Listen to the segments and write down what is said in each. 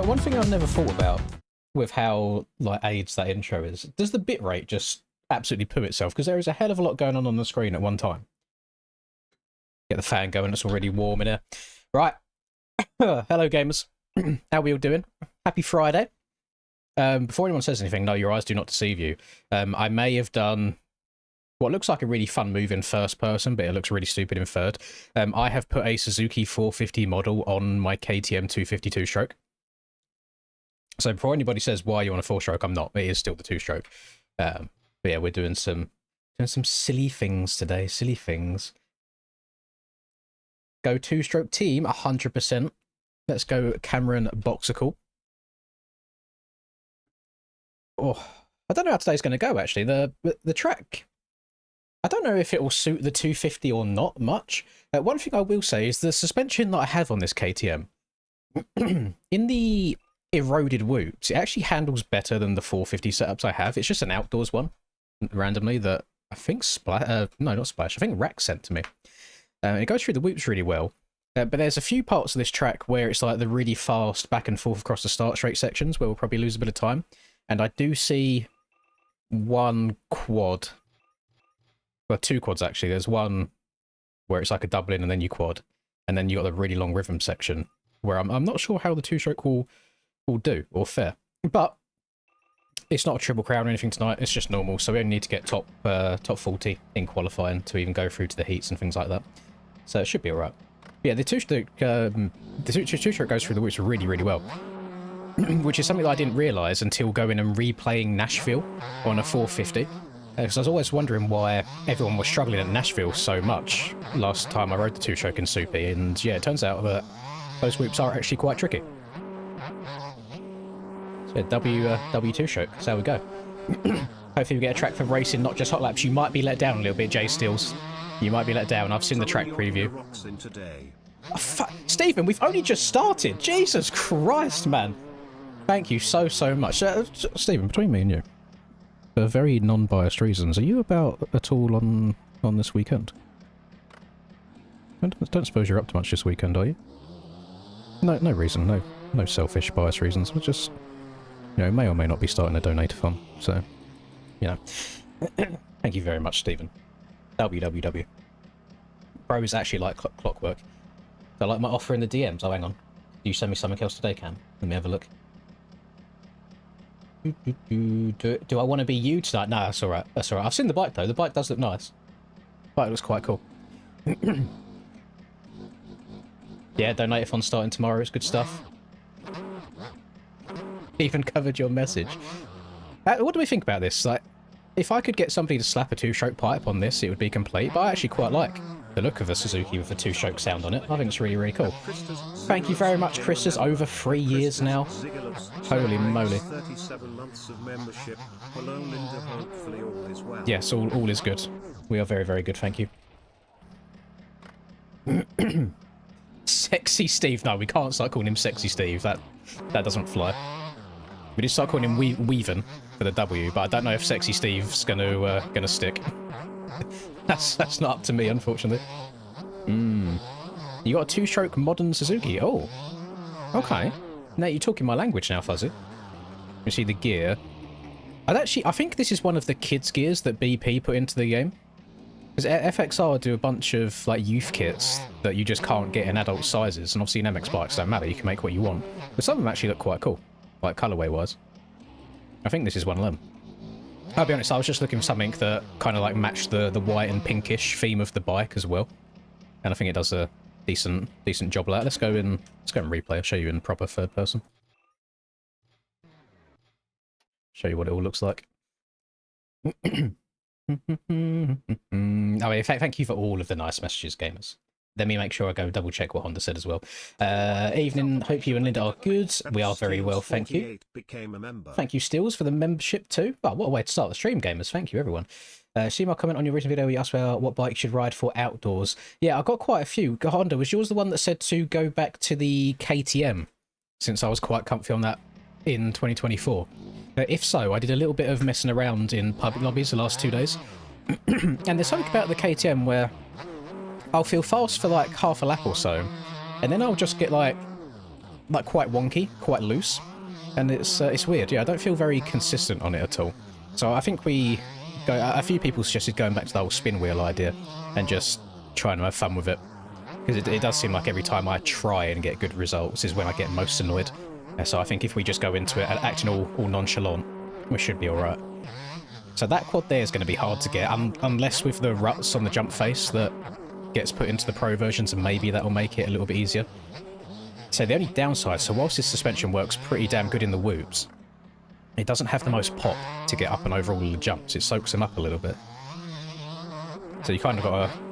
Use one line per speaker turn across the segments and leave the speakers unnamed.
One thing I've never thought about with how like AIDS that intro is, does the bitrate just absolutely poo itself? Because there is a hell of a lot going on the screen at one time. Get the fan going, it's already warm in here. Right. Hello, gamers. How are we all doing? Happy Friday. Before anyone says anything, no, your eyes do not deceive you. I may have done what looks like a really fun move in first person, but it looks really stupid in third. I have put a Suzuki 450 model on my KTM 252 stroke. So before anybody says why you want a 4-stroke, I'm not. It is still the 2-stroke. But yeah, we're doing some silly things today. Silly things. Go 2-stroke team, 100%. Let's go Cameron Boxical. Oh, I don't know how today's going to go, actually. The track, I don't know if it will suit the 250 or not much. One thing I will say is the suspension that I have on this KTM, in the eroded whoops, it actually handles better than the 450 setups I have. It's just an outdoors one, randomly, that I think no, not Splash, I think Rack sent to me. It goes through the whoops really well. But there's a few parts of this track where it's like the really fast back and forth across the start straight sections where we'll probably lose a bit of time. And I do see one quad, well, 2 quads actually. There's one where it's like a double in and then you quad, and then you got the really long rhythm section where I'm not sure how the 2-stroke will do or fare. But it's not a triple crown or anything tonight. It's just normal, so we only need to get top 40 in qualifying to even go through to the heats and things like that. So it should be alright. Yeah, the 2-stroke goes through the whoops really, really well. Which is something that I didn't realise until going and replaying Nashville on a 450. Because I was always wondering why everyone was struggling at Nashville so much last time I rode the 2-stroke in Soupy, and yeah, it turns out that those whoops are actually quite tricky. So W2-stroke, that's how we go. Hopefully we get a track for racing, not just hot laps. You might be let down a little bit, Jay Steels. You might be let down. I've seen the track preview. Oh, Stephen, we've only just started. Jesus Christ, man. Thank you so much. Stephen, between me and you, for very non-biased reasons, are you about at all on this weekend? I don't suppose you're up to much this weekend, are you? No reason, no selfish bias reasons. We're just, you know, may or may not be starting a donate fund, so, you know. Thank you very much, Stephen. WWW. Bro is actually like clockwork. So I like my offer in the DMs. Oh, hang on. Do you send me something else today, Cam? Let me have a look. Do I want to be you tonight? No, that's alright. That's alright. I've seen the bike, though. The bike does look nice. The bike looks quite cool. Yeah, donate-a-thon starting tomorrow. It's good stuff. Even covered your message. What do we think about this? Like, if I could get somebody to slap a 2-stroke pipe on this, it would be complete. But I actually quite like the look of a Suzuki with a 2-stroke sound on it. I think it's really, really cool. Thank you very much, Christus. Over 3 years now. Holy moly. Yes, all is good. We are very, very good, thank you. Sexy Steve. No, we can't start calling him Sexy Steve. That doesn't fly. We did start calling him Weaven for the W, but I don't know if Sexy Steve's gonna stick. That's not up to me, unfortunately. You got a 2-stroke modern Suzuki. Oh, okay. Now you're talking my language now, Fuzzy. You see the gear. I think this is one of the kids' gears that BP put into the game. Because FXR do a bunch of like youth kits that you just can't get in adult sizes, and obviously in MX bikes don't matter. You can make what you want. But some of them actually look quite cool, like colorway wise. I think this is one of them. I'll be honest, I was just looking for something that kind of like matched the white and pinkish theme of the bike as well. And I think it does a decent job of that. Let's go and replay. I'll show you in proper third person. Show you what it all looks like. Oh, yeah, thank you for all of the nice messages, gamers. Let me make sure I go double check what Honda said as well. Evening, hope you and Linda are good. We are very well, thank you. Thank you, Steels, for the membership too. Oh, what a way to start the stream, gamers. Thank you, everyone. See my comment on your recent video where you asked about what bike you should ride for outdoors. Yeah, I got quite a few. Honda, was yours the one that said to go back to the KTM? Since I was quite comfy on that in 2024. If so, I did a little bit of messing around in public lobbies the last 2 days. And there's something about the KTM where I'll feel fast for like half a lap or so, and then I'll just get like like quite wonky, quite loose, and it's weird. Yeah, I don't feel very consistent on it at all. So I think a few people suggested going back to the whole spin wheel idea and just trying to have fun with it, because it does seem like every time I try and get good results is when I get most annoyed. So I think if we just go into it and acting all nonchalant, we should be all right. So that quad there is going to be hard to get, unless with the ruts on the jump face that gets put into the pro versions, and maybe that'll make it a little bit easier. So the only downside, so whilst this suspension works pretty damn good in the whoops, it doesn't have the most pop to get up and over all the jumps. It soaks them up a little bit. So you kind of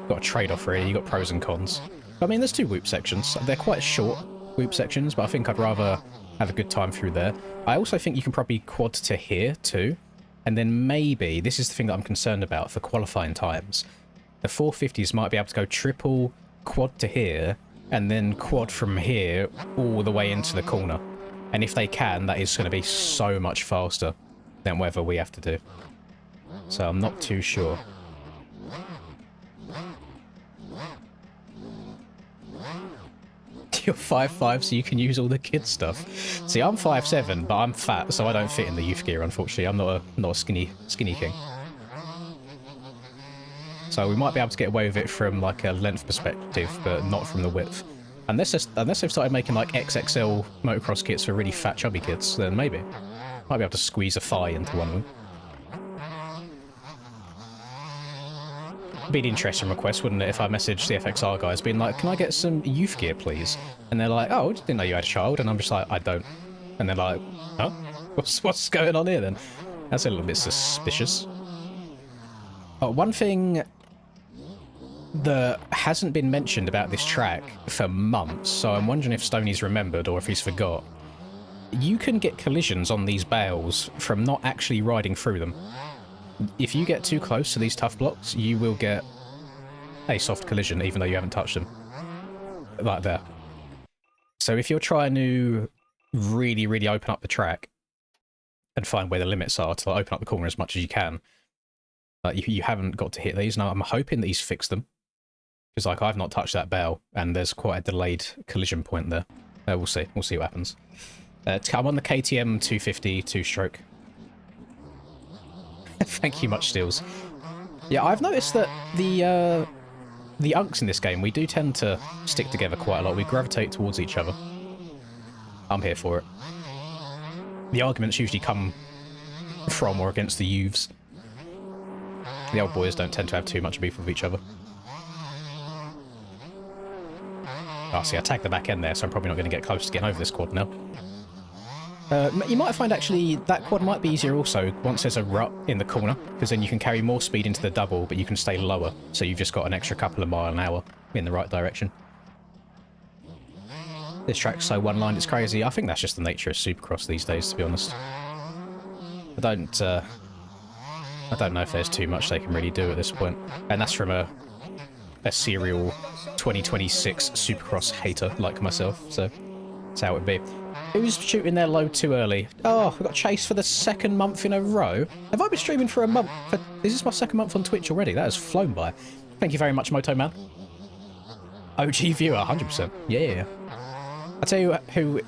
got a trade-off really. You got pros and cons. I mean, there's 2 whoop sections. They're quite short whoop sections, but I think I'd rather have a good time through there. I also think you can probably quad to here too. And then maybe, this is the thing that I'm concerned about for qualifying times, the 450s might be able to go triple quad to here, and then quad from here all the way into the corner. And if they can, that is going to be so much faster than whatever we have to do. So I'm not too sure. You're 5'5", so you can use all the kids stuff. See, I'm 5'7", but I'm fat, so I don't fit in the youth gear, unfortunately. I'm not a skinny king. So we might be able to get away with it from like a length perspective, but not from the width. Unless they've started making like XXL motocross kits for really fat chubby kids, then maybe. Might be able to squeeze a thigh into one of them. Be an interesting request, wouldn't it, if I messaged the FXR guys being like, can I get some youth gear, please? And they're like, oh, I didn't know you had a child. And I'm just like, I don't. And they're like, huh? What's going on here then? That's a little bit suspicious. One thing that hasn't been mentioned about this track for months, so I'm wondering if Stoney's remembered or if he's forgot. You can get collisions on these bales from not actually riding through them. If you get too close to these tough blocks, you will get a soft collision, even though you haven't touched them. Like that. So if you're trying to really, really open up the track and find where the limits are to open up the corner as much as you can, you haven't got to hit these. Now, I'm hoping that he's fixed them. Because, like, I've not touched that bale, and there's quite a delayed collision point there. We'll see. We'll see what happens. I'm on the KTM 250 two-stroke. Thank you much, Steels. Yeah, I've noticed that the unks in this game, we do tend to stick together quite a lot. We gravitate towards each other. I'm here for it. The arguments usually come from or against the youths. The old boys don't tend to have too much beef with each other. Oh, see, I tagged the back end there, so I'm probably not going to get close to getting over this quad now. You might find, actually, that quad might be easier also once there's a rut in the corner, because then you can carry more speed into the double, but you can stay lower, so you've just got an extra couple of mile an hour in the right direction. This track's so one-lined, it's crazy. I think that's just the nature of Supercross these days, to be honest. I don't know if there's too much they can really do at this point. And that's from a serial 2026 Supercross hater like myself, so that's how it would be. Who's shooting their load too early? Oh, I got chased for the 2nd month in a row. Have I been streaming for a month? Is this my 2nd month on Twitch already? That has flown by. Thank you very much, Moto Man. OG viewer, 100%. Yeah. I'll tell you who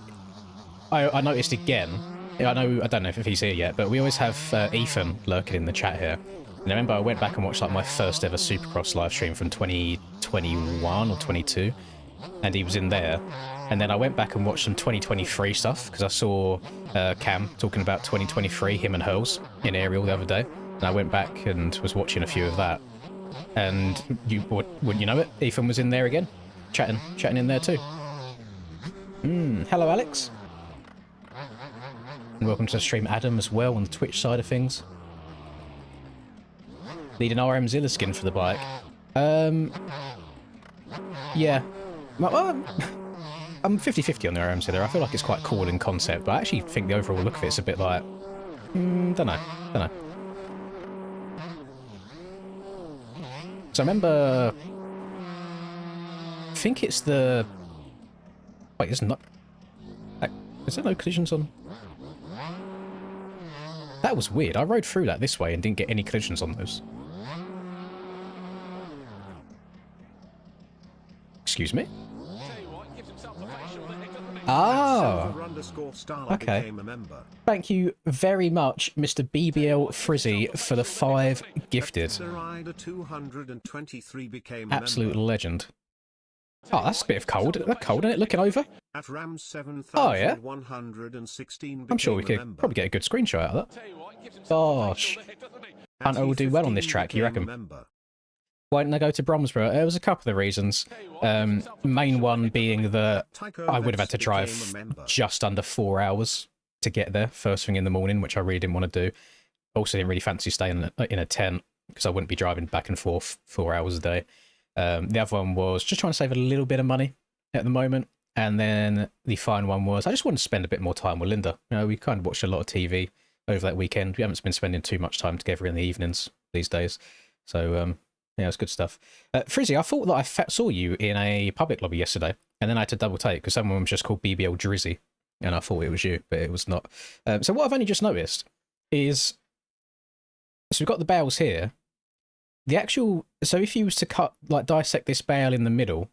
I noticed again. I don't know if he's here yet, but we always have Ethan lurking in the chat here. And I remember I went back and watched like my first ever Supercross live stream from 2021 or 22, and he was in there. And then I went back and watched some 2023 stuff, because I saw Cam talking about 2023, him and Hurls, in Aerial the other day. And I went back and was watching a few of that. And wouldn't you know it, Ethan was in there again, chatting in there too. Hello, Alex. And welcome to the stream, Adam, as well, on the Twitch side of things. Need an RM Zilla skin for the bike. Yeah. Well, I'm 50-50 on the RM Zilla. I feel like it's quite cool in concept, but I actually think the overall look of it's a bit like... don't know. So I remember... I think it's the... Wait, isn't that... Is there no collisions on... That was weird. I rode through that this way and didn't get any collisions on those. Excuse me? Ah, okay. Thank you very much, Mr. BBL Frizzy, for the 5 gifted. Absolute legend. Oh, that's a bit of cold. That's cold, isn't it? Looking over. Oh, yeah. I'm sure we could probably get a good screenshot out of that. Gosh. Hunter will do well on this track, you reckon? Why didn't I go to Bromsborough? There was a couple of reasons. Main one being that I would have had to drive just under 4 hours to get there first thing in the morning, which I really didn't want to do. Also didn't really fancy staying in a tent because I wouldn't be driving back and forth 4 hours a day. The other one was just trying to save a little bit of money at the moment. And then the final one was I just wanted to spend a bit more time with Linda. You know, we kind of watched a lot of TV over that weekend. We haven't been spending too much time together in the evenings these days. So, yeah, it's good stuff. Frizzy, I thought that I saw you in a public lobby yesterday, and then I had to double take because someone was just called BBL Drizzy, and I thought it was you, but it was not. So what I've only just noticed is, so we've got the bales here. The actual, so if you was to dissect this bale in the middle,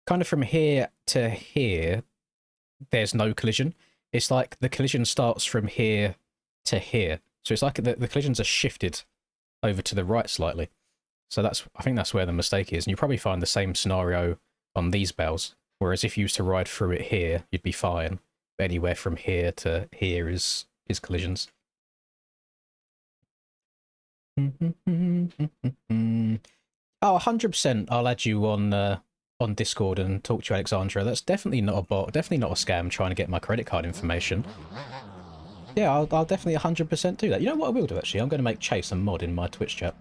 kind of from here to here, there's no collision. It's like the collision starts from here to here. So it's like the collisions are shifted over to the right slightly. So I think that's where the mistake is. And you probably find the same scenario on these bales. Whereas if you used to ride through it here, you'd be fine. But anywhere from here to here is collisions. Oh, 100% I'll add you on Discord and talk to you, Alexandra. That's definitely not a bot, definitely not a scam trying to get my credit card information. Yeah, I'll definitely 100% do that. You know what I will do, actually? I'm going to make Chase a mod in my Twitch chat.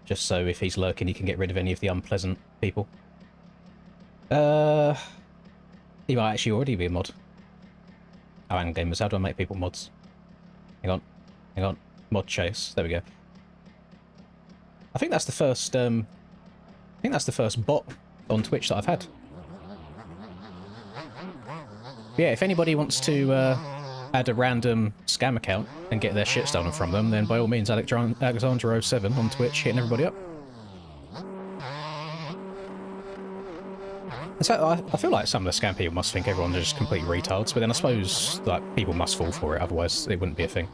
Just so if he's lurking, he can get rid of any of the unpleasant people. He might actually already be a mod. Oh, hang on, gamers, how do I make people mods? Hang on. Mod Chase. There we go. I think that's the first, bot on Twitch that I've had. Yeah, if anybody wants to add a random scam account and get their shit stolen from them, then by all means, Alexandra07 on Twitch, hitting everybody up. So I feel like some of the scam people must think everyone's just complete retards, but then I suppose like people must fall for it, otherwise it wouldn't be a thing.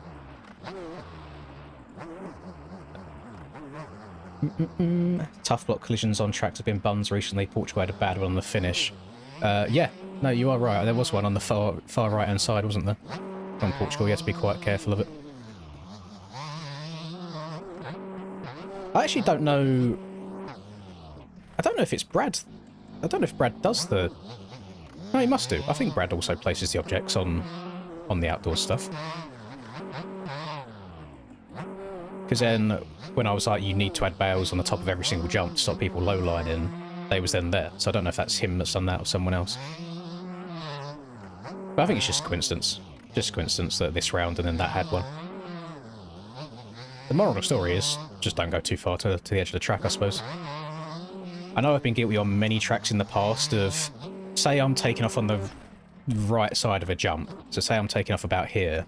Tough block collisions on tracks have been buns recently. Portugal had a bad one on the finish. Yeah, no, you are right. There was one on the far right hand side, wasn't there? On Portugal, you have to be quite careful of it. I actually don't know. I don't know if it's Brad. I don't know if Brad does the. No, he must do. I think Brad also places the objects on the outdoor stuff. Because then, when I was like, you need to add bales on the top of every single jump to stop people low-lining, they was then there. So I don't know if that's him that's done that or someone else. But I think it's just coincidence. Just coincidence that this round and then that had one. The moral of the story is, just don't go too far to the edge of the track, I suppose. I know I've been guilty on many tracks in the past of, say I'm taking off on the right side of a jump. So say I'm taking off about here.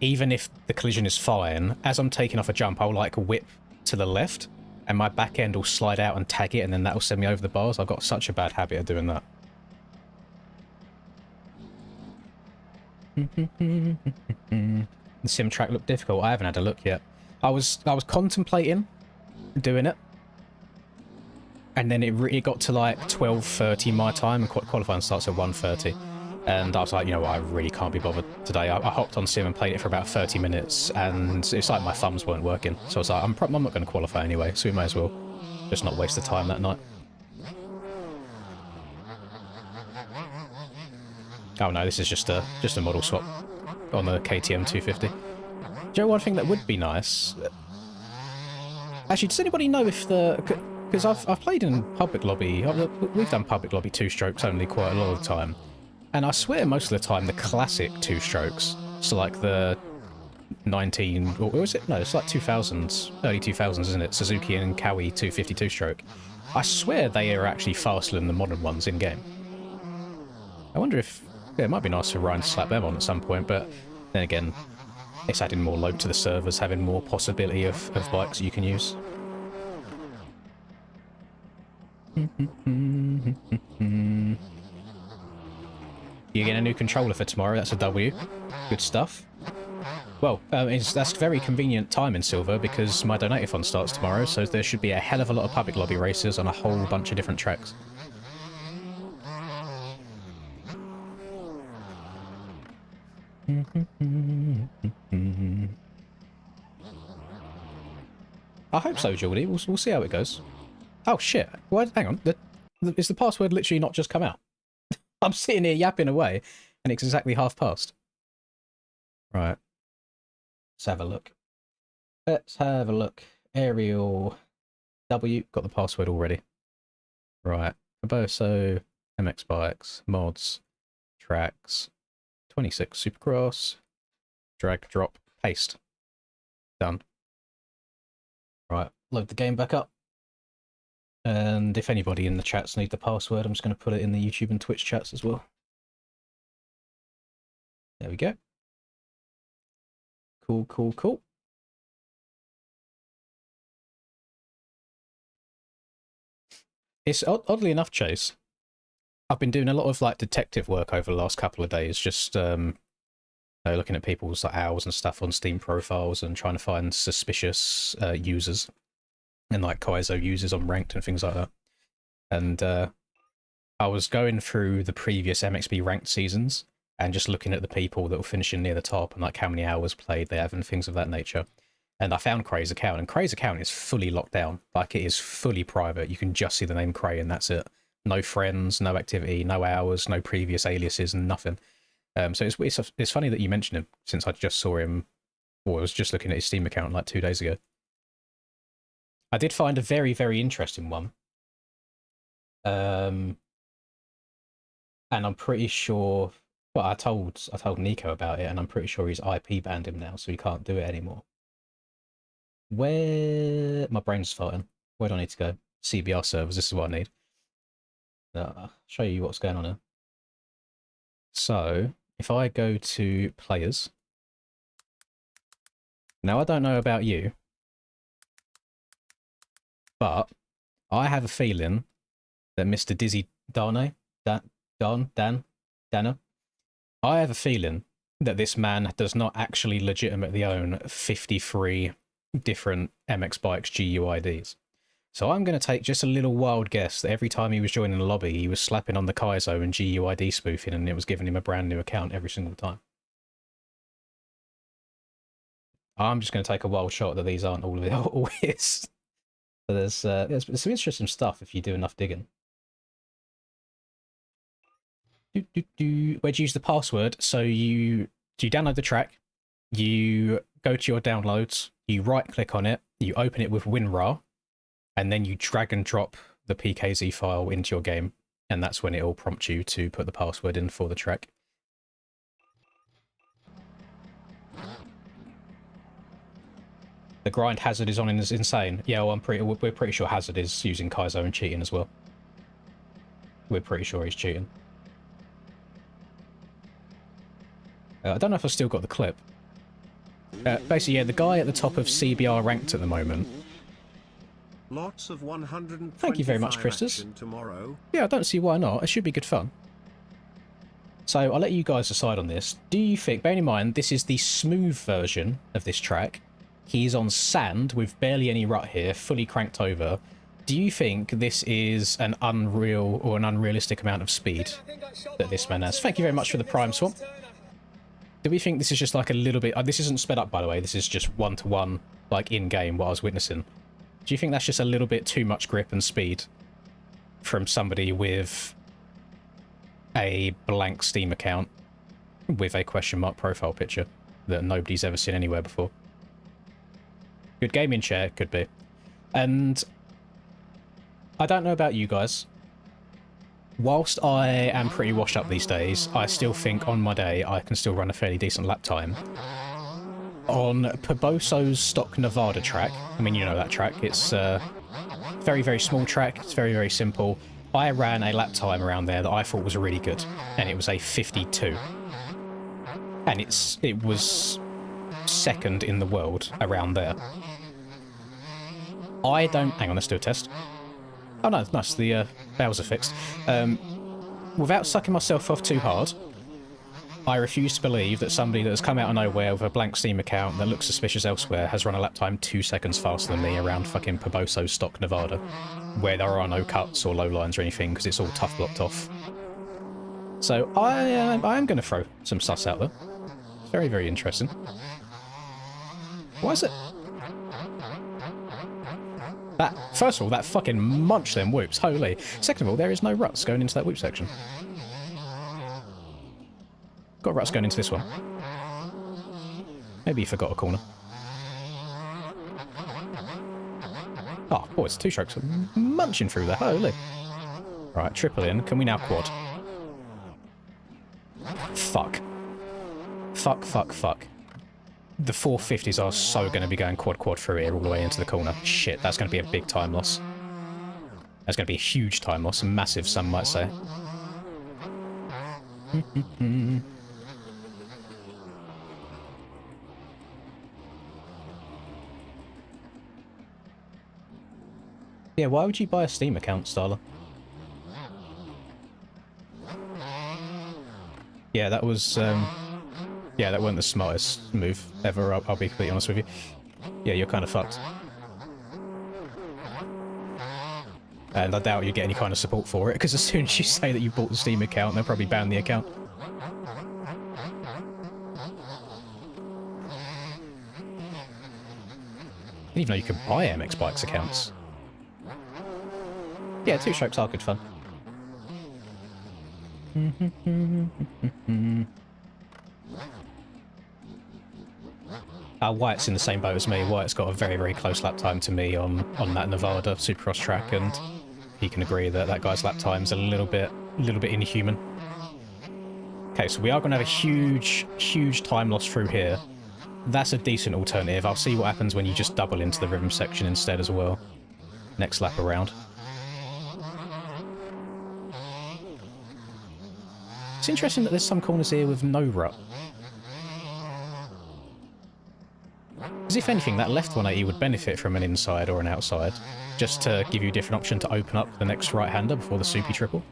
Even if the collision is fine, as I'm taking off a jump, I'll like whip to the left and my back end will slide out and tag it and then that'll send me over the bars. I've got such a bad habit of doing that. The sim track looked difficult. I haven't had a look yet. I was contemplating doing it. And then it got to like 12:30 my time and qualifying starts at 1:30. And I was like, you know what, I really can't be bothered today. I hopped on sim and played it for about 30 minutes, and it's like my thumbs weren't working. So I was like, I'm not going to qualify anyway, so we may as well just not waste the time that night. Oh no, this is just a model swap on the KTM 250. Do you know one thing that would be nice? Actually, does anybody know if the... Because I've played in public lobby. We've done public lobby two-strokes only quite a lot of the time. And I swear most of the time the classic two-strokes, so like the 19... Or is it? No, it's like 2000s, early 2000s, isn't it? Suzuki and Kawi 250 two-stroke. I swear they are actually faster than the modern ones in-game. I wonder if... Yeah, it might be nice for Ryan to slap them on at some point, but then again, it's adding more load to the servers, having more possibility of bikes you can use. You get a new controller for tomorrow. That's a W. Good stuff. Well, that's very convenient time in Silver because my Donator-thon starts tomorrow, so there should be a hell of a lot of public lobby races on a whole bunch of different tracks. I hope so, Geordie. We'll see how it goes. Oh, shit. What? Hang on. Is the password literally not just come out? I'm sitting here yapping away, and it's exactly half past. Right. Let's have a look. Let's have a look. Ariel W. Got the password already. Right. Caboso, MX Bikes, Mods, Tracks, 26 Supercross, drag, drop, paste. Done. Right. Load the game back up. And if anybody in the chats need the password, I'm just going to put it in the YouTube and Twitch chats as well. There we go. Cool, cool, cool. It's oddly enough, Chase, I've been doing a lot of like detective work over the last couple of days, just looking at people's like hours and stuff on Steam profiles and trying to find suspicious users and like Kaizo users on ranked and things like that. And I was going through the previous MXB ranked seasons and just looking at the people that were finishing near the top and like how many hours played they have and things of that nature. And I found Cray's account, and Cray's account is fully locked down. Like, it is fully private. You can just see the name Cray, and that's it. No friends, no activity, no hours, no previous aliases, nothing. So it's funny that you mentioned him, since I just saw him, or I was just looking at his Steam account like 2 days ago. I did find a very, very interesting one. And I'm pretty sure... Well, I told Nico about it, and I'm pretty sure he's IP banned him now, so he can't do it anymore. Where... My brain's farting. Where do I need to go? CBR servers, this is what I need. I'll show you what's going on here. So, if I go to players... Now, I don't know about you, but I have a feeling that Mr. Dizzy Dana, I have a feeling that this man does not actually legitimately own 53 different MX Bikes GUIDs. So I'm going to take just a little wild guess that every time he was joining the lobby, he was slapping on the Kaizo and GUID spoofing, and it was giving him a brand new account every single time. I'm just going to take a wild shot that these aren't all of it always. So there's some interesting stuff if you do enough digging. Where'd you use the password? So you download the track, you go to your downloads, you right click on it, you open it with WinRAR, and then you drag and drop the PKZ file into your game, and that's when it will prompt you to put the password in for the track. The grind Hazard is on is insane. Yeah, well, we're pretty sure Hazard is using Kaizo and cheating as well. We're pretty sure he's cheating. I don't know if I've still got the clip. Basically, yeah, the guy at the top of CBR ranked at the moment.
Lots of 125
Thank you very much, Christus.
Tomorrow.
Yeah, I don't see why not. It should be good fun. So I'll let you guys decide on this. Do you think, bearing in mind, this is the smooth version of this track. He's on sand with barely any rut here, fully cranked over. Do you think this is an unreal or an unrealistic amount of speed that this man has? Thank you very much for the Prime Swamp. Do we think this is just like a little bit... this isn't sped up, by the way. This is just one-to-one, like, in-game, what I was witnessing. Do you think that's just a little bit too much grip and speed from somebody with a blank Steam account with a question mark profile picture that nobody's ever seen anywhere before? Good gaming chair, could be. And I don't know about you guys. Whilst I am pretty washed up these days, I still think on my day I can still run a fairly decent lap time. On Paboso's stock Nevada track, I mean, you know that track, it's a very, very small track, it's very, very simple. I ran a lap time around there that I thought was really good, and it was a 52. And it was second in the world around there. I don't... Hang on, let's do a test. Oh no, nice, the bells are fixed. Without sucking myself off too hard, I refuse to believe that somebody that has come out of nowhere with a blank Steam account that looks suspicious elsewhere has run a lap time 2 seconds faster than me around fucking Poboso stock Nevada, where there are no cuts or low lines or anything because it's all tough blocked off. So I am going to throw some sus out there. It's very, very interesting. Why is it? That, first of all, that fucking munched them whoops, holy. Second of all, there is no ruts going into that whoop section. Got ruts going into this one. Maybe you forgot a corner. Oh, boy, it's 2 strokes munching through there, holy. Right, triple in. Can we now quad? Fuck. Fuck, fuck, fuck. The 450s are so going to be going quad through here all the way into the corner. Shit, that's going to be a big time loss. That's going to be a huge time loss. Massive, some might say. Yeah, why would you buy a Steam account, Starla? Yeah, that was, yeah, that wasn't the smartest move ever, I'll be completely honest with you. Yeah, you're kind of fucked. And I doubt you get any kind of support for it, because as soon as you say that you bought the Steam account, they'll probably ban the account. I didn't even know you could buy MX Bikes accounts. Yeah, 2 strokes are good fun. Wyatt's in the same boat as me. Wyatt's got a very, very close lap time to me on that Nevada Supercross track, and he can agree that that guy's lap time's a little bit inhuman. Okay, so we are going to have a huge time loss through here. That's a decent alternative. I'll see what happens when you just double into the rhythm section instead as well. Next lap around. It's interesting that there's some corners here with no rut. As if anything, that left 180 would benefit from an inside or an outside, just to give you a different option to open up the next right-hander before the soupy triple.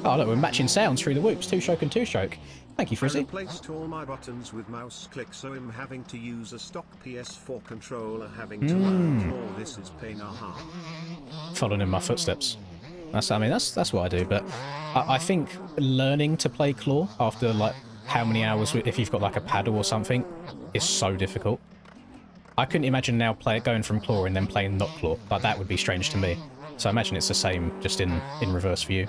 Oh look, we're matching sounds through the whoops, 2-stroke and 2-stroke. Thank you, Frizzy.
I replaced all my buttons with mouse click, so I'm having to use a stock PS4 controller, having to learn all this is pain.
Following in my footsteps. That's what I do, but I think learning to play claw after like how many hours, if you've got like a paddle or something, is so difficult. I couldn't imagine now going from claw and then playing not claw. Like that would be strange to me. So I imagine it's the same, just in reverse for you.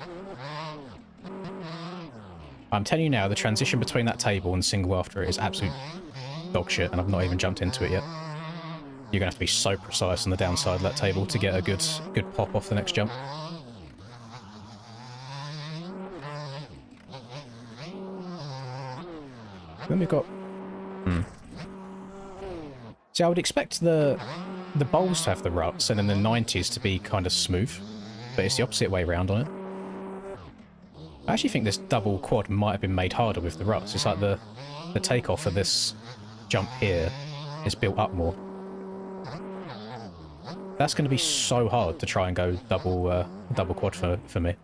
I'm telling you now, the transition between that table and single after it is absolute dog shit, and I've not even jumped into it yet. You're gonna have to be so precise on the downside of that table to get a good pop off the next jump. Then we've got... See, I would expect the bowls to have the ruts and then the 90s to be kind of smooth, but it's the opposite way around on it. I actually think this double quad might have been made harder with the ruts. It's like the takeoff of this jump here is built up more. That's going to be so hard to try and go double quad for me.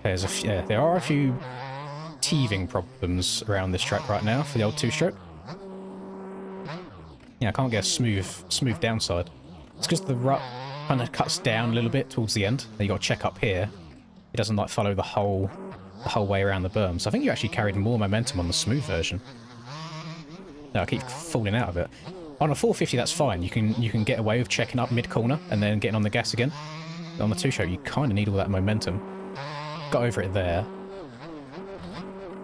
There are a few teething problems around this track right now for the old 2-stroke. Yeah, I can't get a smooth downside. It's because the rut kind of cuts down a little bit towards the end. And you got to check up here. It doesn't like follow the whole way around the berm. So I think you actually carried more momentum on the smooth version. No, I keep falling out of it. On a 450, that's fine. You can get away with checking up mid corner and then getting on the gas again. But on the 2-stroke, you kind of need all that momentum. Got over it there.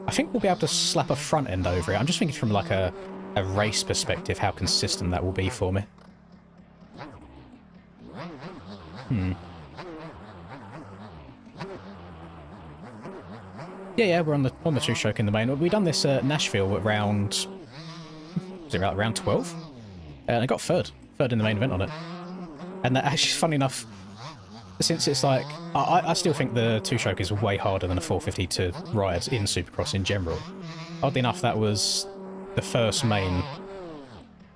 I think we'll be able to slap a front end over it. I'm just thinking from like a race perspective how consistent that will be for me. Yeah, we're on the 2-stroke in the main. We done this at Nashville at round... Was it round 12? And I got third in the main event on it. And that actually, funny enough, since it's like... I still think the 2-stroke is way harder than a 450 to ride in Supercross in general. Oddly enough, that was the first main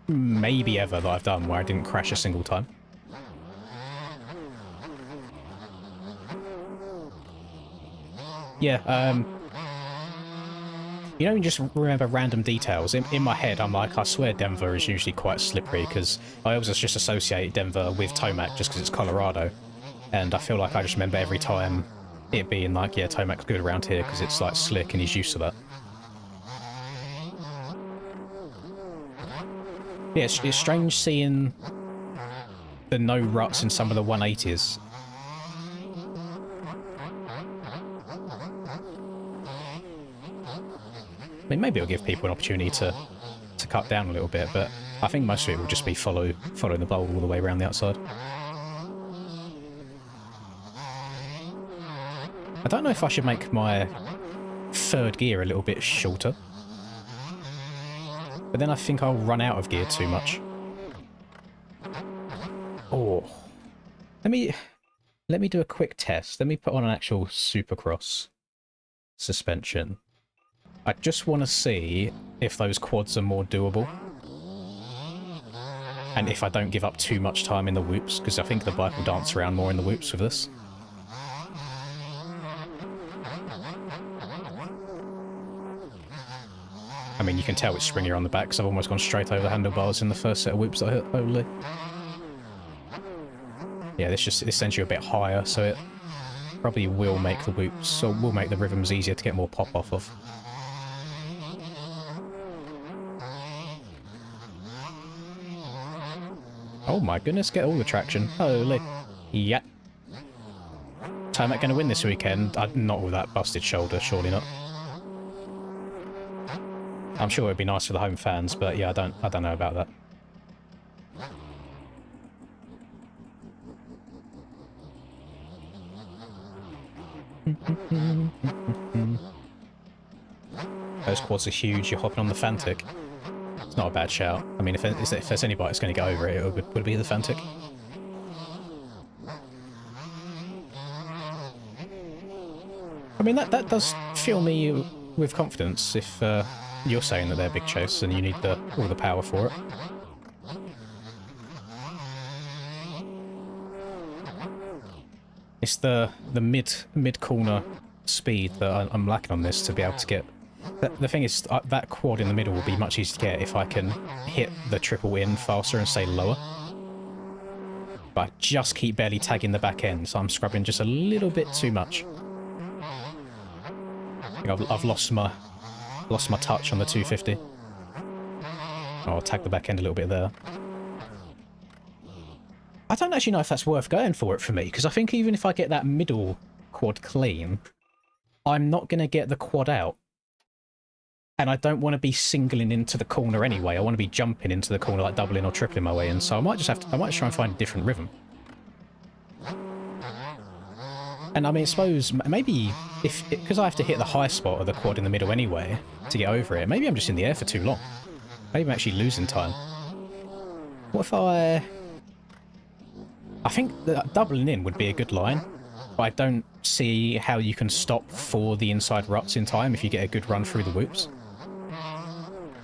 maybe ever that I've done where I didn't crash a single time. Yeah, you know, you just remember random details. In my head, I'm like, I swear Denver is usually quite slippery, because I always just associate Denver with Tomac just because it's Colorado. And I feel like I just remember every time it being like, yeah, Tomac's good around here because it's like slick and he's used to that. Yeah, it's strange seeing the no ruts in some of the 180s. I mean, maybe it'll give people an opportunity to cut down a little bit, but I think most of it will just be following the bowl all the way around the outside. I don't know if I should make my third gear a little bit shorter, but then I think I'll run out of gear too much. Oh, let me do a quick test. Let me put on an actual Supercross suspension. I just want to see if those quads are more doable, and if I don't give up too much time in the whoops, because I think the bike will dance around more in the whoops with this. I mean, you can tell it's springier on the back because I've almost gone straight over the handlebars in the first set of whoops that I hit, holy. Yeah, this sends you a bit higher, so it probably will make the whoops, or will make the rhythms easier to get more pop off of. Oh my goodness, get all the traction. Holy. Yeah. Tomac going to win this weekend? Not with that busted shoulder, surely not. I'm sure it'd be nice for the home fans, but yeah, I don't know about that. Those quads are huge. You're hopping on the Fantic. It's not a bad shout. I mean, if there's anybody that's going to go over it, it would be the Fantic. I mean, that does fill me with confidence if you're saying that they're big chase and you need all the power for it. It's the mid corner speed that I'm lacking on this to be able to get. The thing is, that quad in the middle will be much easier to get if I can hit the triple in faster and stay lower. But I just keep barely tagging the back end, so I'm scrubbing just a little bit too much. I think I've lost my touch on the 250. Oh, I'll tag the back end a little bit there. I don't actually know if that's worth going for it for me, because I think even if I get that middle quad clean, I'm not going to get the quad out. And I don't want to be singling into the corner anyway. I want to be jumping into the corner, like doubling or tripling my way in. So I might just try and find a different rhythm. And I mean, I suppose maybe because I have to hit the high spot of the quad in the middle anyway to get over it, maybe I'm just in the air for too long. Maybe I'm actually losing time. What if I think that doubling in would be a good line, but I don't see how you can stop for the inside ruts in time if you get a good run through the whoops.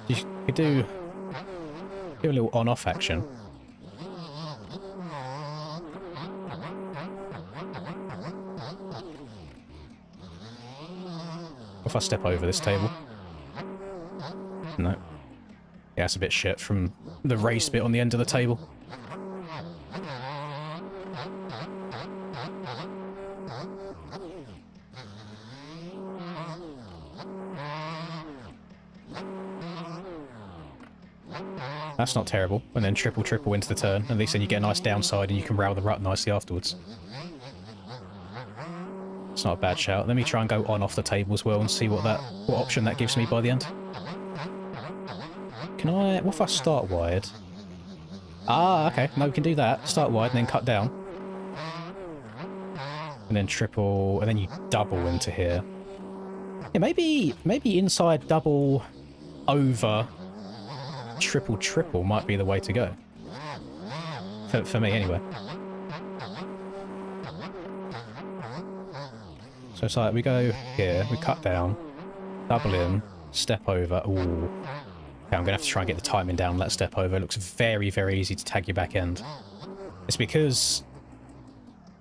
You could do a little on-off action. If I step over this table. No. Yeah, it's a bit shit from the raised bit on the end of the table. That's not terrible. And then triple into the turn. At least then you get a nice downside and you can rail the rut nicely afterwards. It's not a bad shout. Let me try and go on off the table as well and see what option that gives me by the end. Can I... what if I start wide? Ah, okay. No, we can do that. Start wide and then cut down. And then triple... and then you double into here. Yeah, maybe inside double over... triple might be the way to go. For me, anyway. So it's like, we go here, we cut down, double in, step over. Ooh. Okay, I'm going to have to try and get the timing down, let step over. It looks very, very easy to tag your back end. It's because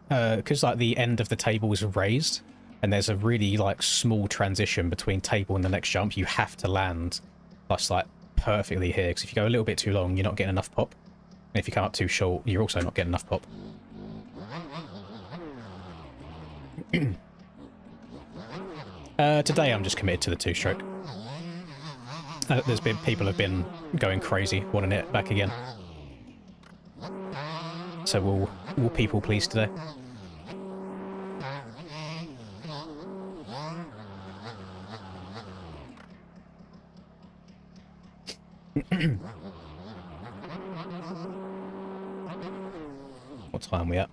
like the end of the table is raised, and there's a really like small transition between table and the next jump. You have to land that's like perfectly here, because if you go a little bit too long, you're not getting enough pop. And if you come up too short, you're also not getting enough pop. Today I'm just committed to the two-stroke. There's been people have been going crazy wanting it back again. So we'll people please today. What time are we at?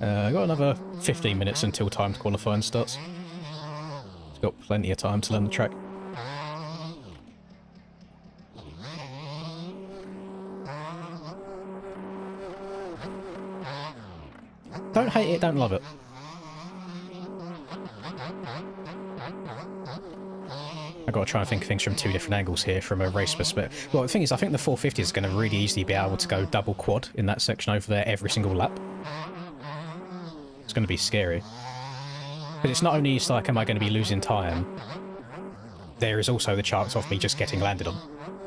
I've got another 15 minutes until timed qualifying starts. It's got plenty of time to learn the track. Don't hate it, don't love it. I've got to try and think of things from two different angles here from a race perspective. Well, the thing is, I think the 450 is going to really easily be able to go double quad in that section over there every single lap. It's going to be scary. But it's not only it's like, am I going to be losing time? There is also the chance of me just getting landed on.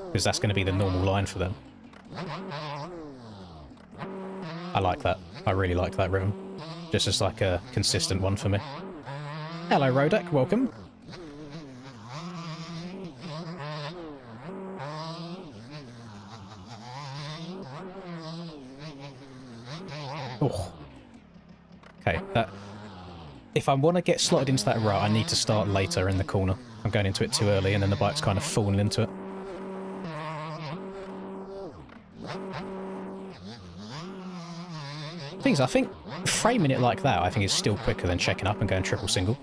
Because that's going to be the normal line for them. I like that. I really like that rhythm. Just as like a consistent one for me. Hello, Rodak. Welcome. Oh. Okay, that... If I want to get slotted into that route, I need to start later in the corner. I'm going into it too early, and then the bike's kind of falling into it. Things I think framing it like that, I think is still quicker than checking up and going triple single.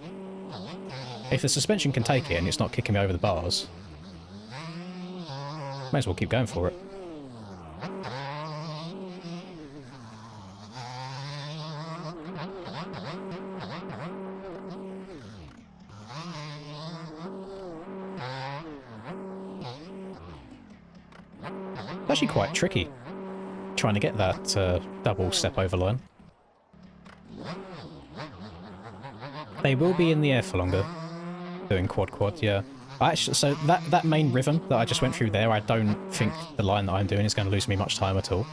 If the suspension can take it and it's not kicking me over the bars, may as well keep going for it. It's actually quite tricky trying to get that double step over line. They will be in the air for longer doing quad, yeah. Actually, so that main rhythm that I just went through there, I don't think the line that I'm doing is going to lose me much time at all.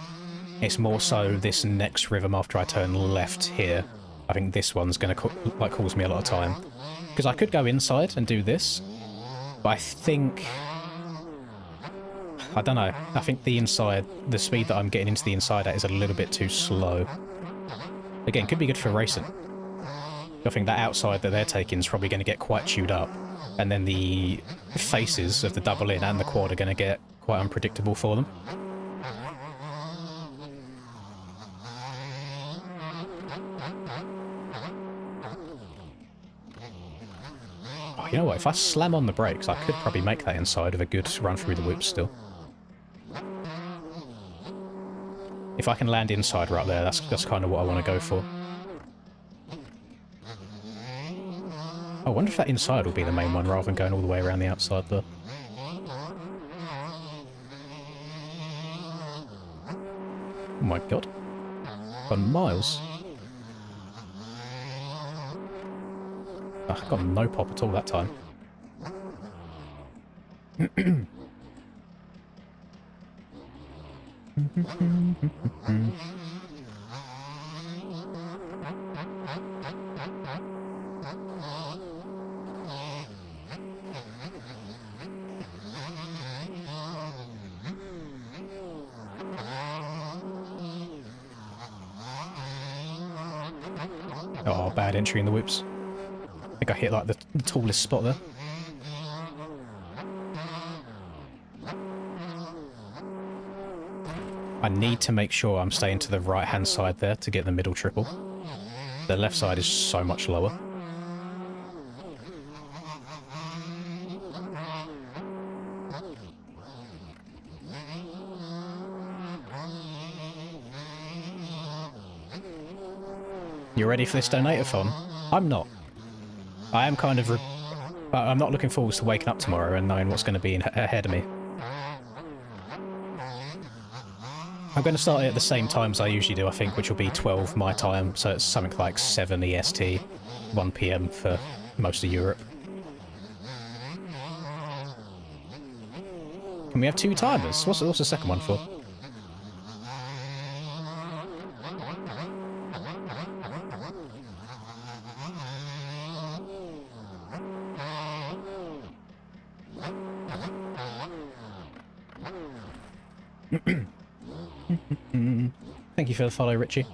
It's more so this next rhythm after I turn left here. I think this one's going to like cause me a lot of time. Because I could go inside and do this, but I think... I don't know. I think the inside, the speed that I'm getting into the inside at is a little bit too slow. Again, could be good for racing. I think that outside that they're taking is probably going to get quite chewed up. And then the faces of the double in and the quad are going to get quite unpredictable for them. Oh, you know what? If I slam on the brakes, I could probably make that inside with a good run through the whoops still. If I can land inside right there, that's kind of what I want to go for. I wonder if that inside will be the main one rather than going all the way around the outside there. Oh my god. Gone miles. I got no pop at all that time. Oh, bad entry in the whoops. I think I hit like the tallest spot there. I need to make sure I'm staying to the right hand side there to get the middle triple. The left side is so much lower. You ready for this donator-thon? I'm not. I am kind of... I'm not looking forward to waking up tomorrow and knowing what's going to be ahead of me. I'm going to start it at the same time as I usually do, I think, which will be 12 my time, so it's something like 7 EST. 1 PM for most of Europe. Can we have 2 timers? What's the second one for? Thank you for the follow, Richie.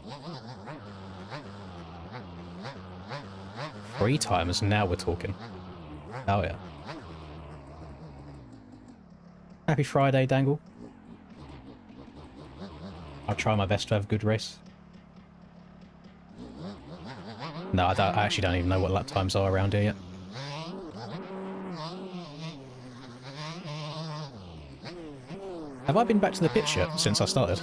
3 timers, now we're talking. Oh yeah. Happy Friday, Dangle. I'll try my best to have a good race. No, I actually don't even know what lap times are around here yet. Have I been back to the pitch yet since I started?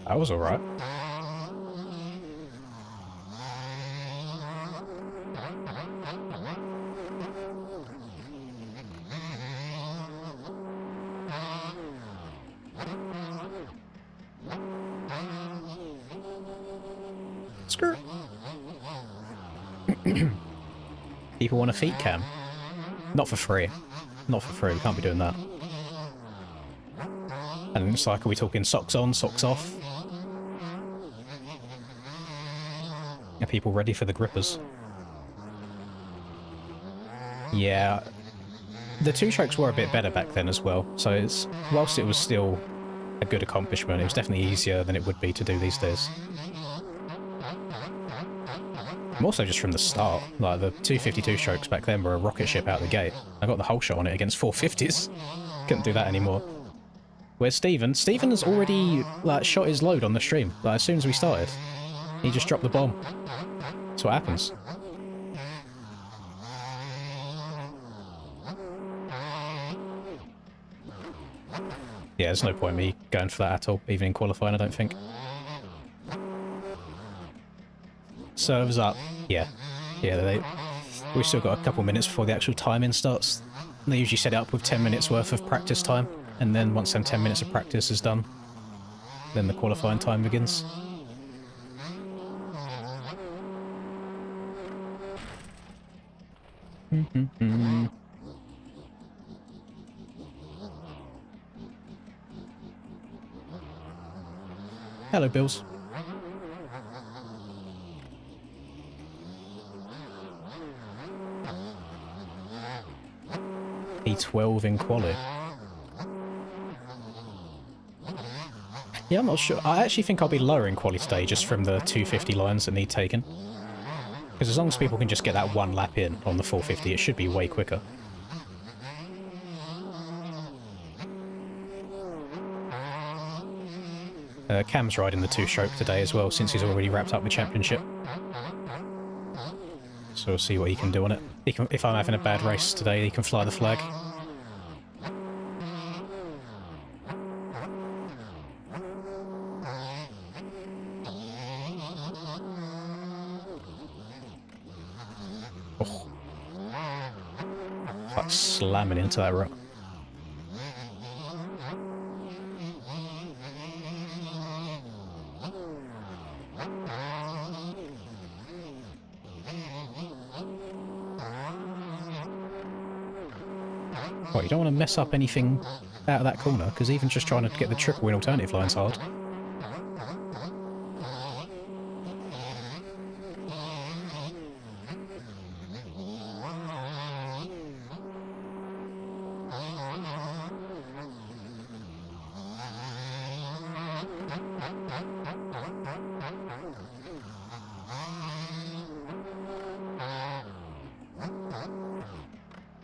That was alright. Skirt. People want a feet cam. Not for free. Not for free, we can't be doing that. And it's like, are we talking socks on, socks off? Are people ready for the grippers? Yeah. The 2-strokes were a bit better back then as well, so it's, whilst it was still a good accomplishment, it was definitely easier than it would be to do these days. And also just from the start, like the 252 strokes back then were a rocket ship out the gate. I got the whole shot on it against 450s. Couldn't do that anymore. Where's Steven? Steven has already like shot his load on the stream, like as soon as we started. He just dropped the bomb. That's what happens. Yeah, there's no point in me going for that at all, even in qualifying, I don't think. Servers up. Yeah. Yeah, we've still got a couple minutes before the actual timing starts. They usually set it up with 10 minutes worth of practice time, and then once them 10 minutes of practice is done, then the qualifying time begins. Hello, Bills. P12 in quali. Yeah, I'm not sure. I actually think I'll be lower in quali today just from the 250 lines that need taken. Because as long as people can just get that 1 lap in on the 450, it should be way quicker. Cam's riding the 2-stroke today as well, since he's already wrapped up the championship. So we'll see what he can do on it. He can, if I'm having a bad race today, he can fly the flag. Oh. Like slamming into that rut. Well, you don't want to mess up anything out of that corner, because even just trying to get the triple in alternative line's hard.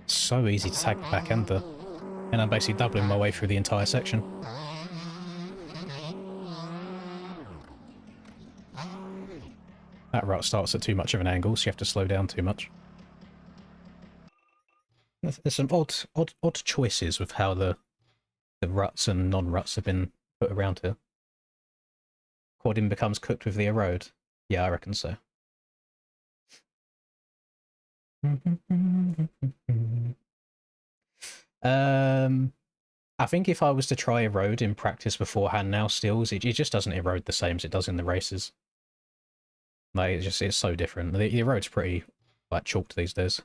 So easy to tag the back end there. And I'm basically doubling my way through the entire section. That rut starts at too much of an angle, so you have to slow down too much. There's some odd choices with how the ruts and non-ruts have been put around here. Quaddin becomes cooked with the erode. Yeah, I reckon so. I think if I was to try erode in practice beforehand now, stills, it just doesn't erode the same as it does in the races. Like, it's so different. The erode's pretty, like, chalked these days.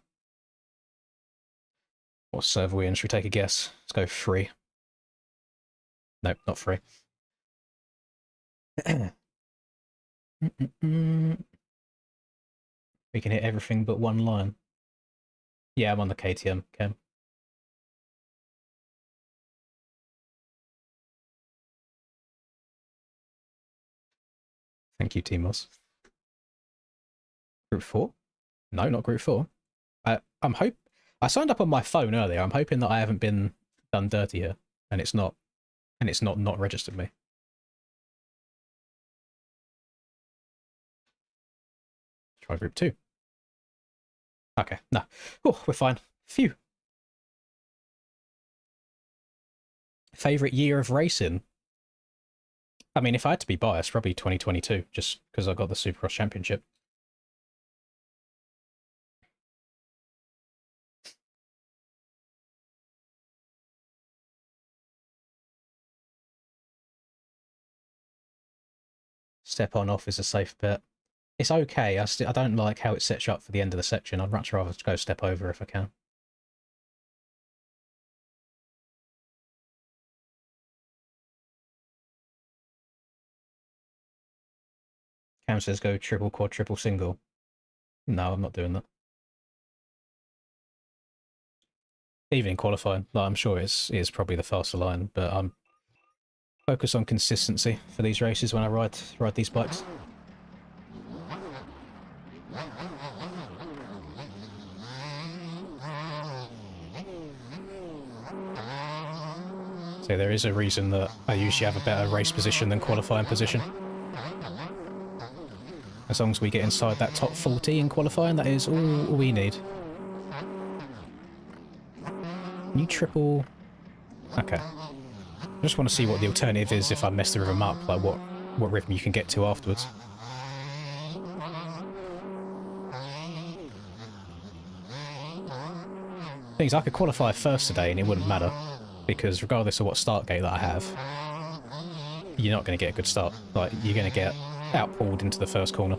What server we in? Should we take a guess? Let's go free. Nope, not free. We can hit everything but one line. Yeah, I'm on the KTM, Cam. Thank you, Timos. Group 4? No, not Group 4. I signed up on my phone earlier. I'm hoping that I haven't been done dirty here, and it's not not registered me. Try Group 2. Okay, no. Oh, we're fine. Phew. Favorite year of racing? I mean, if I had to be biased, probably 2022, just because I got the Supercross Championship. Step on off is a safe bet. It's okay. I don't like how it sets you up for the end of the section. I'd much rather go step over if I can. Cam says go triple, quad, triple, single. No, I'm not doing that. Even in qualifying, like, I'm sure it's probably the faster line, but I'm focused on consistency for these races when I ride these bikes. So there is a reason that I usually have a better race position than qualifying position. As long as we get inside that top 40 in qualifying, that is all we need. Can you triple? Okay. I just want to see what the alternative is if I mess the rhythm up, like what rhythm you can get to afterwards. Things I could qualify first today and it wouldn't matter, because regardless of what start gate that I have, you're not going to get a good start. Like, you're going to get outpulled into the first corner.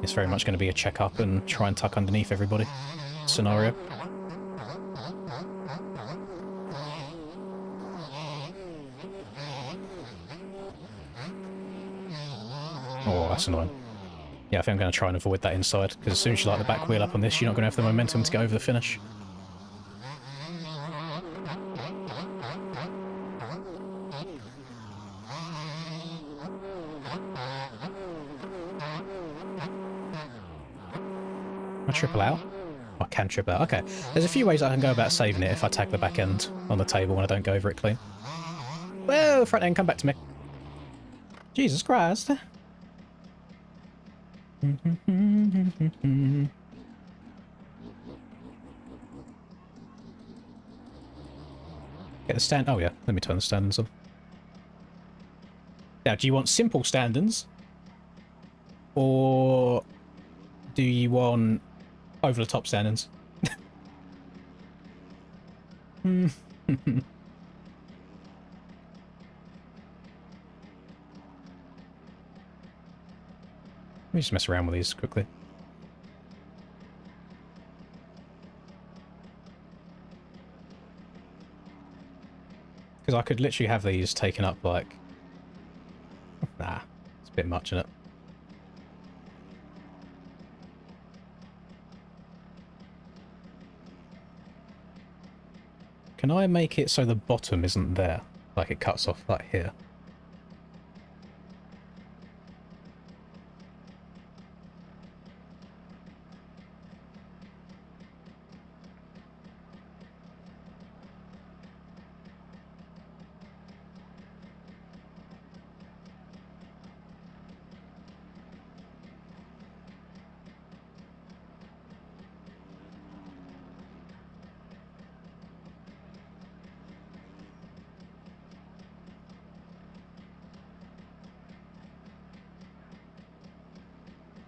It's very much going to be a check up and try and tuck underneath everybody scenario. Oh, that's annoying. Yeah, I think I'm going to try and avoid that inside, because as soon as you light the back wheel up on this, you're not going to have the momentum to get over the finish. I triple out? I can triple out. Okay. There's a few ways I can go about saving it if I tag the back end on the table and I don't go over it clean. Whoa, front end, come back to me. Jesus Christ. Get the stand. Oh yeah, let me turn the standings on. Now, do you want simple standings? Or do you want over the top standings? Let me just mess around with these quickly. Because I could literally have these taken up like... Nah, it's a bit much, isn't it? Can I make it so the bottom isn't there? Like it cuts off like here?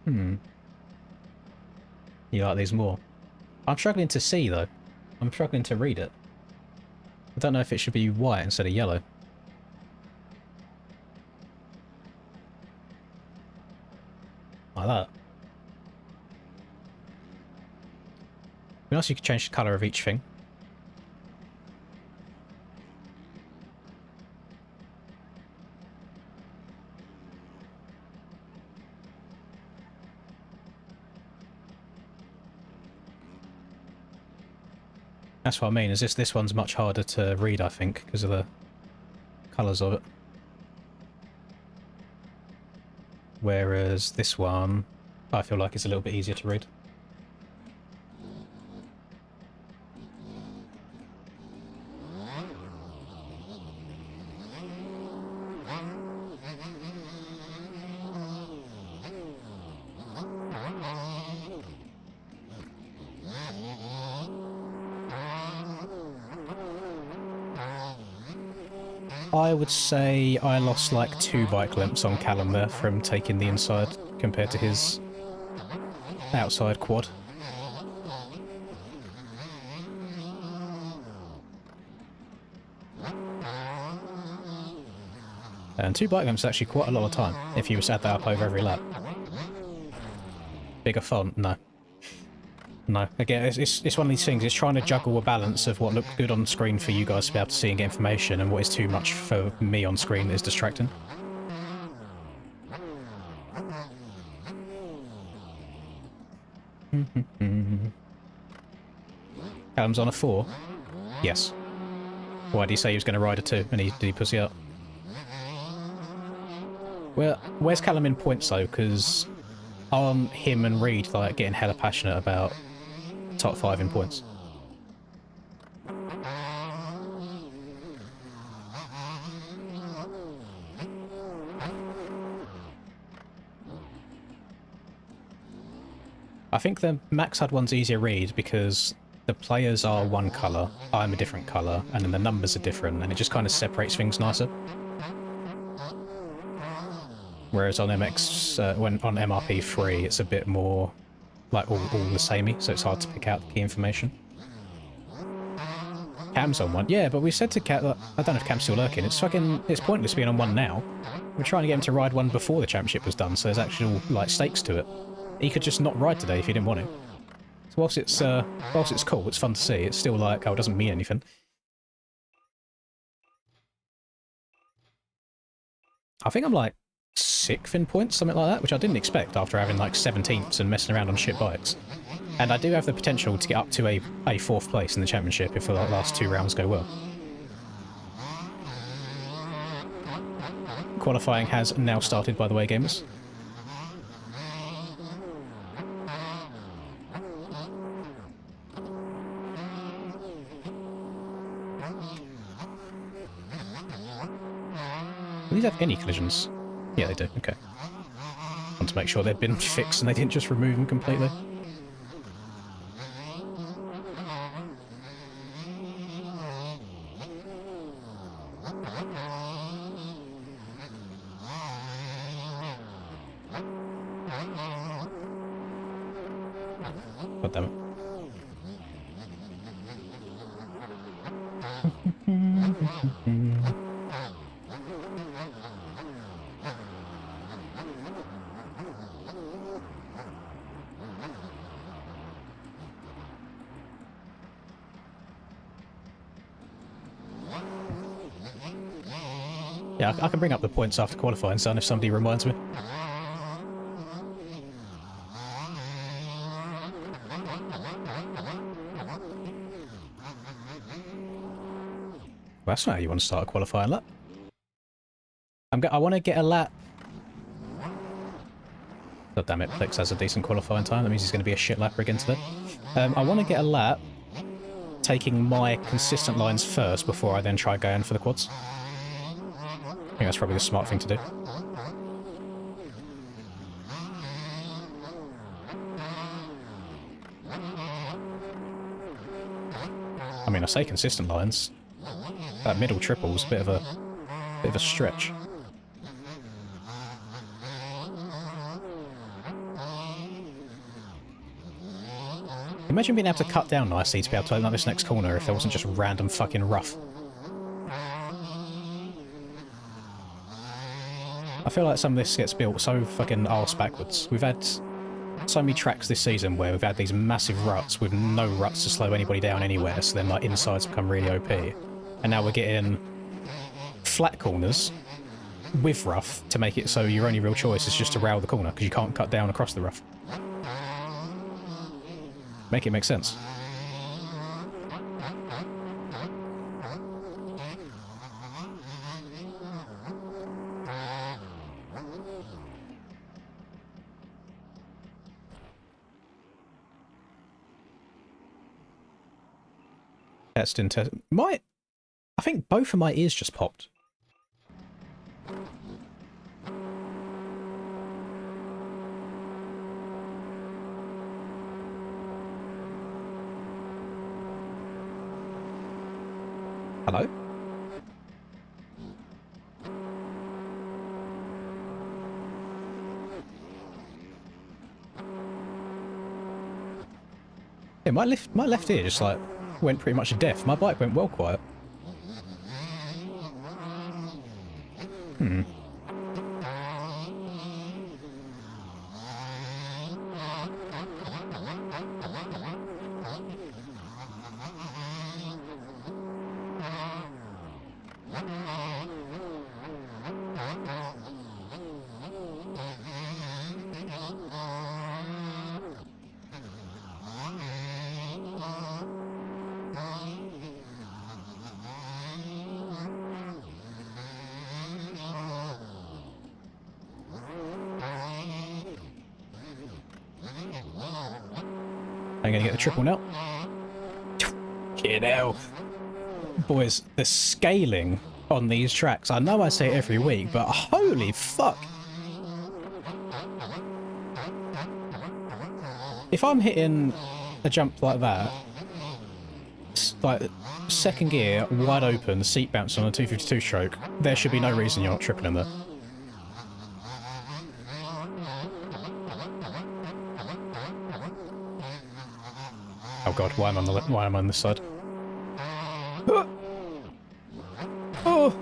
You like these more? I'm struggling to see, though. I'm struggling to read it. I don't know if it should be white instead of yellow. Like that. It'd be nice if you could change the colour of each thing. That's what I mean, is this one's much harder to read, I think, because of the colours of it. Whereas this one, I feel like it's a little bit easier to read. I would say I lost like 2 bike lengths on Callum there from taking the inside compared to his outside quad. And 2 bike lengths is actually quite a lot of time if you add that up over every lap. Bigger font? No. No. Again, it's one of these things. It's trying to juggle a balance of what looks good on screen for you guys to be able to see and get information, and what is too much for me on screen that is distracting. Callum's on a 4? Yes. Why did he say he was going to ride a 2 and did he pussy up? Well, where's Callum in points though? Because him and Reed like getting hella passionate about top 5 in points. I think the Max HUD one's easier read because the players are one colour, I'm a different colour, and then the numbers are different, and it just kind of separates things nicer. Whereas on MX, when on MRP3, it's a bit more like all the samey, so it's hard to pick out the key information. Cam's on 1. Yeah, but we said to Cam, I don't know if Cam's still lurking, it's pointless being on 1 now. We're trying to get him to ride 1 before the championship was done, so there's actual, like, stakes to it. He could just not ride today if he didn't want to. So whilst it's cool, it's fun to see, it's still like, oh, it doesn't mean anything. I think I'm like 6th in points, something like that, which I didn't expect after having like 17ths and messing around on shit bikes. And I do have the potential to get up to a 4th place in the championship if the last 2 rounds go well. Qualifying has now started, by the way, gamers. Do these have any collisions? Yeah, they do. Okay. I want to make sure they'd been fixed and they didn't just remove them completely. God damn it. Yeah, I can bring up the points after qualifying, son, if somebody reminds me. Well, that's not how you want to start a qualifying lap. I want to get a lap. God damn it, Plex has a decent qualifying time. That means he's going to be a shit lapper again today. I want to get a lap taking my consistent lines first before I then try going for the quads. I think that's probably the smart thing to do. I mean, I say consistent lines. That middle triple's a bit of a stretch. Imagine being able to cut down nicely to be able to open up this next corner if there wasn't just random fucking rough. I feel like some of this gets built so fucking arse backwards. We've had so many tracks this season where we've had these massive ruts with no ruts to slow anybody down anywhere, so then like insides become really OP. And now we're getting flat corners with rough to make it so your only real choice is just to rail the corner because you can't cut down across the rough. Make it make sense. Testing test. I think both of my ears just popped. Hello? Yeah, my left ear just like went pretty much deaf. My bike went well quiet. I'm gonna get the triple now. Get out. Boys, the scaling on these tracks, I know I say it every week, but holy fuck. If I'm hitting a jump like that, like second gear, wide open, seat bounce on a 252 stroke, there should be no reason you're not tripling there. Oh god, why am I on this side? Oh!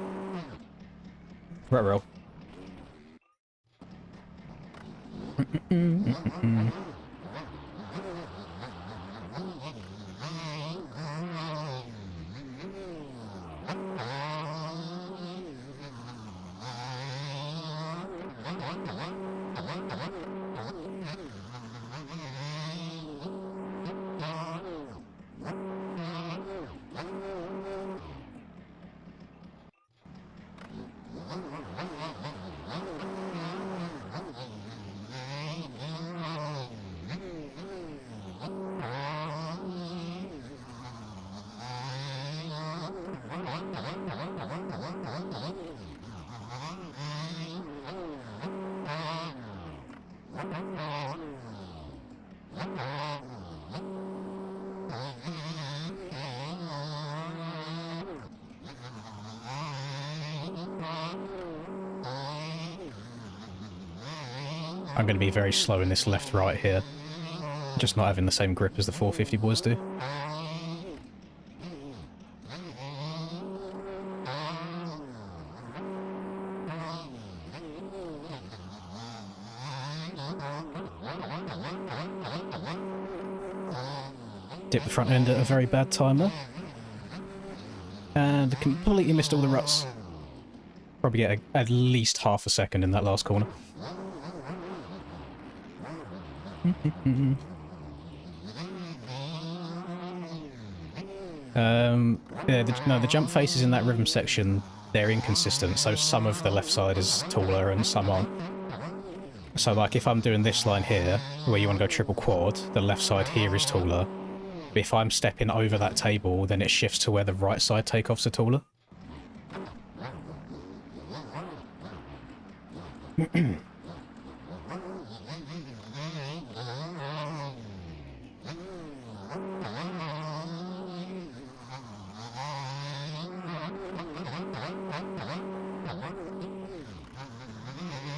Right roll. I'm going to be very slow in this left-right here. Just not having the same grip as the 450 boys do. Dip the front end at a very bad time there. And completely missed all the ruts. Probably get at least half a second in that last corner. Yeah, the jump faces in that rhythm section, they're inconsistent, so some of the left side is taller and some aren't. So like if I'm doing this line here, where you want to go triple quad, the left side here is taller. But if I'm stepping over that table, then it shifts to where the right side takeoffs are taller.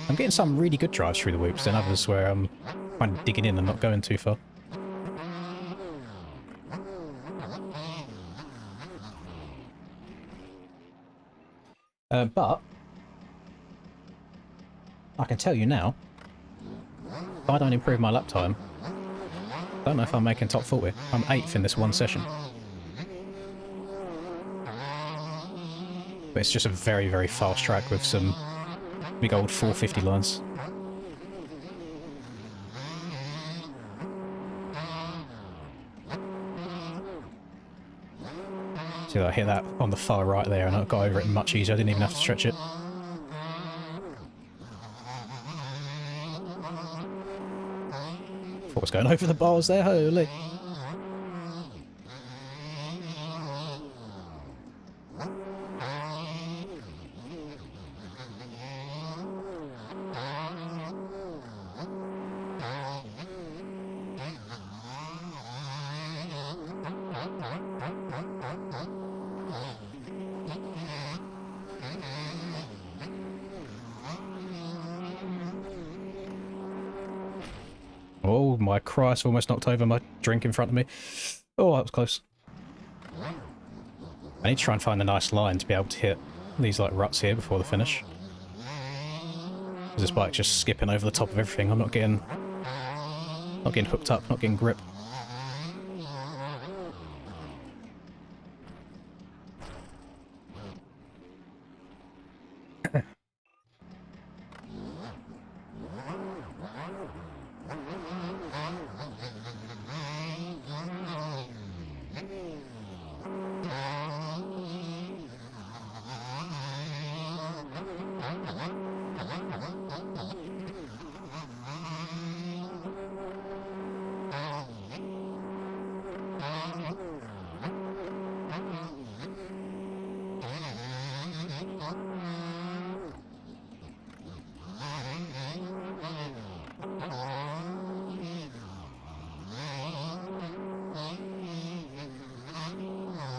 I'm getting some really good drives through the whoops, and others where I'm kind of digging in and not going too far. But I can tell you now, if I don't improve my lap time, I don't know if I'm making top 40. I'm 8th in this one session. But it's just a very, very fast track with some big old 450 lines. See, I hit that on the far right there and I got over it much easier. I didn't even have to stretch it. Thought I was going over the bars there, holy. Oh my Christ, almost knocked over my drink in front of me. Oh, that was close. I need to try and find a nice line to be able to hit these like ruts here before the finish. Because this bike's just skipping over the top of everything. I'm not getting hooked up, not getting grip.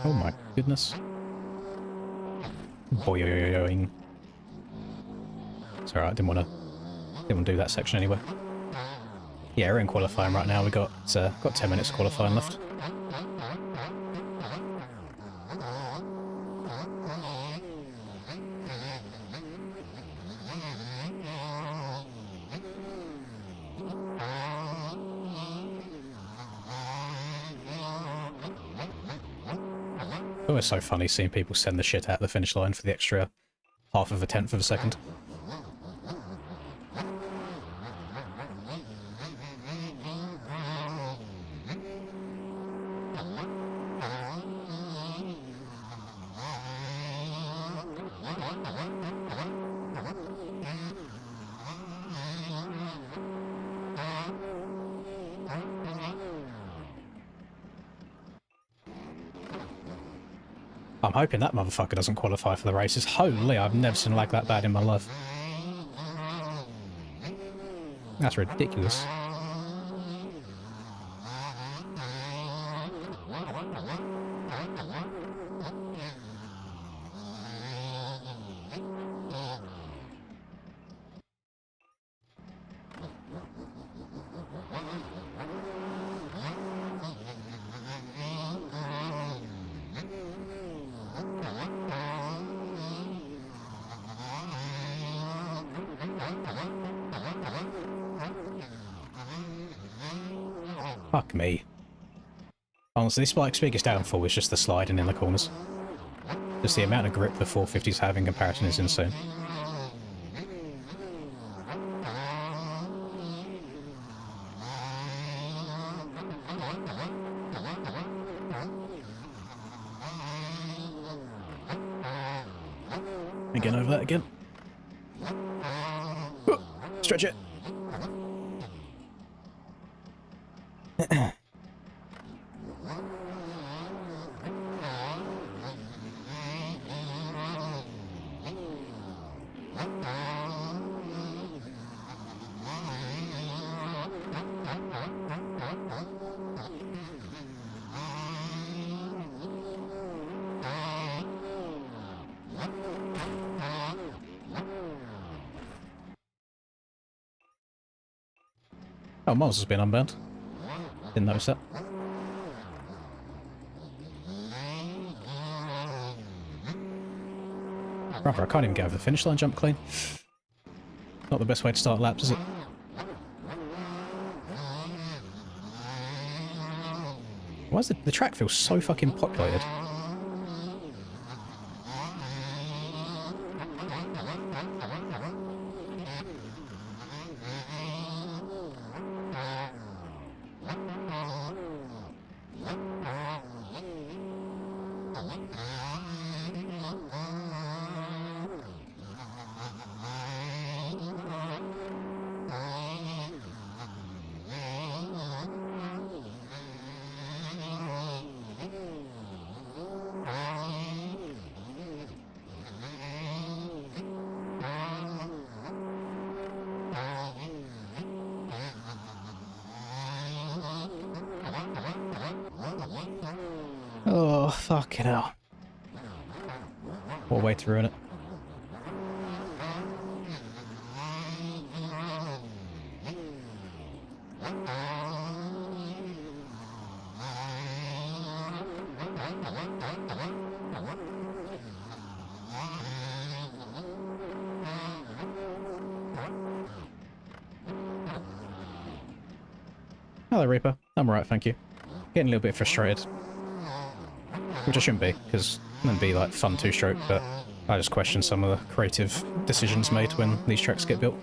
Oh my goodness. Boing. It's alright, didn't want to do that section anyway. Yeah, we're in qualifying right now. We got 10 minutes of qualifying left. It's always so funny seeing people send the shit out the finish line for the extra half of a tenth of a second. I'm hoping that motherfucker doesn't qualify for the races. Holy, I've never seen lag that bad in my life. That's ridiculous. Fuck me. Honestly, this bike's biggest downfall is just the sliding in the corners. Just the amount of grip the 450s have in comparison is insane. Again over that again. Stretch it. Oh, Miles has been unbound. Didn't notice that. Brother, I can't even get over the finish line jump clean. Not the best way to start laps, is it? Why does the track feel so fucking populated? Oh, fucking hell. What a way to ruin it. Hello, Reaper. I'm alright, thank you. Getting a little bit frustrated. Which I shouldn't be, because it wouldn't be like fun two-stroke, but I just question some of the creative decisions made when these tracks get built.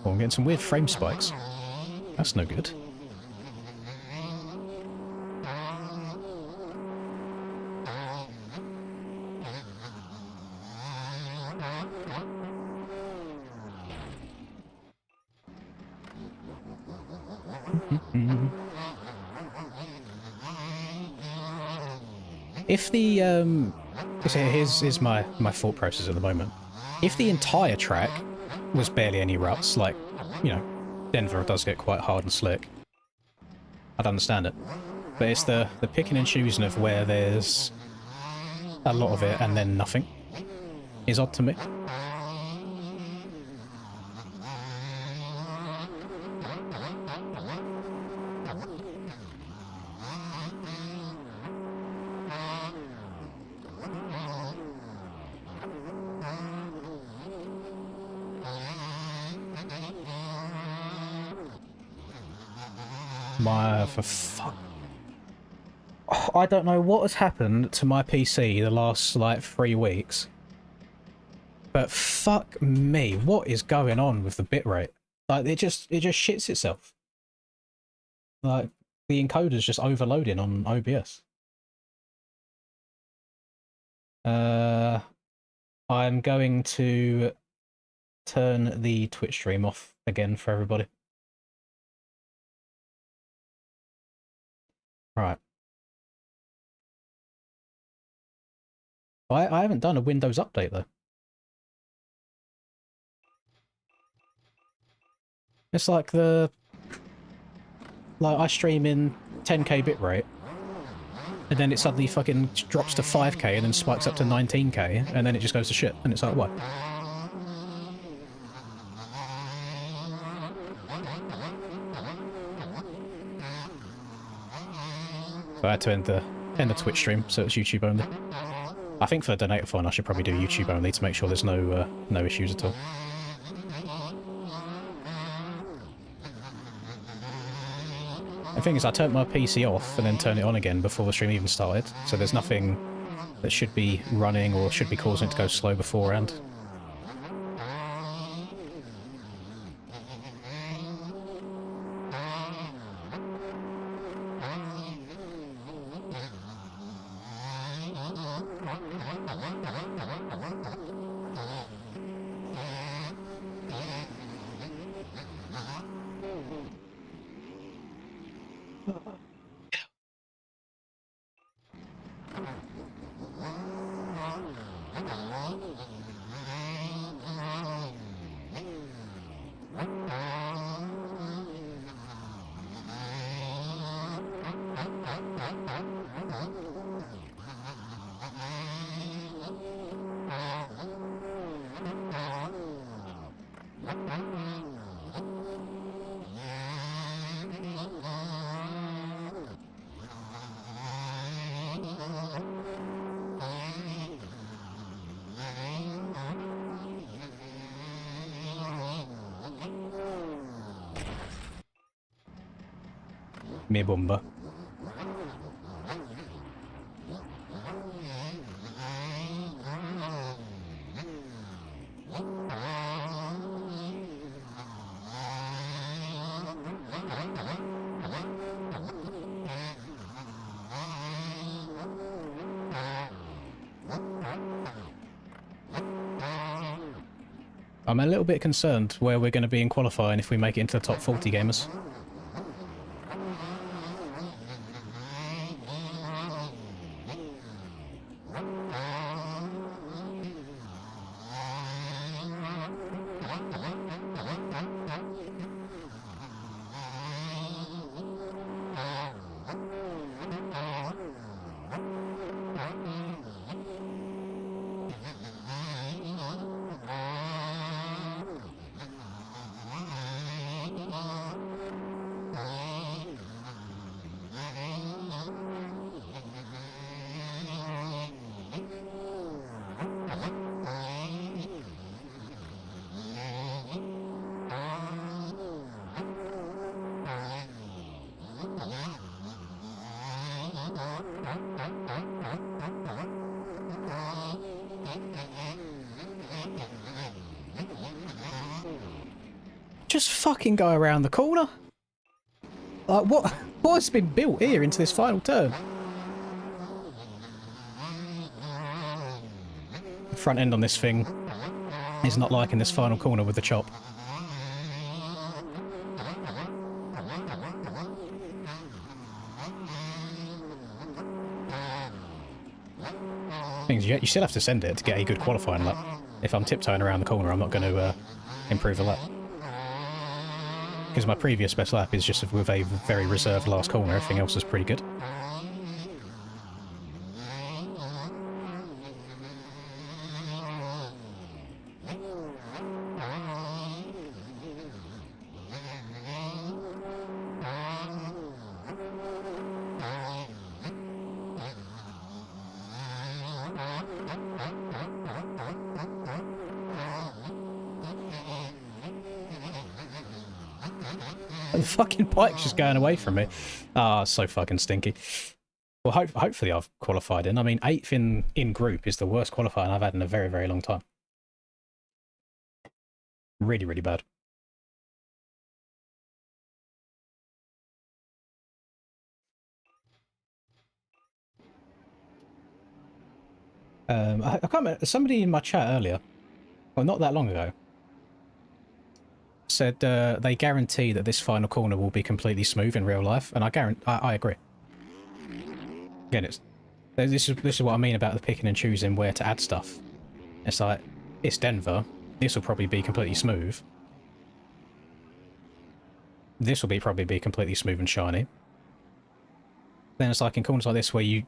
Oh, I'm getting some weird frame spikes. That's no good. If the so here's my thought process at the moment. If the entire track was barely any ruts, like, you know, Denver does get quite hard and slick, I'd understand it. But it's the picking and choosing of where there's a lot of it and then nothing is odd to me. For fuck. Oh, I don't know what has happened to my PC the last, like, 3 weeks. But fuck me, what is going on with the bitrate? Like, it just shits itself. Like, the encoder's just overloading on OBS. I'm going to turn the Twitch stream off again for everybody. Right. I haven't done a Windows update, though. It's like I stream in 10k bitrate, and then it suddenly fucking drops to 5k and then spikes up to 19k, and then it just goes to shit, and it's like, what? So I had to end the Twitch stream, so it's YouTube only. I think for the donator-thon I should probably do YouTube only to make sure there's no issues at all. The thing is, I turned my PC off and then turned it on again before the stream even started, so there's nothing that should be running or should be causing it to go slow beforehand. Me bumba. I'm a little bit concerned where we're going to be in qualifying if we make it into the top 40 gamers. Just fucking go around the corner. Like, what's been built here into this final turn? The front end on this thing is not liking this final corner with the chop. Things you still have to send it to get a good qualifying lap. If I'm tiptoeing around the corner, I'm not going to improve a lap. Because my previous best lap is just with a very reserved last corner, everything else is pretty good. The fucking bike's just going away from me. Ah, oh, so fucking stinky. Well, hopefully I've qualified in. I mean, 8th in group is the worst qualifying I've had in a very, very long time. Really, really bad. I can't remember. Somebody in my chat earlier, well, not that long ago, said they guarantee that this final corner will be completely smooth in real life, and I agree. Again, this is what I mean about the picking and choosing where to add stuff. It's like, it's Denver. This will probably be completely smooth. This will probably be completely smooth and shiny. Then it's like in corners like this where you'd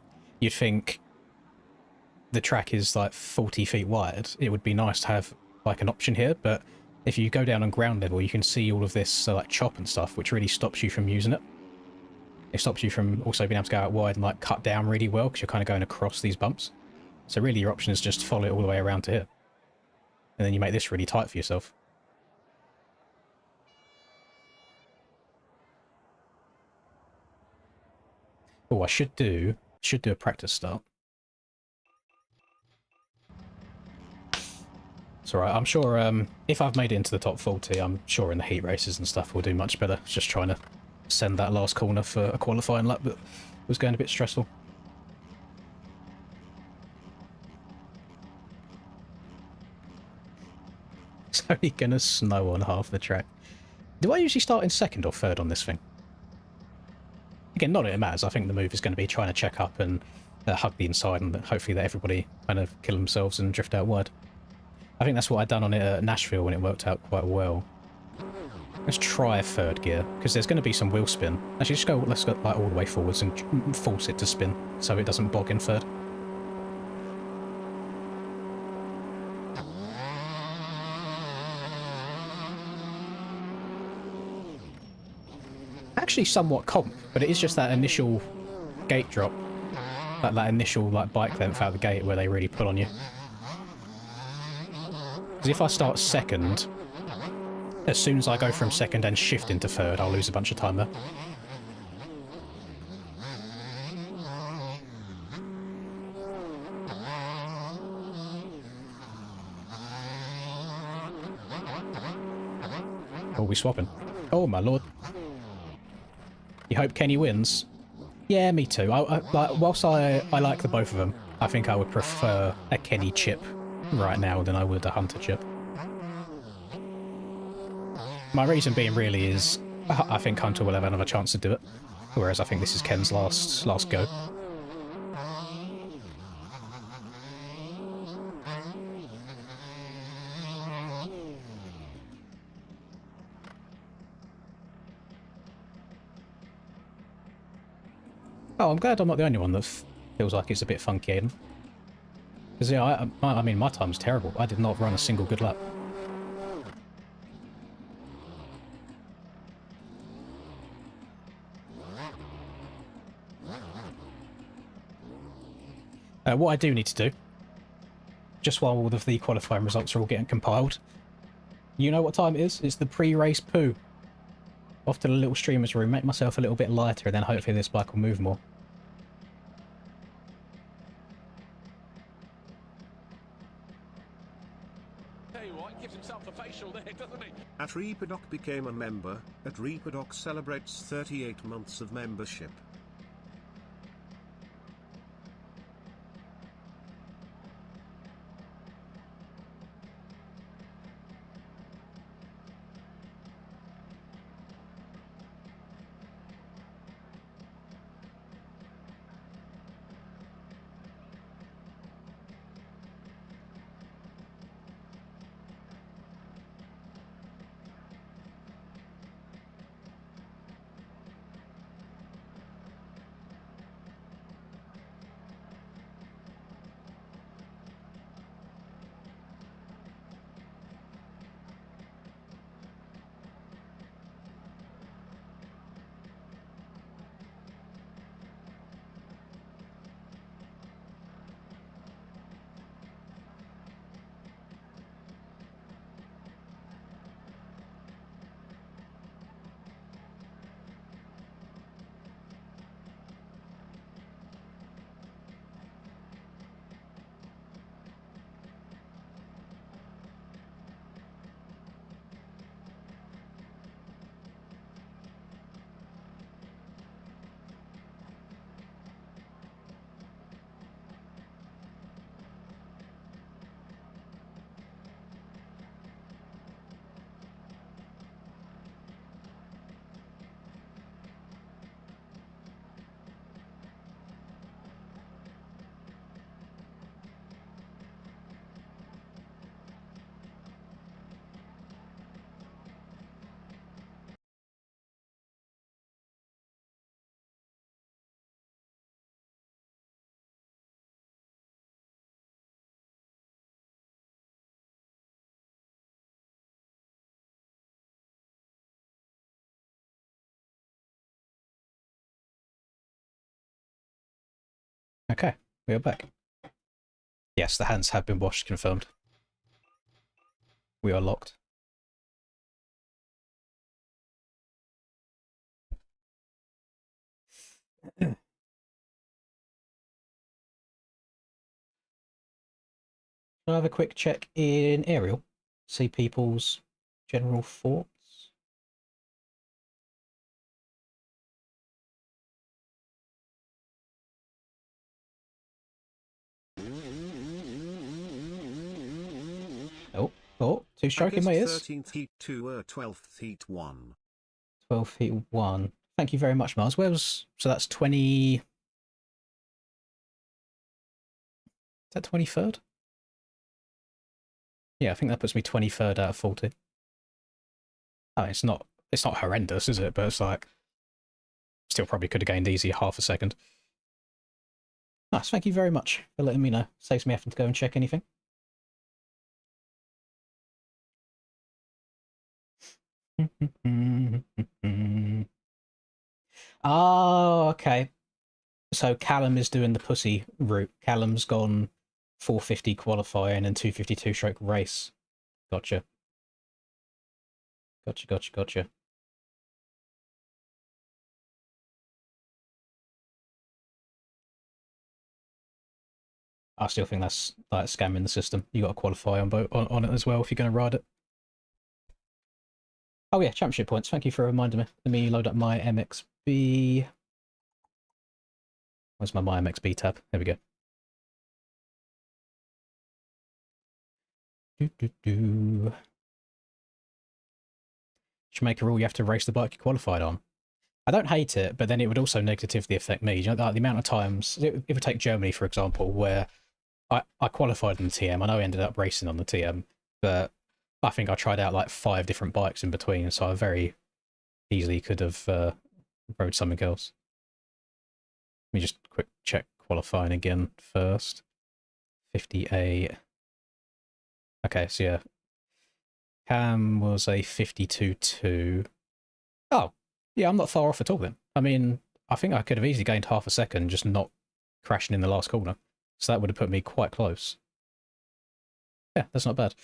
think the track is like 40 feet wide. It would be nice to have like an option here, but if you go down on ground level, you can see all of this like chop and stuff, which really stops you from using it. It stops you from also being able to go out wide and like cut down really well, because you're kind of going across these bumps. So really your option is just follow it all the way around to here. And then you make this really tight for yourself. Oh, I should do a practice start. It's alright, I'm sure if I've made it into the top 40, I'm sure in the heat races and stuff we'll do much better. Just trying to send that last corner for a qualifying lap that was going a bit stressful. It's only going to snow on half the track. Do I usually start in second or third on this thing? Again, not that it matters. I think the move is going to be trying to check up and hug the inside, and hopefully that everybody kind of kill themselves and drift out wide. I think that's what I'd done on it at Nashville when it worked out quite well. Let's try third gear, because there's going to be some wheel spin. Actually, let's go like all the way forwards and force it to spin, so it doesn't bog in third. Actually somewhat comp, but it is just that initial gate drop. Like that initial like bike length out the gate where they really pull on you. Because if I start second, as soon as I go from second and shift into third, I'll lose a bunch of time there. Oh, we swapping. Oh my lord. You hope Kenny wins? Yeah, me too. Whilst I like the both of them, I think I would prefer a Kenny chip right now than I would a Hunter chip. My reason being really is I think Hunter will have another chance to do it, whereas I think this is Ken's last go. Oh, I'm glad I'm not the only one that feels like it's a bit funky, Aiden. Because, yeah, I mean, my time's terrible. I did not run a single good lap. What I do need to do, just while all of the qualifying results are all getting compiled, you know what time it is? It's the pre-race poo. Off to the little streamer's room, make myself a little bit lighter, and then hopefully this bike will move more.
At Repadoc became a member. At Repadoc celebrates 38 months of membership.
Okay, we are back. Yes, the hands have been washed, confirmed. We are locked. I'll have a quick check in Aerial, see people's general thoughts. Oh, two-stroke in my ears.
13th heat 2 12th heat 1.
12th heat 1. Thank you very much, Miles. So that's 20... Is that 23rd? Yeah, I think that puts me 23rd out of 40. Oh, it's not it's not horrendous, is it? But it's like, still probably could have gained easy half a second. Nice, thank you very much for letting me know. Saves me having to go and check anything. Oh, okay. So Callum is doing the pussy route. Callum's gone 450 qualifying and 252 stroke race. Gotcha. Gotcha. I still think that's like scamming the system. You got to qualify on both on it as well if you're going to ride it. Oh yeah, championship points. Thank you for reminding me. Let me load up my MXB. Where's my MXB tab? There we go. Should make a rule you have to race the bike you qualified on. I don't hate it, but then it would also negatively affect me. You know, like the amount of times, if we take Germany, for example, where I qualified in the TM, I know I ended up racing on the TM, but I think I tried out like 5 different bikes in between, so I very easily could have rode something else. Let me just quick check qualifying again first. 58. Okay, so yeah. Cam was a 52.2. Oh, yeah, I'm not far off at all then. I mean, I think I could have easily gained half a second just not crashing in the last corner. So that would have put me quite close. Yeah, that's not bad.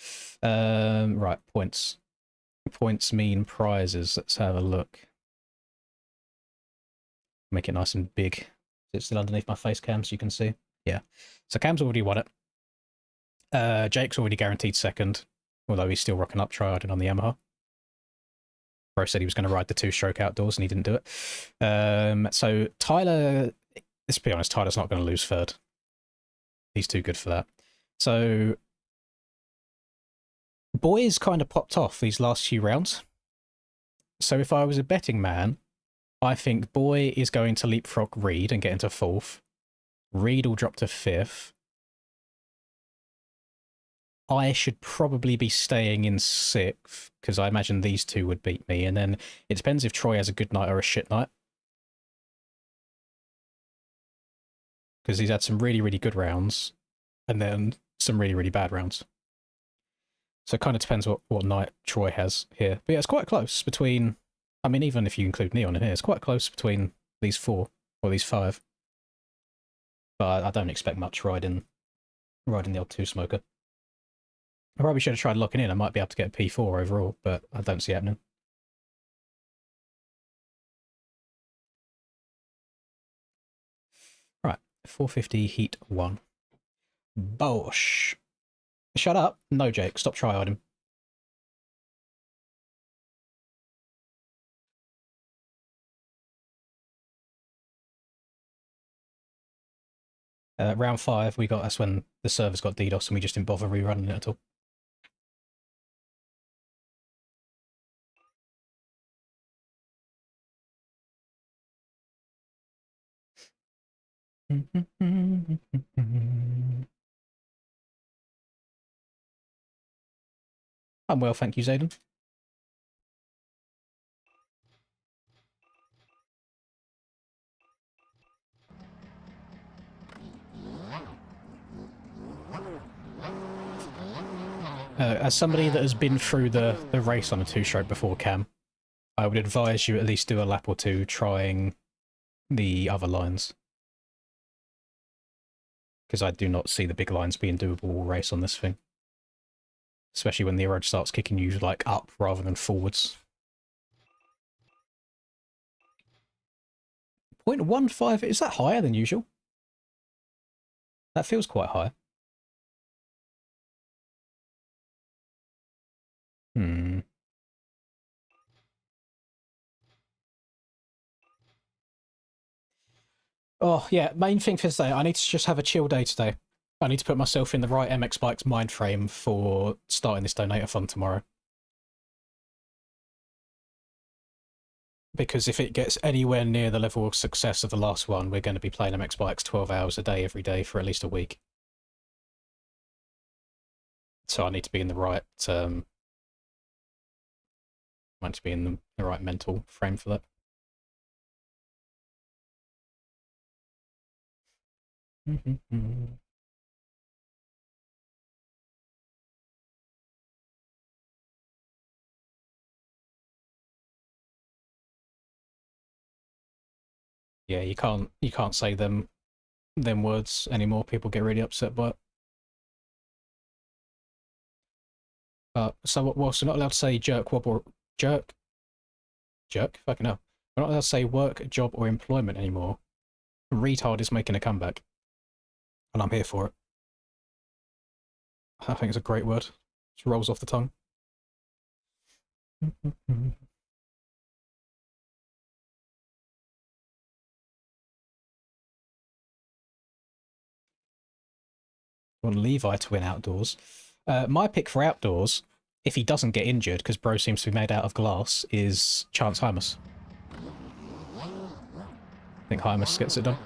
Right, points. Points mean prizes. Let's have a look. Make it nice and big. Is it still underneath my face cam so you can see? Yeah. So Cam's already won it. Jake's already guaranteed second, although he's still rocking up tryharding on the Yamaha. Bro said he was going to ride the 2-stroke outdoors and he didn't do it. So Tyler, let's be honest, Tyler's not going to lose third. He's too good for that. So Boy's kind of popped off these last few rounds. So if I was a betting man, I think Boy is going to leapfrog Reed and get into 4th. Reed will drop to 5th. I should probably be staying in 6th, because I imagine these two would beat me. And then it depends if Troy has a good night or a shit night. Because he's had some really, really good rounds, and then some really, really bad rounds. So it kind of depends what night Troy has here. But yeah, it's quite close between... I mean, even if you include Neon in here, it's quite close between these 4, or these 5. But I don't expect much riding the old 2-smoker. I probably should have tried locking in. I might be able to get a P4 overall, but I don't see it happening. Right, 450 heat 1. Bosh. Shut up. No, Jake. Stop tryharding. Round 5, that's when the servers got DDoS and we just didn't bother rerunning it at all. I'm well, thank you, Zayden. As somebody that has been through the race on a 2-stroke before, Cam, I would advise you at least do a lap or 2 trying the other lines. Because I do not see the big lines being doable all race on this thing. Especially when the road starts kicking you like up rather than forwards. 0.15, is that higher than usual? That feels quite high. Oh, yeah, main thing for today, I need to just have a chill day today. I need to put myself in the right MX Bikes mind frame for starting this donator fund tomorrow. Because if it gets anywhere near the level of success of the last one, we're going to be playing MX Bikes 12 hours a day, every day, for at least a week. So I need to be in the right Might be in the right mental frame for that. Yeah, you can't say them words anymore. People get really upset by it. So whilst we're not allowed to say jerk, wobble, jerk, fucking hell. We're not allowed to say work, job, or employment anymore. Retard is making a comeback. And I'm here for it. I think it's a great word. Just rolls off the tongue. Want Levi to win outdoors. My pick for outdoors, if he doesn't get injured, because Bro seems to be made out of glass, is Chance Hymus. I think Hymus gets it done.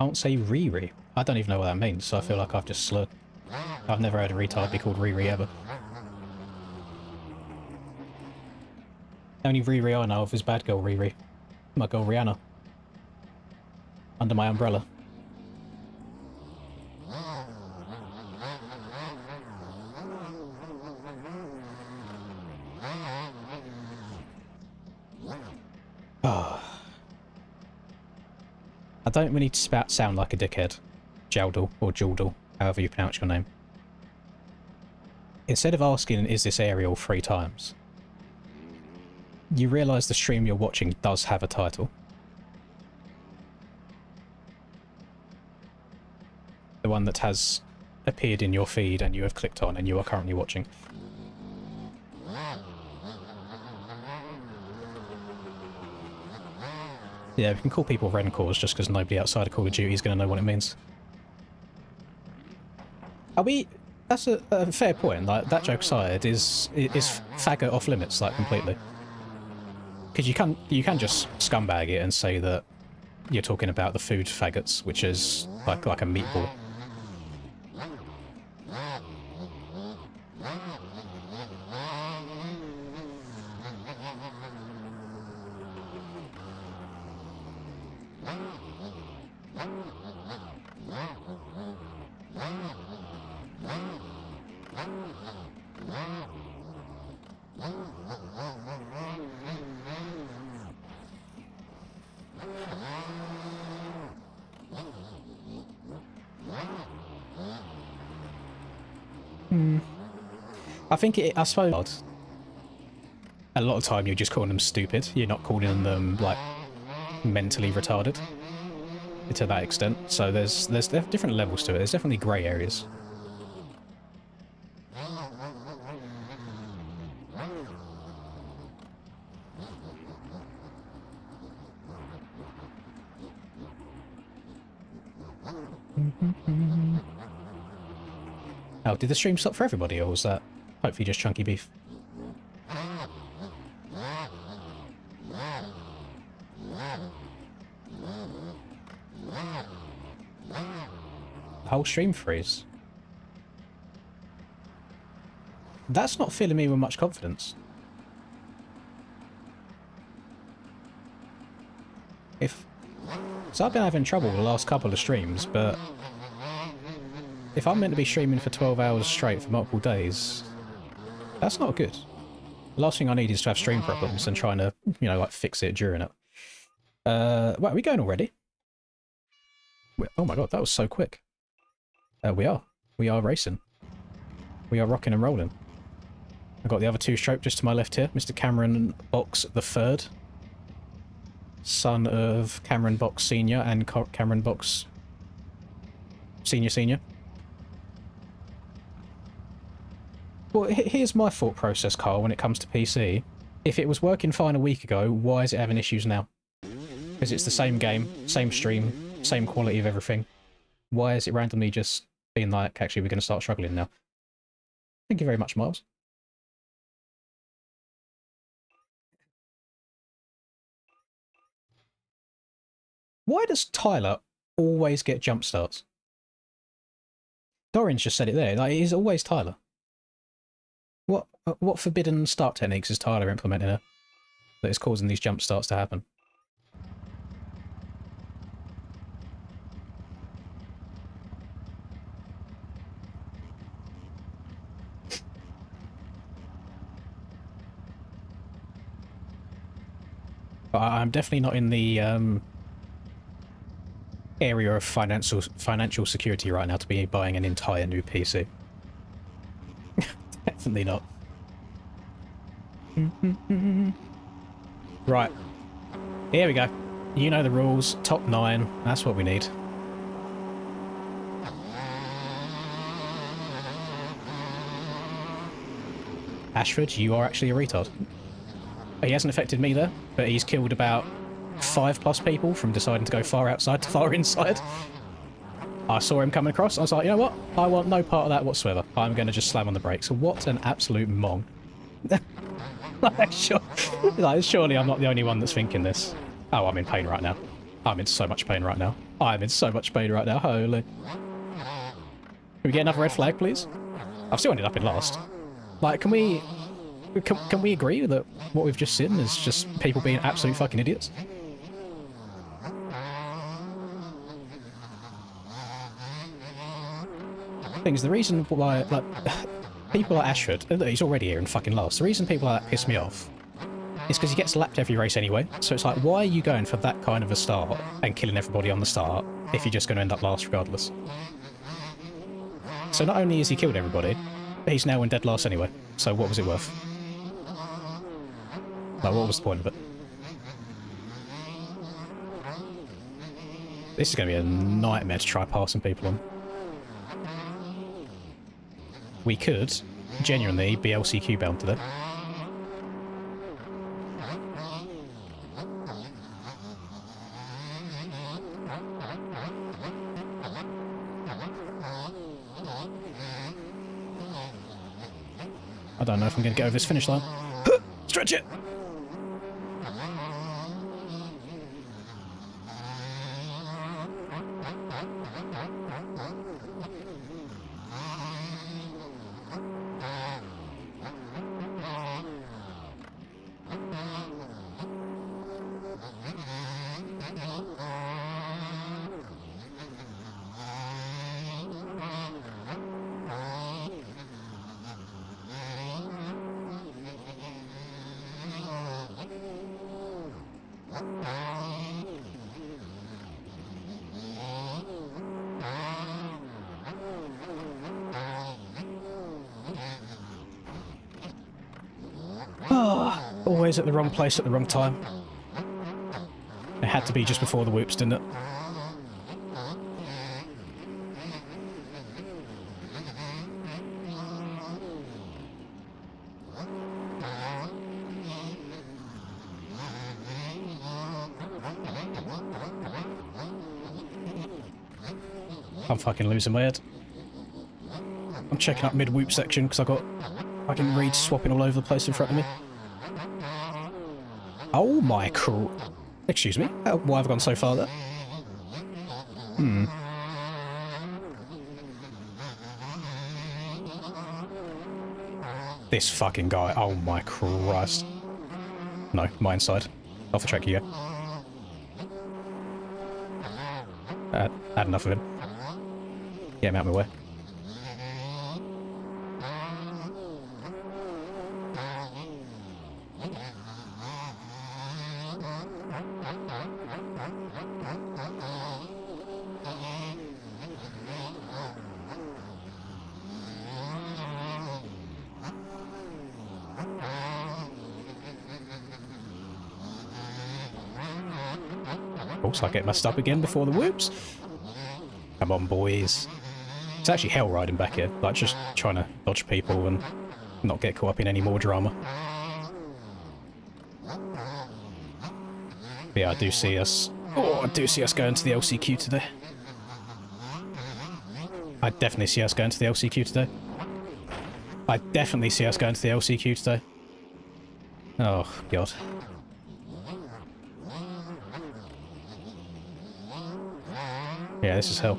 I won't say Riri. I don't even know what that means, so I feel like I've just slurred. I've never heard a retard be called Riri ever. The only Riri I know of is Bad Girl Riri. My girl Rihanna. Under my umbrella. I don't really sound like a dickhead. Jaldal, or Jaldal, however you pronounce your name. Instead of asking, is this aerial 3 times, you realise the stream you're watching does have a title. The one that has appeared in your feed and you have clicked on and you are currently watching. Yeah, we can call people Rencors just because nobody outside of Call of Duty is going to know what it means. Are we... That's a fair point. Like, that joke aside, is faggot off limits, like, completely? Because you can just scumbag it and say that you're talking about the food faggots, which is like a meatball. I think I suppose a lot of time you're just calling them stupid. You're not calling them like mentally retarded to that extent. So there's different levels to it. There's definitely grey areas. Oh, did the stream stop for everybody, or was that hopefully just chunky beef? The whole stream freeze? That's not filling me with much confidence. So I've been having trouble the last couple of streams, but if I'm meant to be streaming for 12 hours straight for multiple days, that's not good. The last thing I need is to have stream problems and trying to, you know, like fix it during it. Wait, are we going already? Oh my god, that was so quick. We are racing. We are rocking and rolling. I've got the other 2-stroke just to my left here, Mr. Cameron Box the Third. son of Cameron Box Senior and Cameron Box Senior. Well, here's my thought process, Carl, when it comes to PC. If it was working fine a week ago, why is it having issues now? Because it's the same game, same stream, same quality of everything. Why is it randomly just being like, actually, we're going to start struggling now? Thank you very much, Miles. Why does Tyler always get jump starts? Dorian's just said it there. Like, it is always Tyler. What forbidden start techniques is Tyler implementing here that is causing these jump starts to happen? But I'm definitely not in the area of financial security right now to be buying an entire new PC. Definitely not. Right. Here we go. You know the rules. Top 9. That's what we need. Ashford, you are actually a retard. He hasn't affected me there, but he's killed about 5+ people from deciding to go far outside to far inside. I saw him coming across. I was like, you know what? I want no part of that whatsoever. I'm going to just slam on the brakes. What an absolute mong. Surely I'm not the only one that's thinking this. Oh, I'm in pain right now. I'm in so much pain right now. I'm in so much pain right now. Holy. Can we get another red flag, please? I've still ended up in last. Like, can we agree that what we've just seen is just people being absolute fucking idiots? Things, the reason why, like, people like Ashford, he's already here and fucking last. The reason people like that piss me off is because he gets lapped every race anyway. So it's like, why are you going for that kind of a start and killing everybody on the start if you're just going to end up last regardless? So not only has he killed everybody, but he's now in dead last anyway. So what was it worth? Like, what was the point of it? This is going to be a nightmare to try passing people on. We could genuinely be LCQ bound today. I don't know if I'm going to get over this finish line. Stretch it! Always at the wrong place at the wrong time. It had to be just before the whoops, didn't it? I'm fucking losing my head. I'm checking up mid-whoop section because I got fucking reeds swapping all over the place in front of me. Oh my cruel. Excuse me? Why have I gone so far there? This fucking guy. Oh my Christ. No, my inside. Off the track you go. Had enough of him. Get him out of my way. Of course, I get messed up again before the whoops. Come on, boys. It's actually hell riding back here. Like, just trying to dodge people and not get caught up in any more drama. But yeah, I do see us... Oh, I do see us going to the LCQ today. I definitely see us going to the LCQ today. I definitely see us going to the LCQ today. Oh, God. Yeah, this is hell.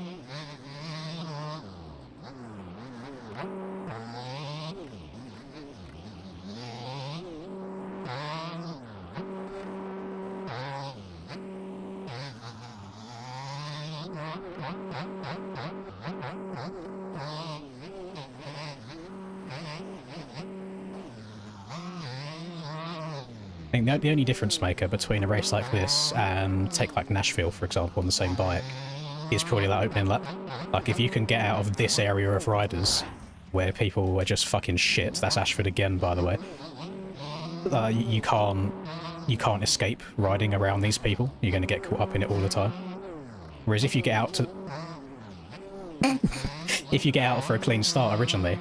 I think the only difference maker between a race like this and take like Nashville, for example, on the same bike, is probably that opening lap. Like, if you can get out of this area of riders where people are just fucking shit, that's Ashford again, by the way, you can't escape riding around these people. You're going to get caught up in it all the time. Whereas if you get out to... if you get out for a clean start originally,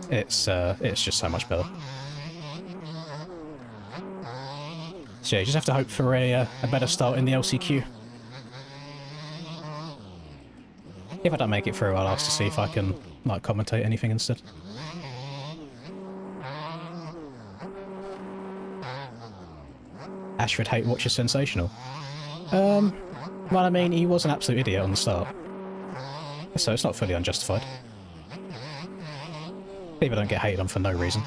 it's just so much better. So yeah, you just have to hope for a better start in the LCQ. If I don't make it through, I'll ask to see if I can, like, commentate anything instead. Ashford hate watch is sensational. Well, I mean, he was an absolute idiot on the start, so it's not fully unjustified. People don't get hated on for no reason.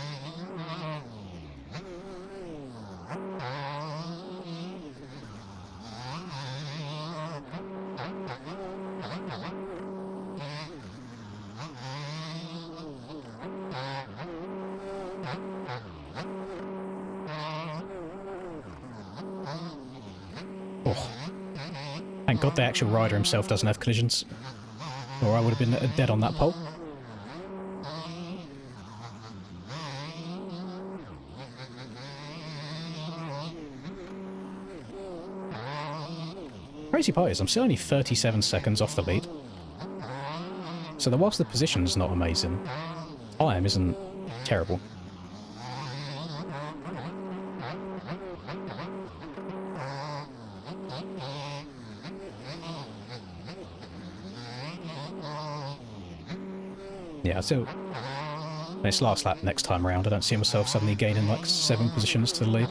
Oh. Thank God the actual rider himself doesn't have collisions, or I would have been dead on that pole. Crazy part is I'm still only 37 seconds off the lead. So whilst the position's not amazing, time isn't terrible. Yeah, so it's last lap next time around. I don't see myself suddenly gaining like 7 positions to the lead.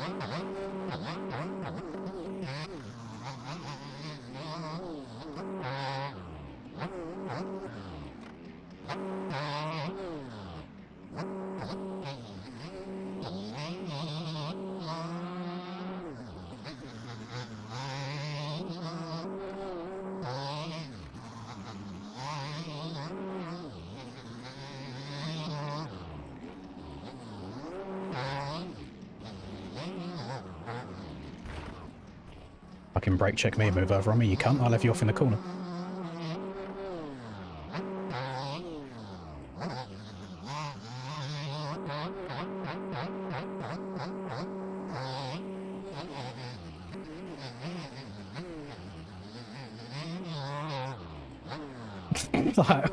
Fucking brake check me and move over on me, you cunt. I'll have you off in the corner.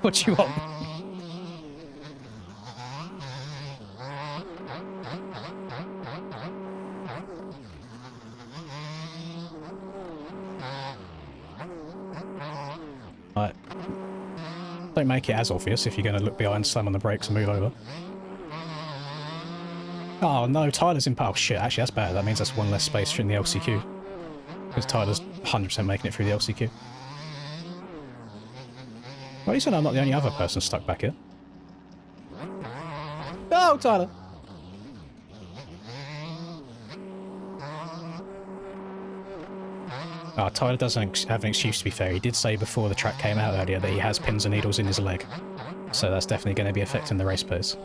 What do you want? Right. Don't make it as obvious if you're going to look behind, slam on the brakes and move over. Oh no, Tyler's in... Oh shit, actually that's bad. That means that's one less space in the LCQ. Because Tyler's 100% making it through the LCQ. Well, at least I know I'm not the only other person stuck back here. Oh, Tyler! Oh, Tyler doesn't have an excuse, to be fair. He did say before the track came out earlier that he has pins and needles in his leg. So that's definitely going to be affecting the race pace.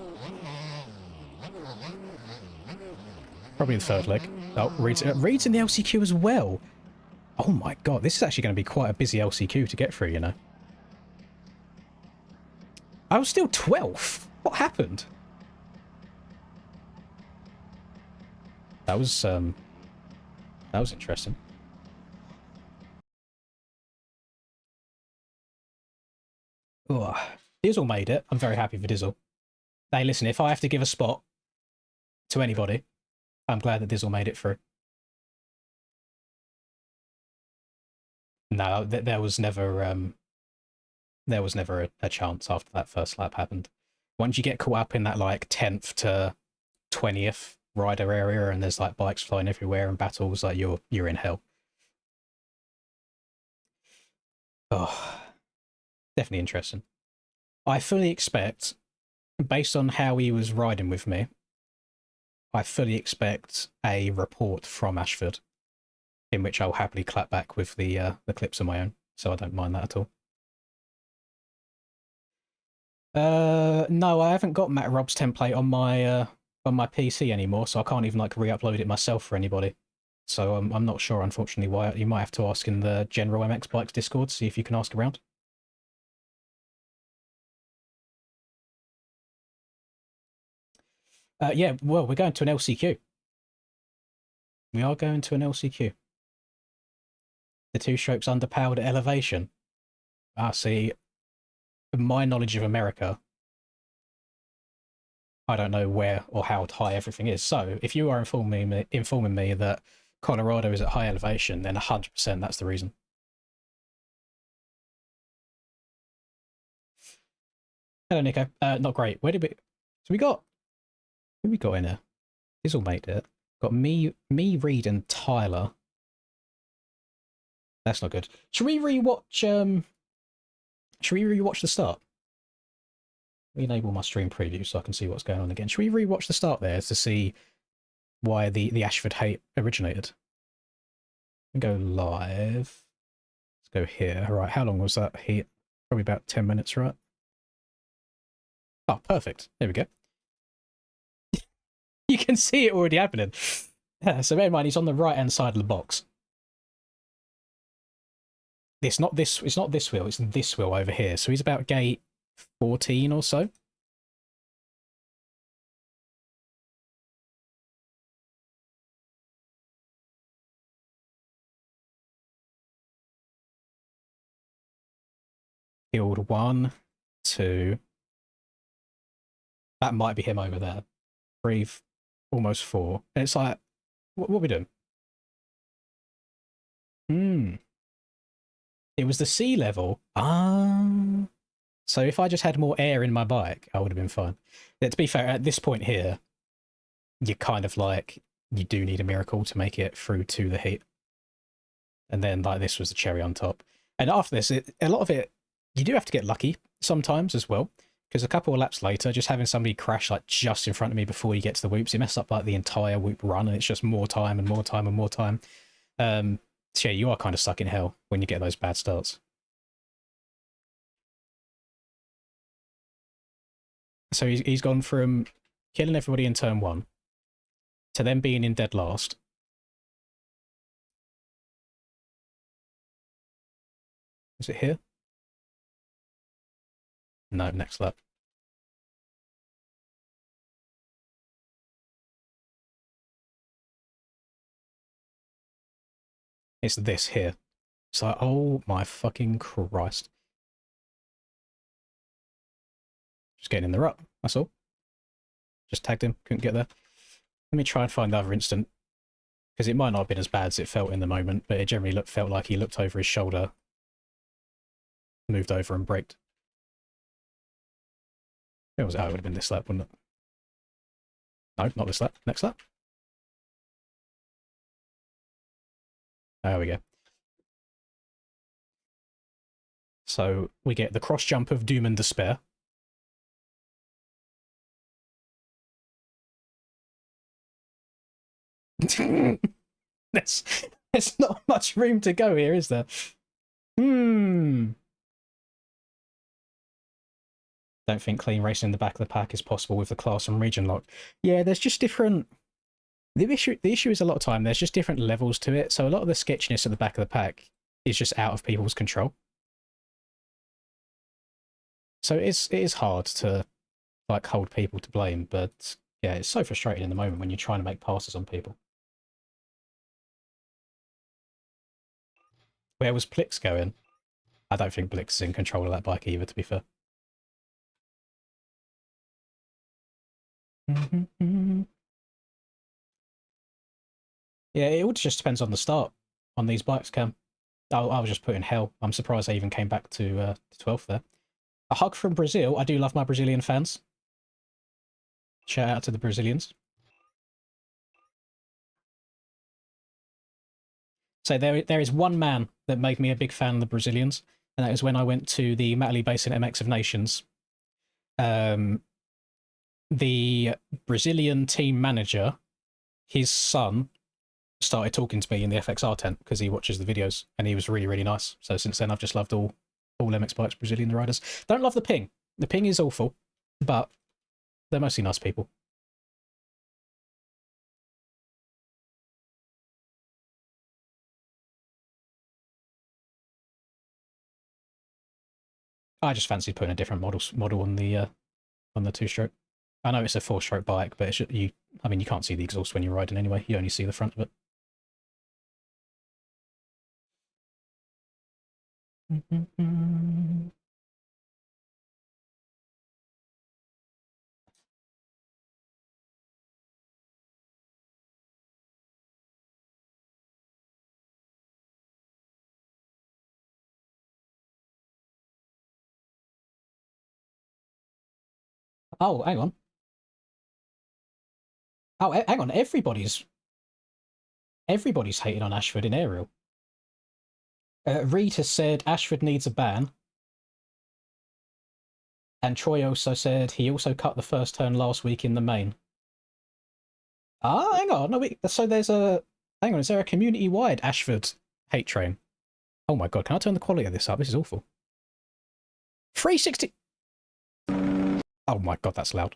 Probably the third leg. Oh, Reed's in the LCQ as well. Oh my god, this is actually going to be quite a busy LCQ to get through, you know. I was still 12th. What happened? That was interesting. Dizzle made it. I'm very happy for Dizzle. Hey, listen, if I have to give a spot to anybody, I'm glad that Dizzle made it through. No, there was never a chance after that first lap happened. Once you get caught up in that like 10th to 20th rider area and there's like bikes flying everywhere and battles, like you're in hell. Oh, definitely interesting. I fully expect, based on how he was riding with me, I fully expect a report from Ashford, in which I'll happily clap back with the clips of my own, so I don't mind that at all. No, I haven't got Matt Rob's template on my PC anymore, so I can't even like re-upload it myself for anybody. So I'm not sure, unfortunately, why. You might have to ask in the general MX Bikes Discord, see if you can ask around. Yeah, well, we're going to an LCQ. We are going to an LCQ. The two strokes underpowered at elevation. Ah, see, my knowledge of America, I don't know where or how high everything is. So if you are informing me that Colorado is at high elevation, then 100% that's the reason. Hello, Nico. Not great. Where did we? So we got. Who we got in here? This all made it. Got me, Reed, and Tyler. That's not good. Should we rewatch? Should we rewatch the start? Enable my stream preview so I can see what's going on again. Should we rewatch the start there to see why the Ashford hate originated? Go live. Let's go here. All right, how long was that heat? Probably about 10 minutes, right? Oh, perfect. There we go. You can see it already happening. Yeah, so bear in mind, he's on the right-hand side of the box. It's not this wheel, it's this wheel over here. So he's about gate 14 or so. Field 1, 2. That might be him over there. 3, almost 4. And it's like, what are we doing? It was the sea level. So if I just had more air in my bike, I would have been fine. To be fair, at this point here, you kind of like, you do need a miracle to make it through to the heat. And then like this was the cherry on top. And after this, a lot of it, you do have to get lucky sometimes as well. Because a couple of laps later, just having somebody crash like just in front of me before you get to the whoops, it messed up like the entire whoop run, and it's just more time and more time and more time. So yeah, you are kind of stuck in hell when you get those bad starts. So he's gone from killing everybody in turn 1 to then being in dead last. Is it here? No, next lap. It's this here. It's like, oh my fucking Christ. Just getting in the rut, that's all. Just tagged him, couldn't get there. Let me try and find the other instant. Because it might not have been as bad as it felt in the moment, but it generally felt like he looked over his shoulder, moved over and braked. It was, oh, it would have been this lap, wouldn't it? No, not this lap. Next lap. There we go. So we get the cross jump of doom and despair. there's not much room to go here, is there? Don't think clean racing in the back of the pack is possible with the class and region lock. Yeah, there's just different. The issue is a lot of time there's just different levels to it. So a lot of the sketchiness at the back of the pack is just out of people's control. So it is hard to like hold people to blame, but yeah, it's so frustrating in the moment when you're trying to make passes on people. Where was Blix going? I don't think Blix is in control of that bike either, to be fair. Yeah, it all just depends on the start on these bikes, Cam. I was just putting hell. I'm surprised I even came back to 12th there. A hug from Brazil. I do love my Brazilian fans. Shout out to the Brazilians. So there is one man that made me a big fan of the Brazilians, and that was when I went to the Matterley Basin MX of Nations. Um, the Brazilian team manager, his son, started talking to me in the FXR tent because he watches the videos, and he was really, really nice. So since then, I've just loved all MX bikes, Brazilian riders. Don't love the ping. The ping is awful, but they're mostly nice people. I just fancied putting a different model on the two stroke. I know it's a 4-stroke bike, but I mean, you can't see the exhaust when you're riding anyway. You only see the front of it. Oh, hang on. Oh, hang on. Everybody's hating on Ashford in aerial. Reed has said Ashford needs a ban, and Troy also said he also cut the first turn last week in the main. Ah, hang on. No, so there's a hang on. Is there a community-wide Ashford hate train? Oh my god! Can I turn the quality of this up? This is awful. 360. Oh my god, that's loud.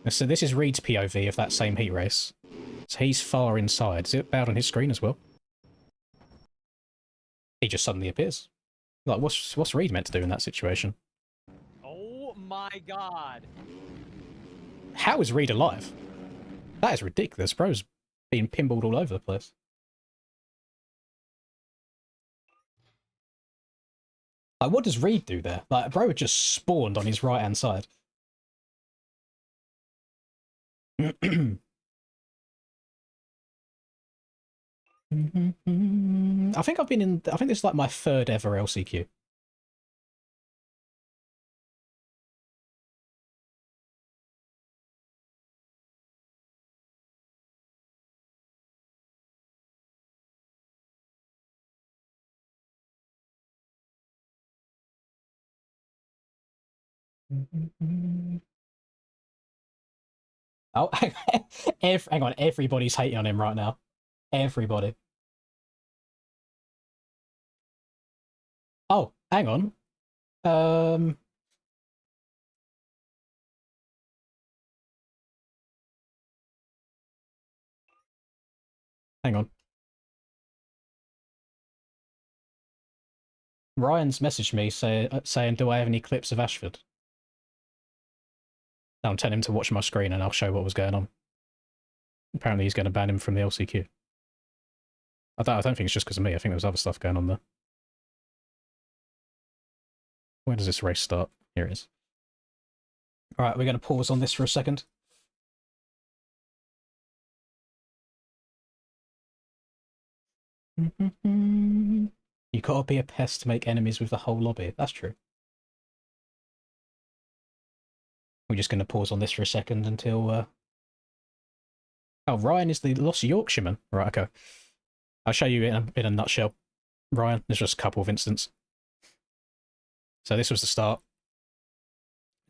So this is Reed's POV of that same heat race. So he's far inside. Is it bad on his screen as well? He just suddenly appears. Like, what's Reed meant to do in that situation?
Oh my god.
How is Reed alive? That is ridiculous. Bro's being pinballed all over the place. Like, what does Reed do there? Like, Bro just spawned on his right-hand side. I think I've been in. I think this is like my third ever LCQ. Oh, hang on. Everybody's hating on him right now. Everybody. Oh, hang on. Um, hang on. Ryan's messaged me saying, "Do I have any clips of Ashford?" I'm telling him to watch my screen, and I'll show what was going on. Apparently, he's going to ban him from the LCQ. I don't think it's just because of me. I think there was other stuff going on there. Where does this race start? Here it is. All right, we're going to pause on this for a second. You gotta be a pest to make enemies with the whole lobby. That's true. We're just going to pause on this for a second until... Oh, Ryan is the lost Yorkshireman. Right, okay. I'll show you in a nutshell. Ryan, there's just a couple of incidents. So this was the start.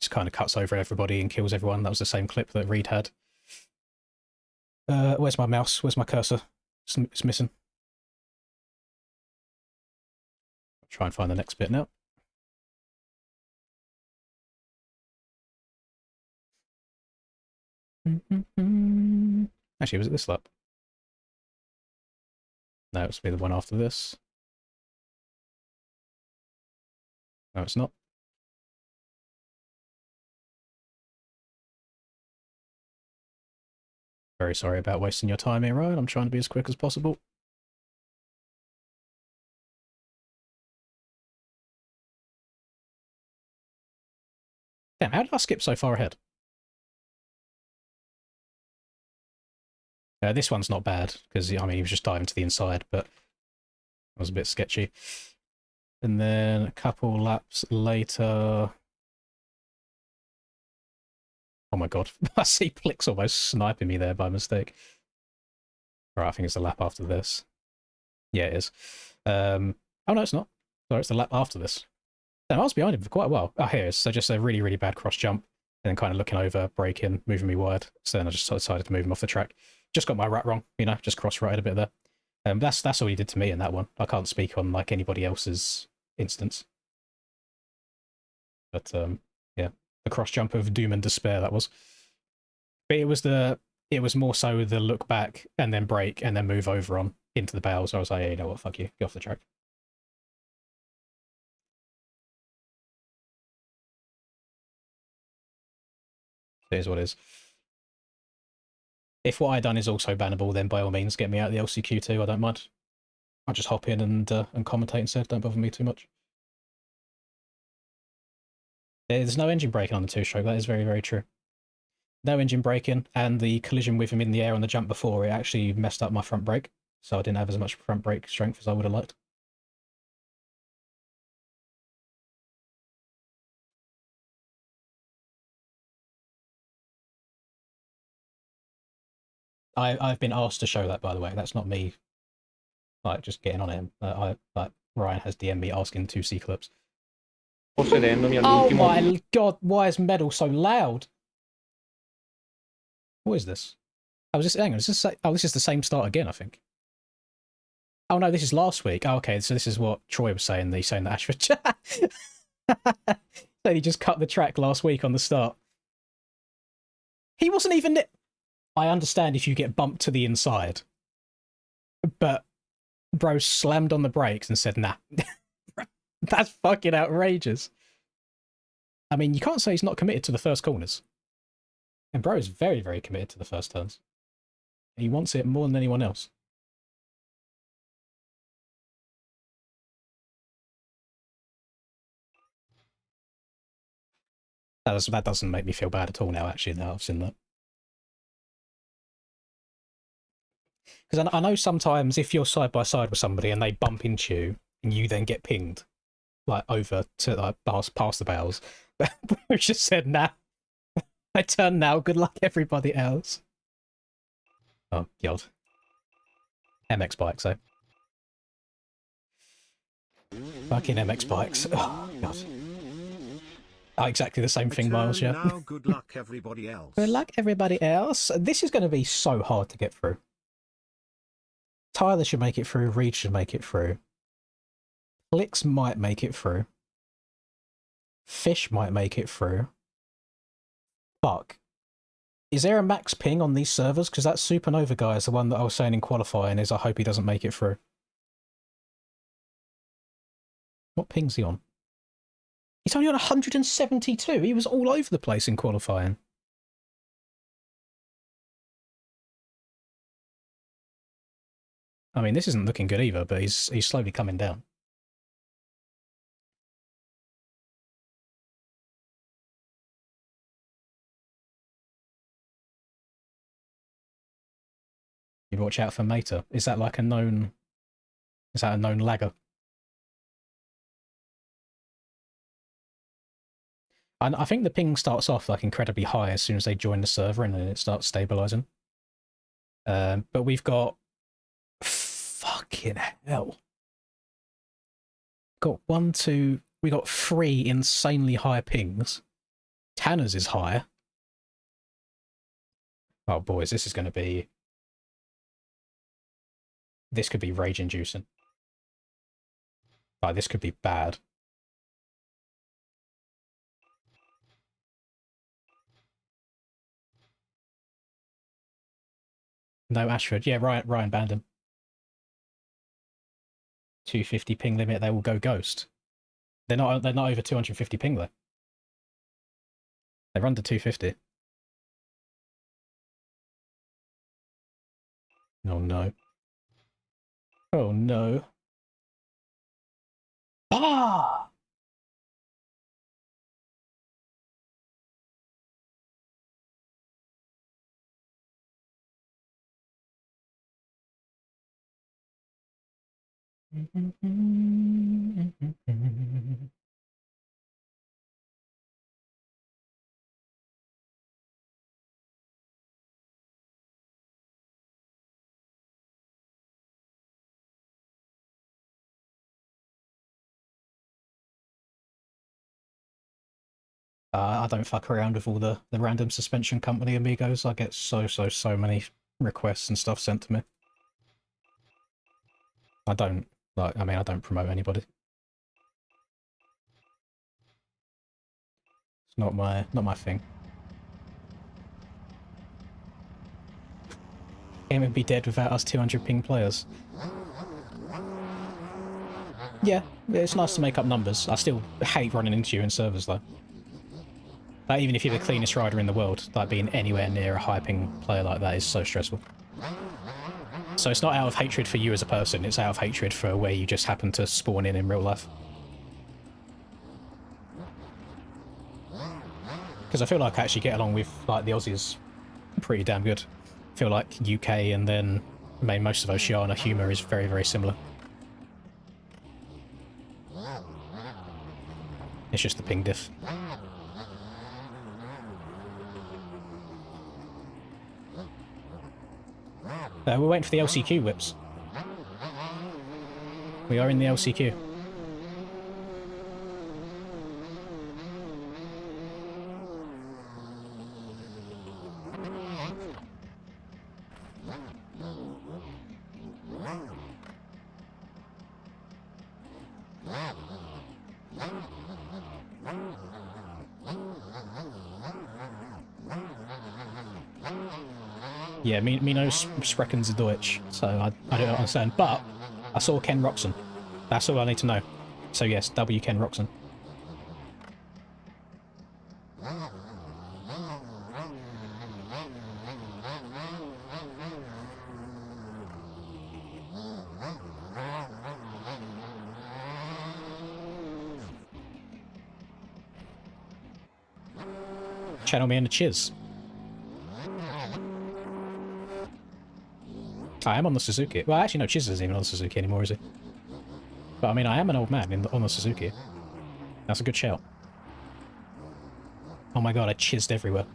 Just kind of cuts over everybody and kills everyone. That was the same clip that Reed had. Where's my mouse? Where's my cursor? It's missing. I'll try and find the next bit now. Actually, was it this lap? No, it's be the one after this. No, it's not. Very sorry about wasting your time here, Ryan. I'm trying to be as quick as possible. Damn, how did I skip so far ahead? This one's not bad, because, I mean, he was just diving to the inside, but it was a bit sketchy. And then a couple laps later... Oh my god, I see Plix almost sniping me there by mistake. Right, I think it's the lap after this. Yeah, it is. Oh no, it's not. Sorry, it's the lap after this. Damn, I was behind him for quite a while. Oh, here it is. So just a really, really bad cross jump, and then kind of looking over, braking, moving me wide. So then I just decided to move him off the track. Just got my rat wrong, you know, just cross-righted a bit there. That's all he did to me in that one. I can't speak on like anybody else's instance. But yeah, the cross jump of doom and despair that was. But it was more so the look back and then brake and then move over on into the bales. So I was like, hey, you know what, fuck you, get off the track. Here's what it is. If what I done is also bannable, then by all means get me out of the LCQ too. I don't mind. I'll just hop in and commentate instead. Don't bother me too much. There's no engine braking on the two-stroke. That is very, very true. No engine braking, and the collision with him in the air on the jump before, it actually messed up my front brake, so I didn't have as much front brake strength as I would have liked. I've been asked to show that, by the way. That's not me, like, just getting on him. Ryan has DM'd me asking to see clips. Oh my god, why is metal so loud? What is this? Oh, hang on, this is the same start again, I think. Oh no, this is last week. Oh, okay, so this is what Troy was saying. He's saying that Ashford said he just cut the track last week on the start. He wasn't even... I understand if you get bumped to the inside, but bro slammed on the brakes and said, nah. That's fucking outrageous. I mean, you can't say he's not committed to the first corners. And bro is very, very committed to the first turns. He wants it more than anyone else. That doesn't make me feel bad at all now, actually, now I've seen that. Because I know sometimes if you're side by side with somebody and they bump into you and you then get pinged, like over to like past the bales, but we just said, nah, I turn now, good luck everybody else. Oh, god. MX bikes, eh? Fucking MX bikes. Oh, god. Oh, exactly the same thing, Miles, yeah.
Now, good luck everybody else.
Good luck everybody else. This is going to be so hard to get through. Tyler should make it through, Reed should make it through. Flix might make it through. Fish might make it through. Fuck. Is there a max ping on these servers? Because that Supernova guy is the one that I was saying in qualifying is I hope he doesn't make it through. What ping's he on? He's only on 172. He was all over the place in qualifying. I mean, this isn't looking good either, but he's slowly coming down. You watch out for Mater. Is that like a known... Is that a known lagger? I think the ping starts off like incredibly high as soon as they join the server and then it starts stabilizing. But we've got... Fucking hell. Got 1, 2... We got 3 insanely high pings. Tanner's is higher. Oh, boys, this is going to be... This could be rage-inducing. Like, this could be bad. No, Ashford. Yeah, Ryan banned him. 250 ping limit, they will go ghost. They're not over 250 ping though. They're under 250. Oh no. Oh no. Ah! I don't fuck around with all the random suspension company amigos. I get so many requests and stuff sent to me. I don't like. I mean, I don't promote anybody. It's not my thing. Game would be dead without us 200 ping players. Yeah, it's nice to make up numbers. I still hate running into you in servers though. Like, even if you're the cleanest rider in the world, like being anywhere near a high ping player like that is so stressful. So it's not out of hatred for you as a person, it's out of hatred for where you just happen to spawn in real life. Because I feel like I actually get along with like the Aussies pretty damn good. I feel like UK and then most of Oceania humour is very similar. It's just the ping diff. We're waiting for the LCQ whips. We are in the LCQ. Yeah, me no sprechen Sie Deutsch, so I don't understand. But I saw Ken Roxon. That's all I need to know. So yes, W Ken Roxon. Channel me in the chiz. I am on the Suzuki. Well, actually, no, Chiz isn't even on the Suzuki anymore, is he? But I mean, I am an old man on the Suzuki. That's a good shout. Oh my god, I chizzed everywhere.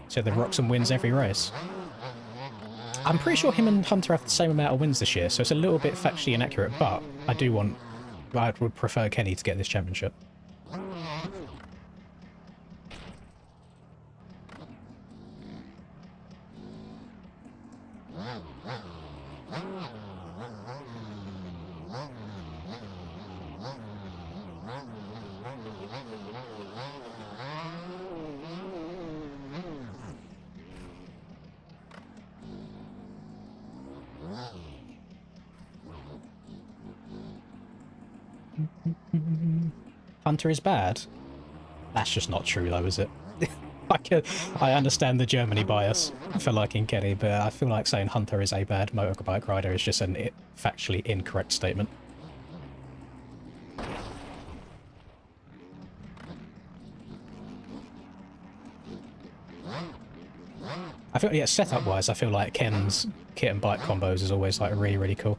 So the Roxon wins every race. I'm pretty sure him and Hunter have the same amount of wins this year, so it's a little bit factually inaccurate, but I would prefer Kenny to get this championship. Hunter is bad? That's just not true though, is it? I understand the Germany bias for liking Kenny, but I feel like saying Hunter is a bad motorbike rider is just an factually incorrect statement. I feel, yeah, setup-wise, I feel like Ken's kit and bike combos is always like really cool.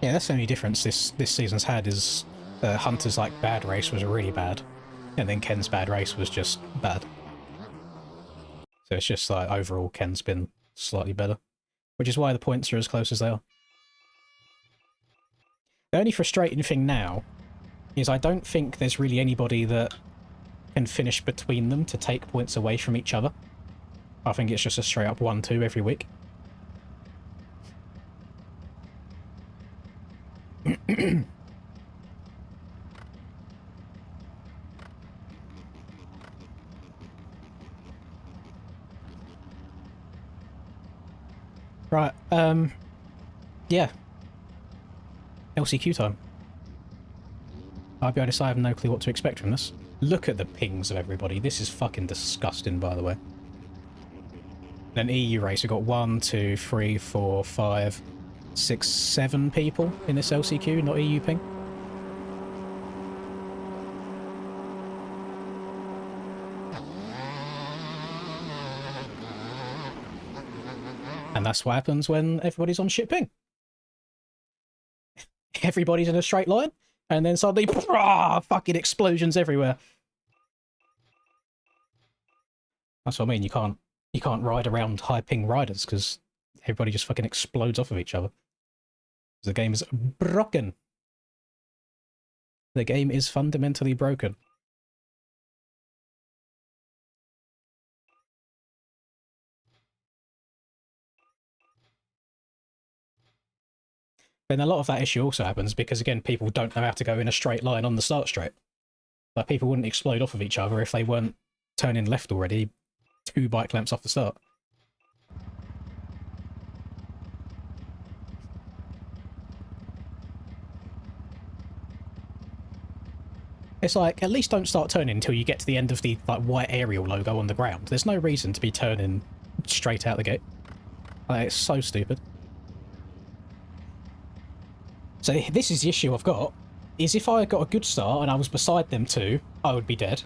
Yeah, that's the only difference this season's had is Hunter's like bad race was really bad, and then Ken's bad race was just bad. So it's just like overall Ken's been slightly better, which is why the points are as close as they are. The only frustrating thing now is I don't think there's really anybody that can finish between them to take points away from each other. I think it's just a straight up 1-2 every week. Right, yeah. LCQ time. I'll be honest, I have no clue what to expect from this. Look at the pings of everybody. This is fucking disgusting, by the way. An EU race, we've got 1, 2, 3, 4, 5, 6, 7 people in this LCQ, not EU ping. And that's what happens when everybody's on shit ping. Everybody's in a straight line, and then suddenly, fucking explosions everywhere. That's what I mean. You can't ride around high ping riders because everybody just fucking explodes off of each other. The game is broken. The game is fundamentally broken. Then a lot of that issue also happens because, again, people don't know how to go in a straight line on the start straight. Like, people wouldn't explode off of each other if they weren't turning left already 2 bike lamps off the start. It's like, at least don't start turning until you get to the end of the like white aerial logo on the ground. There's no reason to be turning straight out the gate. Like, it's so stupid. So this is the issue I've got, is if I got a good start and I was beside them 2, I would be dead.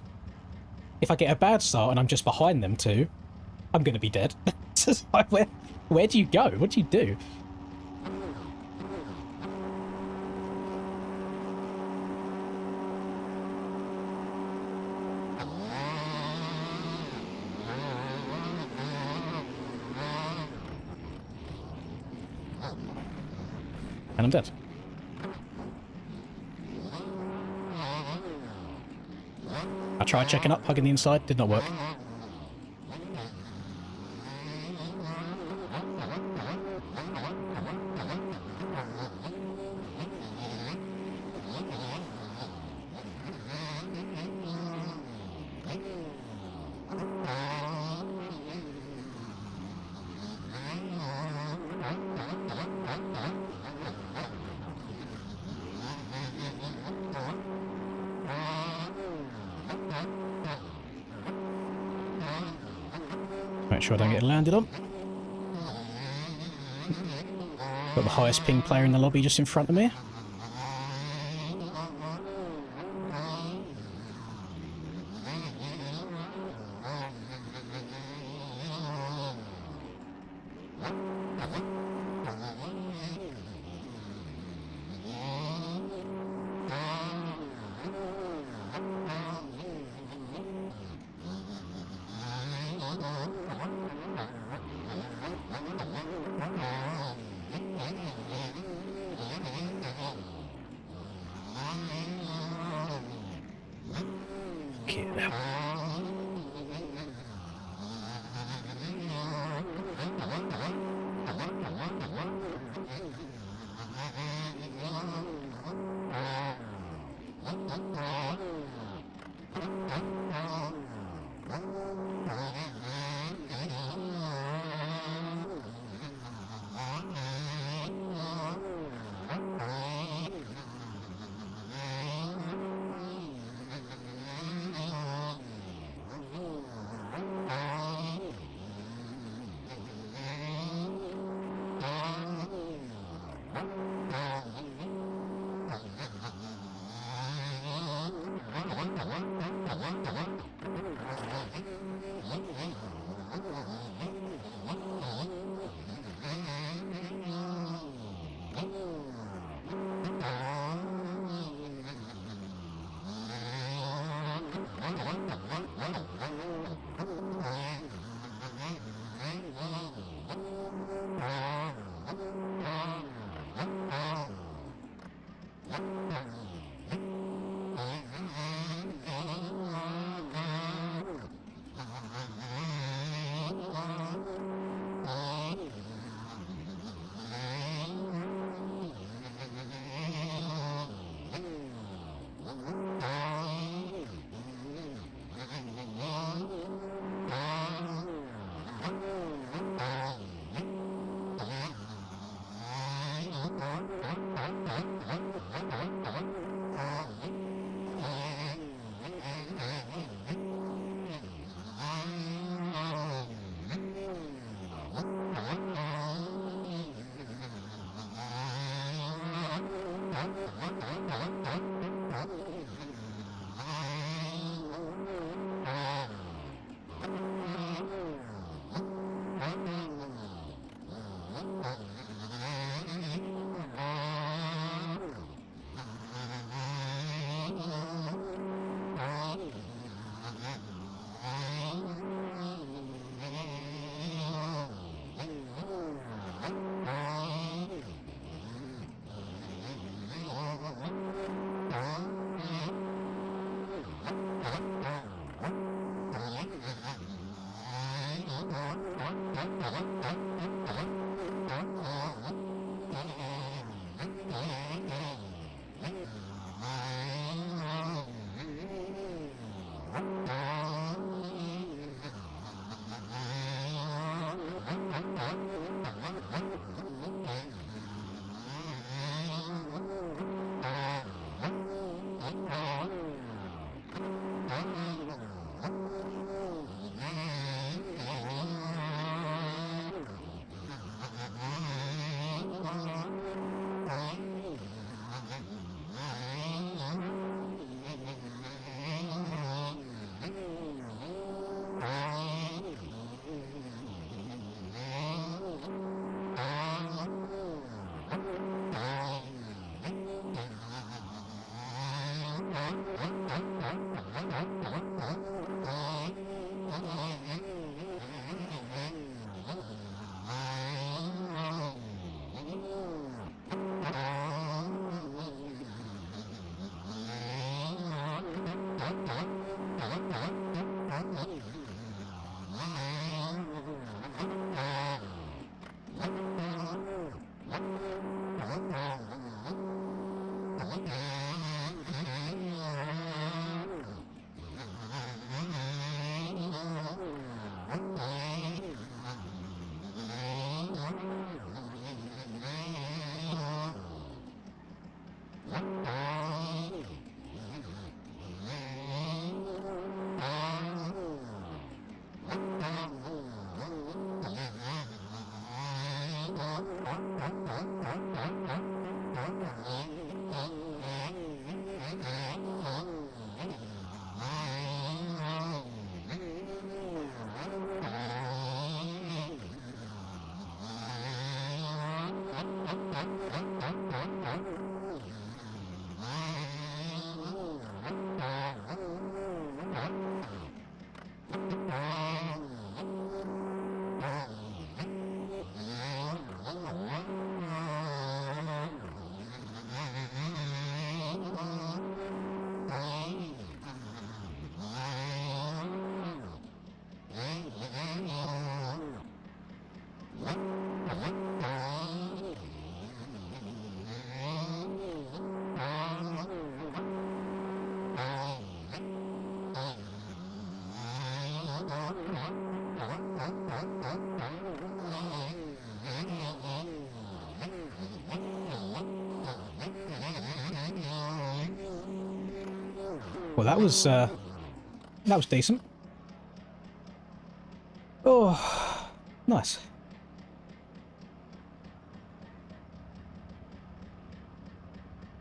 If I get a bad start and I'm just behind them 2, I'm going to be dead. Like, where do you go? What do you do? And I'm dead. I tried checking up, hugging the inside, did not work. Make sure I don't get landed on. Got the highest ping player in the lobby just in front of me. Well, that was decent. Oh, nice.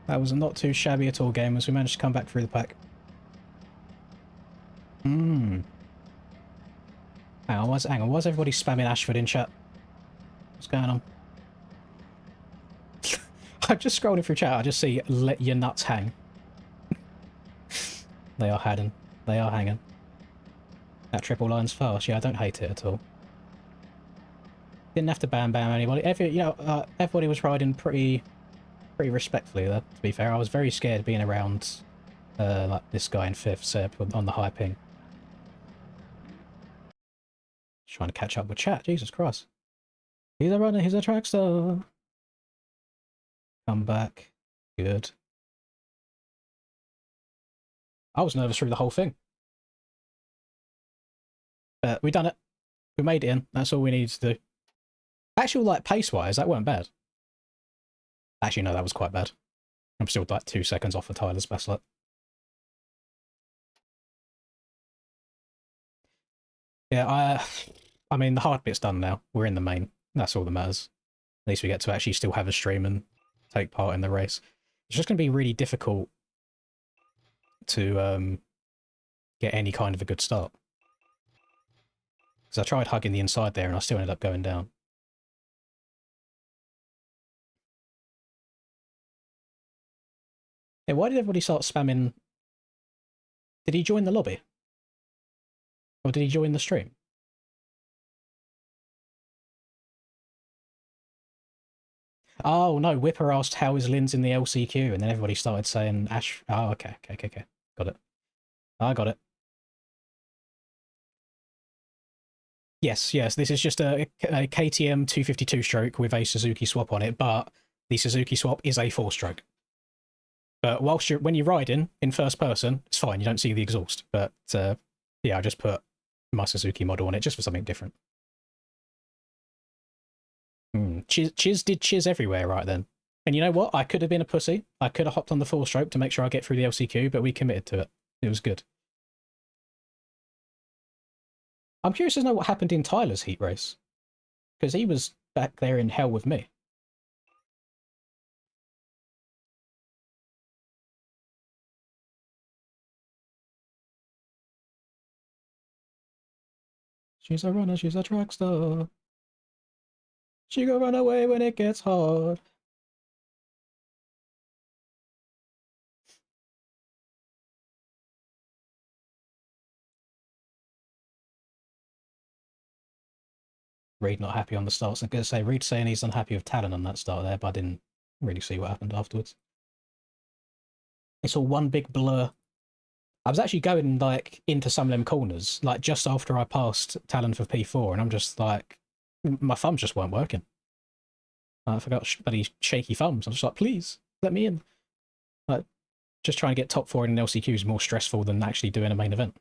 That was not too shabby at all, gamers. We managed to come back through the pack. Hang on, why's everybody spamming Ashford in chat? What's going on? I'm just scrolling through chat, I just see let your nuts hang. They are hanging. They are hanging. That triple line's fast. Yeah, I don't hate it at all. Didn't have to bam anybody. Everybody was riding pretty respectfully there, to be fair. I was very scared being around like this guy in 5th, Seb, on the high ping. Trying to catch up with chat, Jesus Christ. He's a runner, he's a track star. Come back. Good. I was nervous through the whole thing. But we done it. We made it in. That's all we needed to do. Actually, like, pace-wise, that weren't bad. Actually, no, that was quite bad. I'm still like 2 seconds off of Tyler's best lap. Yeah, I mean, the hard bit's done now. We're in the main. That's all that matters. At least we get to actually still have a stream and take part in the race. It's just going to be really difficult to get any kind of a good start. Because I tried hugging the inside there and I still ended up going down. Yeah, why did everybody start spamming? Did he join the lobby? Or did he join the stream? Oh, no, Whipper asked how is Linz in the LCQ, and then everybody started saying Ash... Oh, okay. Got it. I got it. Yes, this is just a KTM 252 stroke with a Suzuki swap on it, but the Suzuki swap is a 4-stroke. But when you're riding in first person, it's fine, you don't see the exhaust. But yeah, I just put my Suzuki model on it just for something different. Chiz did chiz everywhere right then. And you know what? I could have been a pussy. I could have hopped on the 4-stroke to make sure I get through the LCQ, but we committed to it. It was good. I'm curious to know what happened in Tyler's heat race. Because he was back there in hell with me. She's a runner, she's a track star. She gonna run away when it gets hard. Reed not happy on the starts. I'm going to say Reed saying he's unhappy with Talon on that start there, but I didn't really see what happened afterwards. It's all one big blur. I was actually going like into some of them corners, like just after I passed Talon for P4, and I'm just like, my thumbs just weren't working. I forgot bloody shaky thumbs. I'm just like, please let me in. Like, just trying to get top 4 in an LCQ is more stressful than actually doing a main event.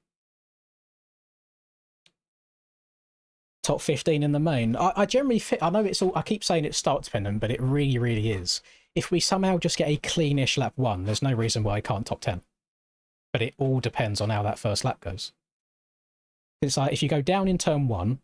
Top 15 in the main. I generally fit. I know it's all. I keep saying it's start dependent, but it really is. If we somehow just get a cleanish lap 1, there's no reason why I can't top 10. But it all depends on how that first lap goes. It's like if you go down in turn 1,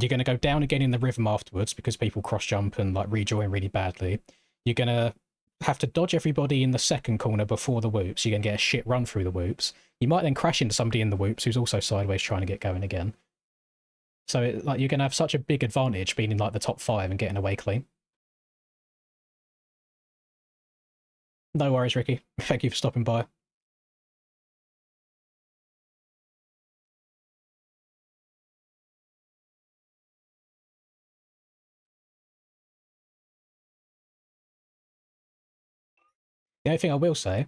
you're going to go down again in the rhythm afterwards because people cross jump and like rejoin really badly. You're going to have to dodge everybody in the second corner before the whoops. You're going to get a shit run through the whoops. You might then crash into somebody in the whoops who's also sideways trying to get going again. So like you're going to have such a big advantage being in like the top 5 and getting away clean. No worries, Ricky. Thank you for stopping by. The only thing I will say,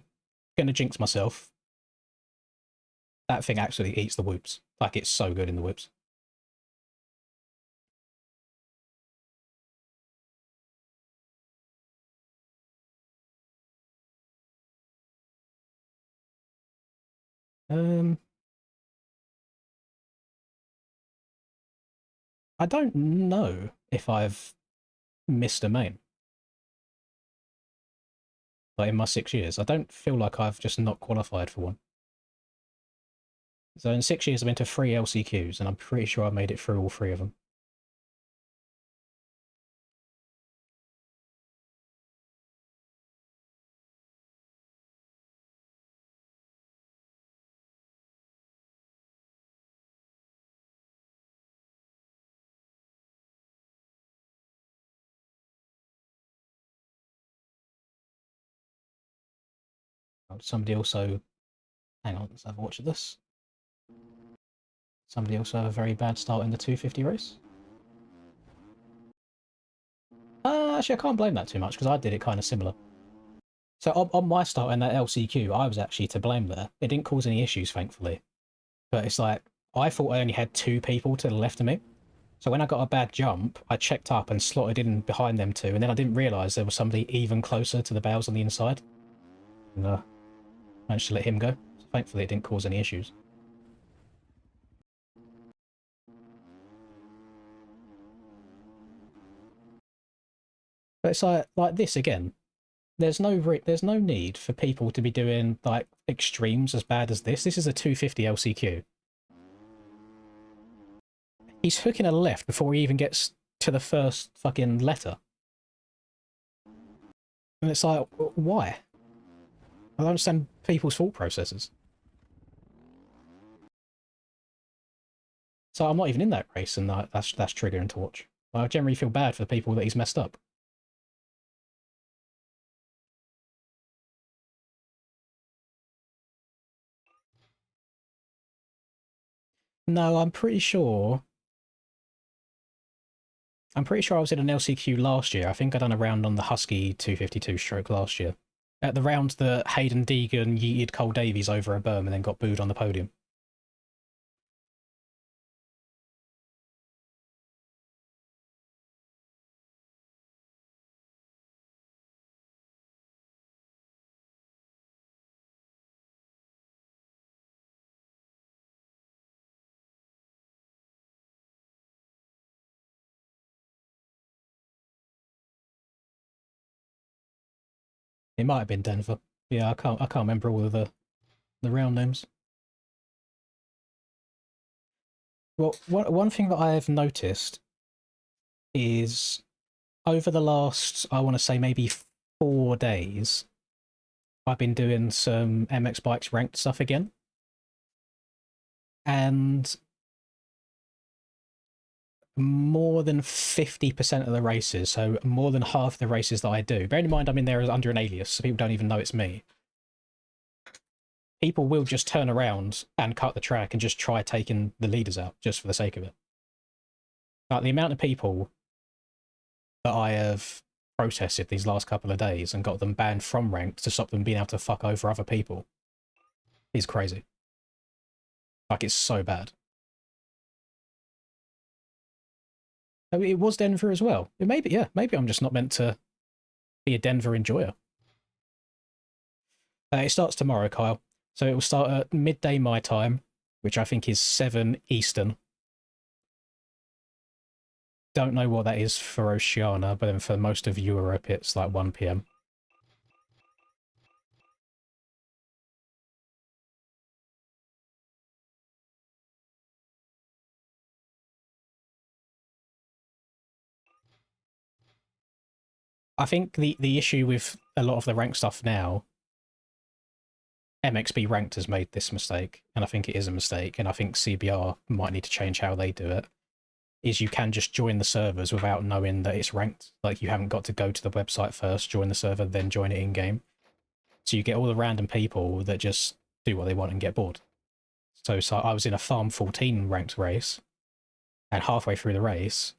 going to jinx myself, that thing actually eats the whoops. Like it's so good in the whoops. I don't know if I've missed a main. Like in my 6 years, I don't feel like I've just not qualified for one. So in 6 years, I've been to 3 LCQs, and I'm pretty sure I made it through all 3 of them. Somebody also... Hang on, let's have a watch of this. Somebody else have a very bad start in the 250 race? Actually, I can't blame that too much because I did it kind of similar. So on my start in that LCQ, I was actually to blame there. It didn't cause any issues, thankfully. But it's like, I thought I only had 2 people to the left of me. So when I got a bad jump, I checked up and slotted in behind them 2, and then I didn't realise there was somebody even closer to the bales on the inside. And managed to let him go. So thankfully, it didn't cause any issues. But it's like this again. There's no need for people to be doing like extremes as bad as this. This is a 250 LCQ. He's hooking a left before he even gets to the first fucking letter. And it's like, why? I don't understand people's thought processes. So I'm not even in that race, and that's triggering to watch. I generally feel bad for the people that he's messed up. No, I'm pretty sure I was in an LCQ last year. I think I done a round on the Husky 252 stroke last year. At the round that Hayden Deegan yeeted Cole Davies over a berm and then got booed on the podium. It might have been Denver. Yeah, I can't remember all of the round names. Well, one thing that I have noticed is over the last, I want to say maybe 4 days, I've been doing some MX Bikes ranked stuff again. And more than 50% of the races, so more than half the races that I do, bearing in mind I'm in there as under an alias, so people don't even know it's me, people will just turn around and cut the track and just try taking the leaders out just for the sake of it. Like, the amount of people that I have protested these last couple of days and got them banned from ranked to stop them being able to fuck over other people is crazy. Like, it's so bad. I mean, it was Denver as well. Maybe I'm just not meant to be a Denver enjoyer. It starts tomorrow, Kyle. So it will start at midday my time, which I think is 7 Eastern. Don't know what that is for Oceania, but then for most of Europe, it's like 1 PM. I think the issue with a lot of the ranked stuff now, MXB Ranked has made this mistake, and I think it is a mistake, and I think CBR might need to change how they do it, is you can just join the servers without knowing that it's ranked. Like, you haven't got to go to the website first, join the server, then join it in-game. So you get all the random people that just do what they want and get bored. So I was in a Farm 14 ranked race, and halfway through the race,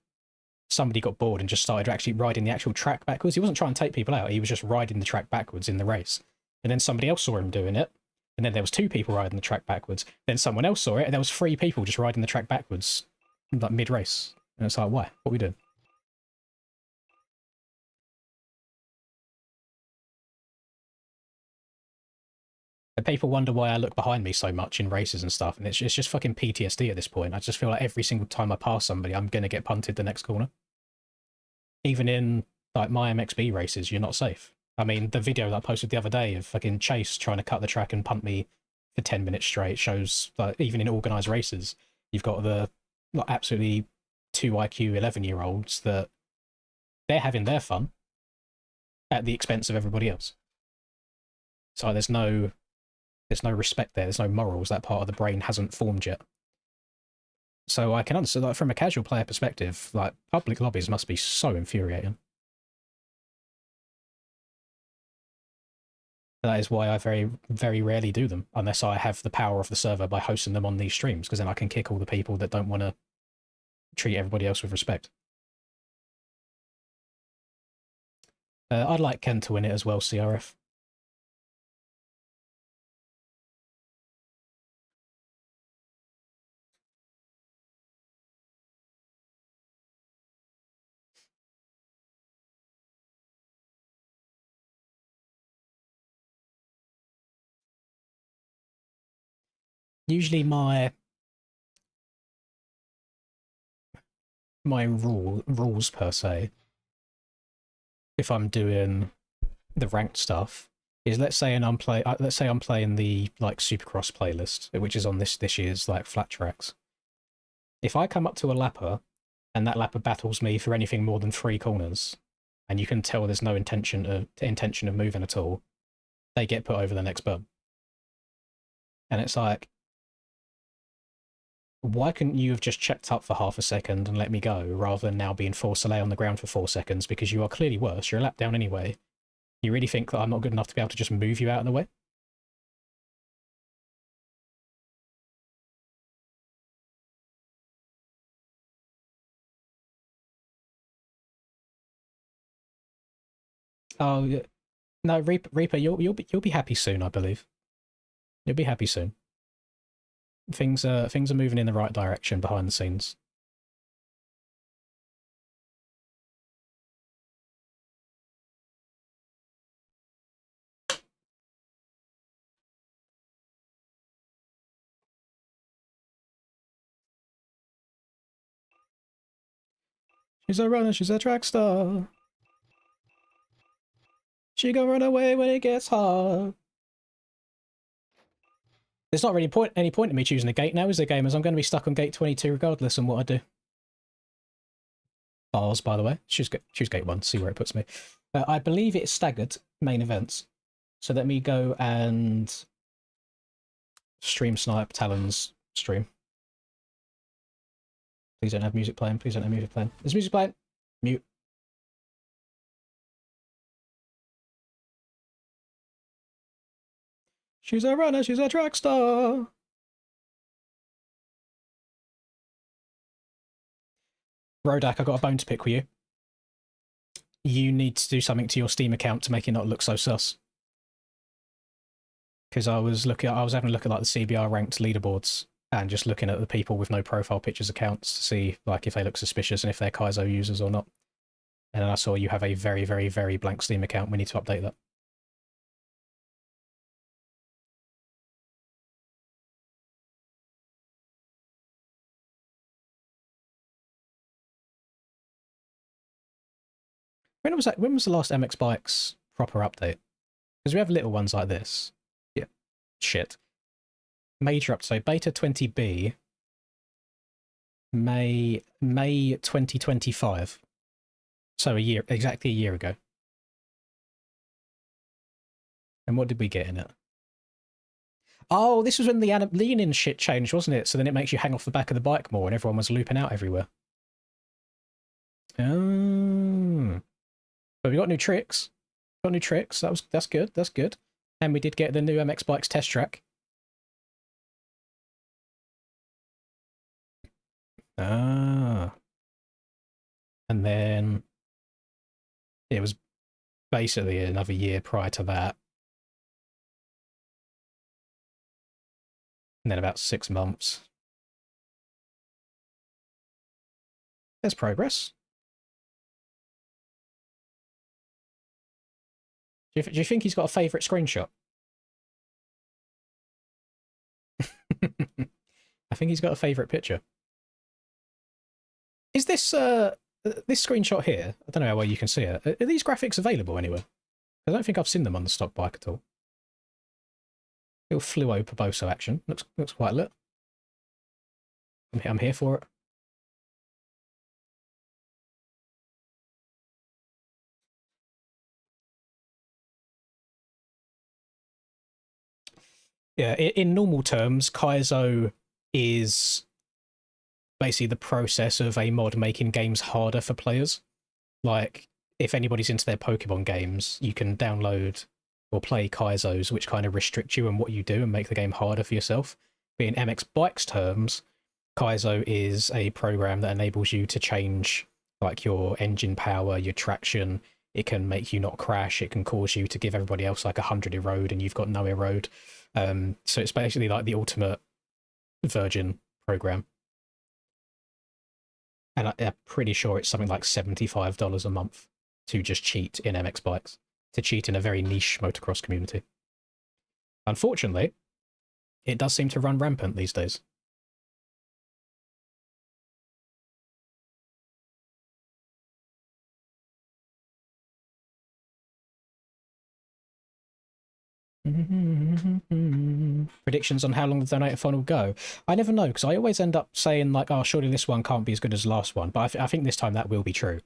somebody got bored and just started actually riding the actual track backwards. He wasn't trying to take people out, he was just riding the track backwards in the race. And then somebody else saw him doing it, and then there was 2 people riding the track backwards. Then someone else saw it, and there was 3 people just riding the track backwards, like mid-race. And it's like, why? What are we doing? And people wonder why I look behind me so much in races and stuff, and it's just fucking PTSD at this point. I just feel like every single time I pass somebody, I'm going to get punted the next corner. Even in like my MXB races, you're not safe. I mean, the video that I posted the other day of fucking Chase trying to cut the track and punt me for 10 minutes straight shows that even in organised races, you've got the like, absolutely 2 IQ 11-year-olds that they're having their fun at the expense of everybody else. So there's no respect there. There's no morals. That part of the brain hasn't formed yet. So I can understand, like, from a casual player perspective, like, public lobbies must be so infuriating. That is why I very, very rarely do them, unless I have the power of the server by hosting them on these streams, because then I can kick all the people that don't want to treat everybody else with respect. I'd like Ken to win it as well, CRF. Usually my rules per se, if I'm doing the ranked stuff, is let's say I'm playing the like Supercross playlist, which is on this year's like flat tracks. If I come up to a lapper and that lapper battles me for anything more than 3 corners, and you can tell there's no intention of moving at all, they get put over the next berm. And it's like, why couldn't you have just checked up for half a second and let me go, rather than now being forced to lay on the ground for 4 seconds because you are clearly worse, you're a lap down anyway. You really think that I'm not good enough to be able to just move you out of the way? Oh, yeah. No, Reaper, you'll be happy soon, I believe. You'll be happy soon. Things are moving in the right direction behind the scenes. She's a runner, she's a track star. She gonna run away when it gets hard. There's not really any point in me choosing a gate now, is there, gamers? I'm going to be stuck on gate 22 regardless on what I do. Bars, by the way. Choose gate 1, see where it puts me. I believe it's staggered main events. So let me go and stream snipe Talon's stream. Please don't have music playing. Please don't have music playing. There's music playing. Mute. She's a runner, she's a track star. Rodak, I got a bone to pick with you. You need to do something to your Steam account to make it not look so sus. Because I was having a look at like the CBR ranked leaderboards and just looking at the people with no profile pictures accounts to see like if they look suspicious and if they're Kaizo users or not. And then I saw you have a very, very, very blank Steam account. We need to update that. When was that? When was the last MX Bikes proper update? Because we have little ones like this. Yeah. Shit. Major update. So beta 20B. May 2025. So exactly a year ago. And what did we get in it? Oh, this was when the lean-in shit changed, wasn't it? So then it makes you hang off the back of the bike more and everyone was looping out everywhere. Oh. But we got new tricks. Got new tricks. That's good. That's good. And we did get the new MX Bikes test track. Ah. And then it was basically another year prior to that. And then about 6 months. There's progress. Do you think he's got a favourite screenshot? I think he's got a favourite picture. Is this this screenshot here? I don't know how well you can see it. Are these graphics available anywhere? I don't think I've seen them on the stock bike at all. Little fluo Poboso action. Looks quite lit. I'm here for it. Yeah, in normal terms, Kaizo is basically the process of a mod making games harder for players. Like, if anybody's into their Pokemon games, you can download or play Kaizos, which kind of restrict you and what you do and make the game harder for yourself. But in MX Bikes terms, Kaizo is a program that enables you to change like your engine power, your traction. It can make you not crash. It can cause you to give everybody else like 100 erode and you've got no erode. So it's basically like the ultimate Virgin program. And I'm pretty sure it's something like $75 a month to just cheat in MX Bikes, to cheat in a very niche motocross community. Unfortunately, it does seem to run rampant these days. Predictions on how long the donator fund will go. I never know, because I always end up saying like, oh, surely this one can't be as good as the last one. But I think this time that will be true.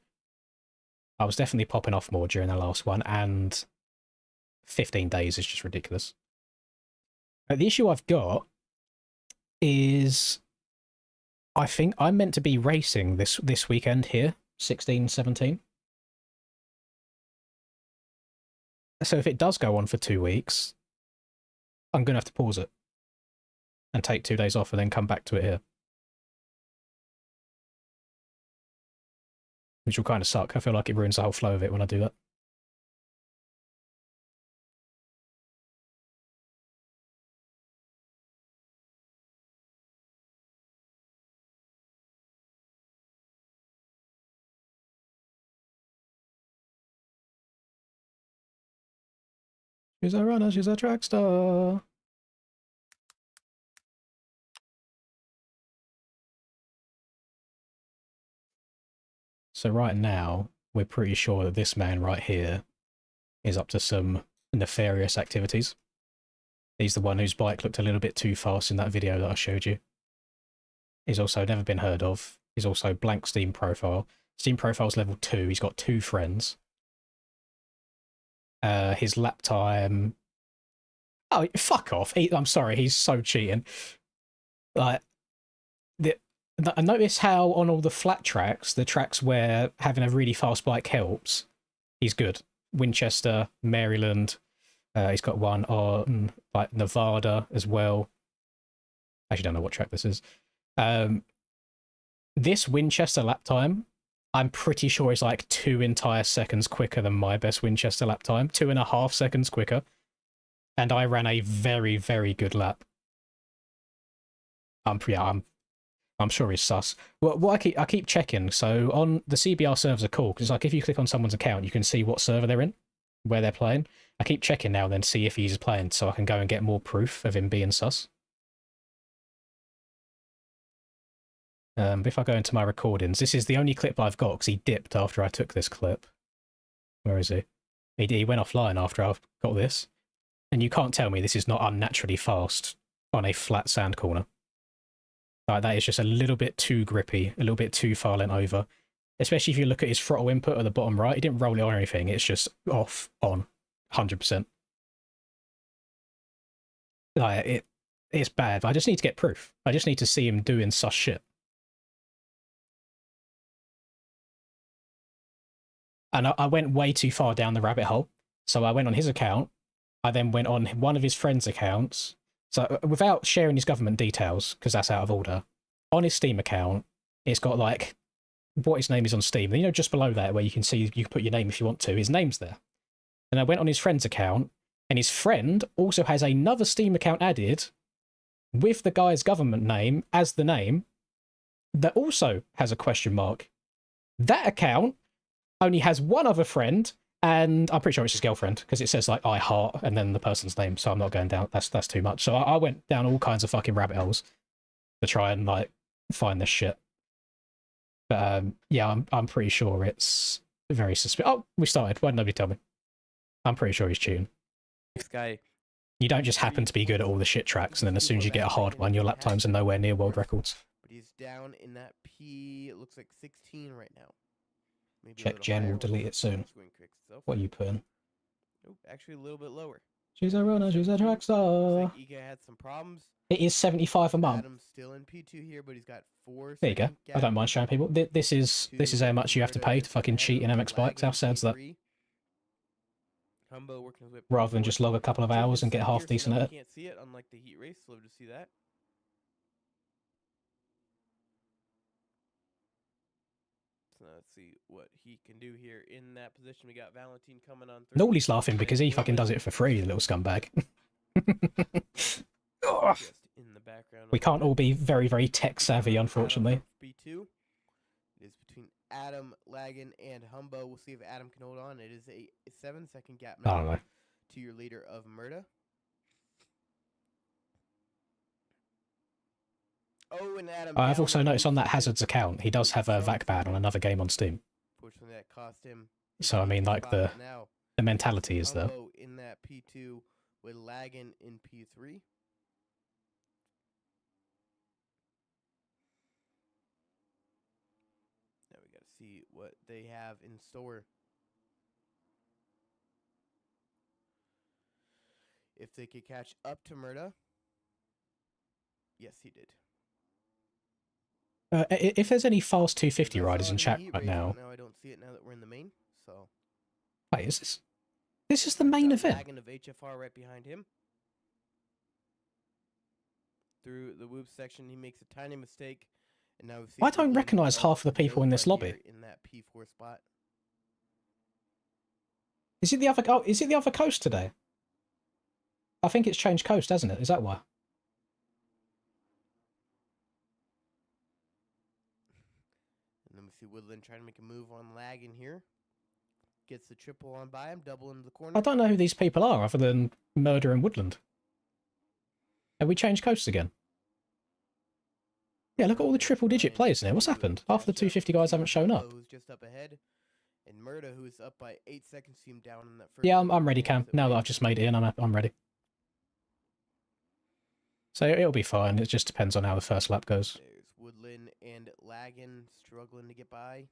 I was definitely popping off more during the last one, and 15 days is just ridiculous. The issue I've got is I think I'm meant to be racing this weekend here, 16, 17. So if it does go on for 2 weeks, I'm going to have to pause it and take 2 days off and then come back to it here. Which will kind of suck. I feel like it ruins the whole flow of it when I do that. She's a runner, she's a track star. So right now, we're pretty sure that this man right here is up to some nefarious activities. He's the one whose bike looked a little bit too fast in that video that I showed you. He's also never been heard of. He's also blank Steam profile. Steam profile's level 2. He's got 2 friends. His lap time... Oh, fuck off. I'm sorry, he's so cheating. Like, I notice how on all the flat tracks, the tracks where having a really fast bike helps, he's good. Winchester, Maryland, he's got one on like Nevada as well. I actually don't know what track this is. This Winchester lap time, I'm pretty sure is like 2 entire seconds quicker than my best Winchester lap time. 2.5 seconds quicker. And I ran a very, very good lap. I'm sure he's sus. Well, I keep checking. So on the CBR servers are cool because like if you click on someone's account, you can see what server they're in, where they're playing. I keep checking now and then to see if he's playing, so I can go and get more proof of him being sus. But if I go into my recordings, this is the only clip I've got because he dipped after I took this clip. Where is he? He went offline after I've got this. And you can't tell me this is not unnaturally fast on a flat sand corner. Like, that is just a little bit too grippy, a little bit too far lent over. Especially if you look at his throttle input at the bottom right. He didn't roll it on or anything. It's just off, on, 100%. Like, it's bad, but I just need to get proof. I just need to see him doing sus shit. And I went way too far down the rabbit hole. So I went on his account. I then went on one of his friends' accounts. So without sharing his government details, because that's out of order, on his Steam account, it's got like what his name is on Steam. You know, just below that where you can see you can put your name if you want to. His name's there. And I went on his friend's account, and his friend also has another Steam account added with the guy's government name as the name that also has a question mark. That account only has one other friend, and I'm pretty sure it's his girlfriend because it says like I heart and then the person's name. So I'm not going down. That's too much. So I went down all kinds of fucking rabbit holes to try and like find this shit. But yeah, I'm pretty sure it's very suspicious. Oh, we started. Why did nobody tell me? I'm pretty sure he's cheating.
This guy.
You don't just happen to be good at all the shit tracks, and then as soon as you get a hard one, your lap times are nowhere near world records.
But he's down in that P. It looks like 16 right now. Maybe
Check Jen will delete it soon. What are you putting?
Nope, actually a little bit lower.
She's a runner, she's a track star.
Looks like Ika had some problems.
It is 75 a month.
Adam's still in P2 here, but he's got 4.
There you go. I don't mind showing people. This is how much you have to pay to fucking cheat in MX Bikes. How sad's that?
Humbo working his way up
rather than
P4.
just log a couple of hours and get half
Here, so
decent
now
at
we
it.
can't see it, unlike the heat race. Love to see that. So let's see what he can do here in that position. We got Valentine coming on through.
Nolly's laughing because he fucking does it for free, the little scumbag. Ugh.
Just in the background.
We can't all be very, very tech savvy, unfortunately.
B2. It is between Adam, Lagan, and Humbo. We'll see if Adam can hold on. It is a 7-second gap
I
now
don't know.
to your leader of Murda. Oh, and Adam.
I've
down
also
on
noticed on that
Boots.
Hazard's account, he does have a VAC ban on another game on Steam.
Fortunately, that cost him. his
So, I mean,
P2
like,
spot. Now,
the mentality is there.
Humbo in that P2 with Lagan in P3. Now we got to see what they have in store. If they could catch up to Murda. Yes, he did.
If there's any fast 250
I
riders
saw
in
it
chat
the heat
right
race,
now...
but now I don't see it now that we're in the main. So
Wait, is this... This is the main
got
event?
Lagan of HFR right behind him. Through the whoop section, he makes a tiny mistake, and now we see
I don't
Woodland
recognise
of
half of the people in this
Node
lobby.
right here in that P4 spot.
Is it the other... Oh, is it the other coast today? I think it's changed coast, hasn't it? Is that why?
And then we see Woodland trying to make a move on Lagan here. Gets the triple on by him, double into the corner.
I don't know who these people are other than Murder and Woodland. Have we changed coasts again? Yeah, look at all the triple-digit players in here. What's happened? Half of the 250 guys haven't shown up.
Who's just up ahead, and Murda, who's up by 8 seconds, seemed down in that first.
Yeah,
move.
I'm ready, Cam.
Makes it
Now that
way
I've just made it in, I'm ready. So it'll be fine. It just depends on how the first lap goes.
There's Woodland and Lagan struggling to get by.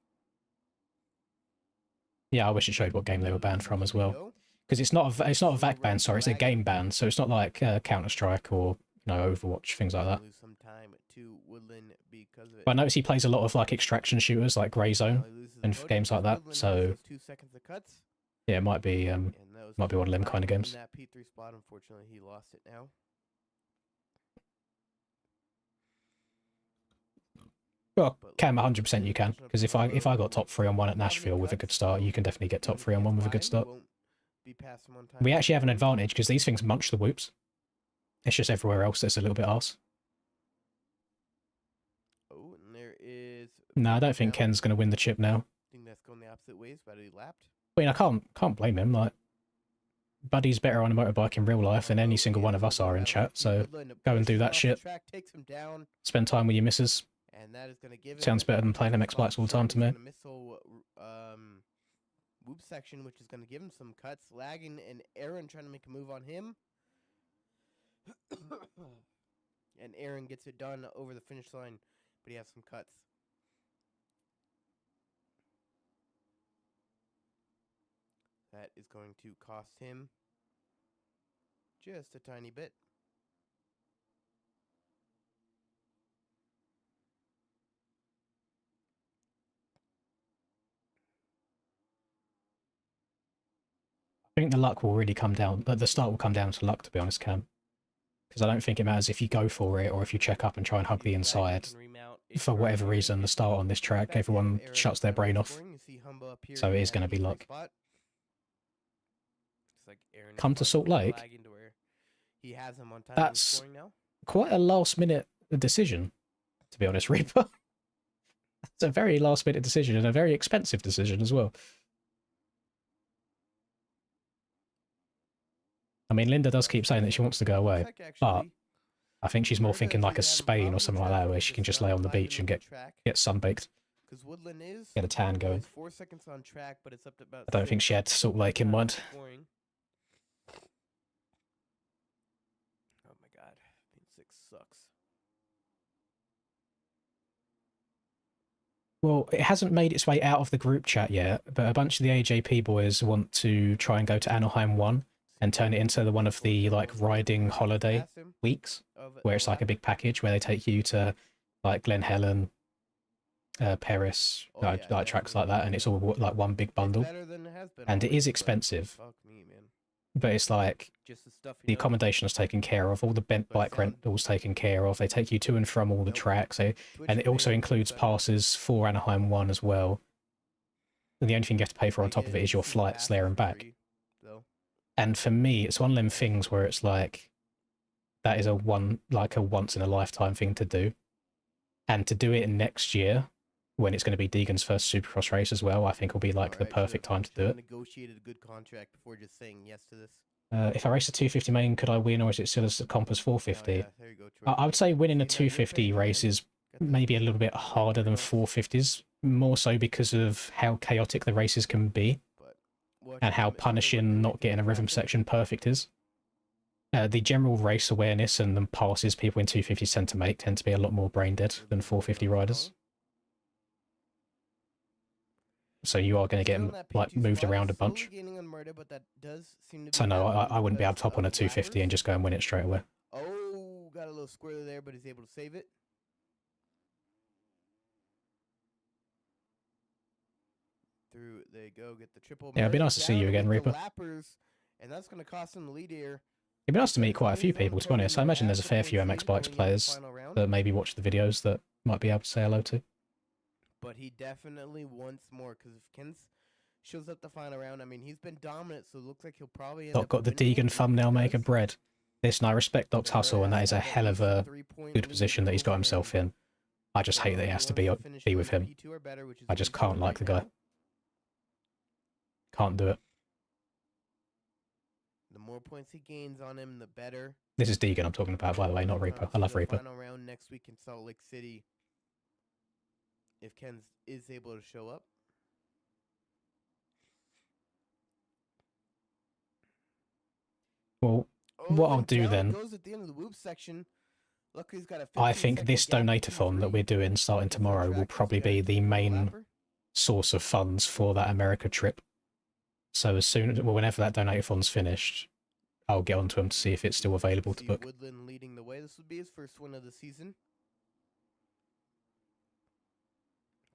Yeah, I wish it showed what game they were banned from as well.
Go.
Because it's not a VAC ban, sorry, it's a game ban. So it's not like Counter-Strike or Overwatch, things like that.
Lose some time to Woodland because of it.
But I notice he plays a lot of like extraction shooters like Grey Zone.
Now he loses the
and
podium
games like
because
that,
Woodland
so-
loses 2 seconds of cuts.
Yeah, it might be
And that was
might be one of them kind of
Lagan
games.
in that P3 spot, unfortunately, he lost it now.
Well,
But
Cam,
Lagan
100% you can.
pushing up
Because if I
Humbo,
got top 3 on 1 at
not many
Nashville with a good
cuts,
start, you can definitely get top 3 on 1 with a good start.
Won't be past him on time.
We actually have an advantage because these things munch the whoops. It's just everywhere else that's a little bit arse.
Oh, and there is.
No, I don't think
now.
Ken's going to win the chip now.
I think that's going the opposite ways, but he lapped.
I mean, I can't blame him. Like, Buddy's better on a motorbike in real life than any single one of us are in chat. So go and do that shit.
Track takes him down,
spend time with your missus.
and that is going to give him
Sounds better than playing MX Bikes all the time to me.
Missile whoop section, which is going to give him some cuts. Lagging and Aaron trying to make a move on him. And Aaron gets it done over the finish line, but he has some cuts. That is going to cost him just a tiny bit.
I think the luck will really come down. The start will come down to luck, to be honest, Cam. Because I don't think it matters if you go for it or if you check up and try and hug the inside. For whatever reason, the start on this track, everyone shuts their brain off. So it is going to be luck. Come to Salt Lake? That's quite a last-minute decision, to be honest, Reaper. It's a very last-minute decision and a very expensive decision as well. I mean, Linda does keep saying that she wants to go away, but I think she's more thinking like a Spain or something like that, where she can just lay on the beach and get sunbaked, get a tan going.
4 seconds on track, but it's up to about
I don't think she had Salt Lake in mind.
Oh my god, being 6 sucks.
Well, it hasn't made its way out of the group chat yet, but a bunch of the AJP boys want to try and go to Anaheim 1 and turn it into one of the like riding holiday weeks, where it's like a big package where they take you to like Glen Helen, Paris, like tracks like that, and it's all like one big bundle. And it is expensive. but it's like
Just the stuff you
the
know.
accommodation is taken care of, all the bent
But
bike
sound-
rentals taken care of. They take you to and from all the
Nope.
tracks,
Twitch
and it also
video
includes
better.
passes for Anaheim 1 as well. And the only thing you have to pay for on top of it is your
Season
flights there
passes
and
for
back.
free, though.
And for me, it's one of them things where it's like, that is a once in a lifetime thing to do. And to do it next year, when it's going to be Deegan's first Supercross race as well, I think will be like the
Alright,
perfect time to do it.
Negotiated a good contract before just saying yes to this.
If I race a 250 main, could I win, or is it still a Compass 450?
Yeah, there you go, Troy.
I would say winning a
See, now you're
250
paying,
race
man.
is
Got the
maybe a little bit
great
harder than
girl.
450s, more so because of how chaotic the races can be
But watch
and
it
how
limit for
punishing
what
not getting a rhythm
happen.
section perfect is. The general race awareness and the passes people in 250s tend to be a lot more brain dead than 450 riders. So you are going to get
Still in that
like
P2
moved
spot,
around a
slowly
bunch.
gaining on Murda, but that does seem to
So
be
no,
happening
I wouldn't be able
because
to hop on a
of
250 and
lappers.
just go and win it straight away.
Oh, got a little squirrel there, but he's able to save it. Through, there you go, get the triple.
Yeah, it'd be
Murda
nice to see you
down
again,
with the
Reaper.
lappers, and that's going to cost him the lead here.
It'd be nice to meet
Because
quite a
on
few
his own
people, to be
podium
honest. I
there
imagine
at
there's a
the
fair few
points
MX
lead
Bikes
going into the
players
final round.
that maybe watch the videos that might be able to say hello to.
But he definitely wants more, because if Ken shows up the final round, I mean, he's been dominant, so it looks like he'll probably end
Doc
up
got the
winning it,
Deegan
and if he
thumbnail maker
does,
bread. Listen, I respect Doc's
then Murda
hustle, and that
has
is
to
a
have at
hell of
least
a
3-point
good
lead
position that he's got
over
himself
him.
in. I just hate that he has to
wants to finish
be
in
with him.
P2 or better, which is
I
what
just
he's
can't
doing
like the
right
guy.
now.
Can't do it.
The more points he gains on him, the better.
This is Deegan I'm talking about, by the way, not Reaper. I love
The
Reaper.
final round next week in Salt Lake City, if Ken is able to show up.
Well,
Oh,
what I'll
and
do
down it
then,
goes at the end of the whoop section. Luckily, he's got a
I
15
think
second
this
gap to
donate-a-thon that
P3.
we're doing starting
Because that
tomorrow will
track has
probably
got a
be the
triple
main
lapper.
source of funds for that America trip. So as soon as, well, whenever that donate-a-thon's finished, I'll get onto him to see if it's still available to
See
book.
Woodland leading the way. This would be his first win of the season.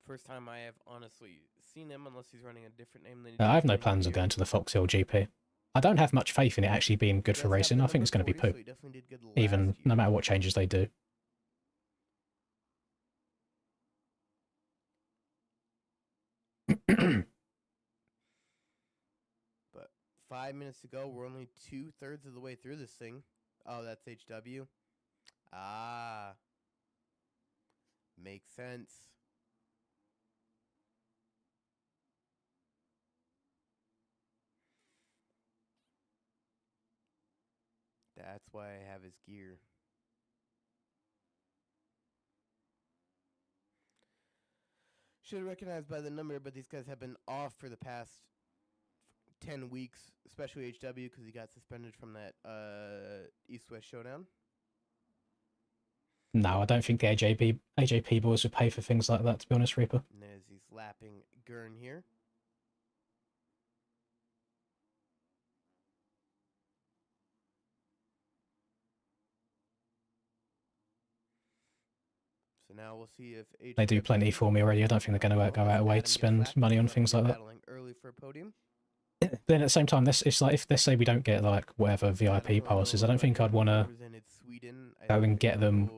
First time I have honestly seen him, unless he's running a different name than he
I
did
have no
earlier
plans
in
of
the year.
going to the Fox Hill GP. I don't have much faith in it actually being good
He
for
does have
racing.
the
I think it's
number
going to be
40,
poo.
so he definitely did good
Even
last
no
year.
matter what changes they do.
But 5 minutes to go. We're only 2/3 of the way through this thing. Oh, that's HW. Ah. Makes sense. That's why I have his gear. Should have recognized by the number, but these guys have been off for the past 10 weeks, especially HW, because he got suspended from that East-West showdown.
No, I don't think the AJP boys would pay for things like that, to be honest, Reaper.
And as he's lapping Gurn here. So now we'll see if
They do plenty for me already. I don't think they're going to go out of way to spend money on things like that.
Battling early for a podium.
Then at the same time, it's like if let's say we don't get like whatever VIP passes, I don't think I'd want to go and get them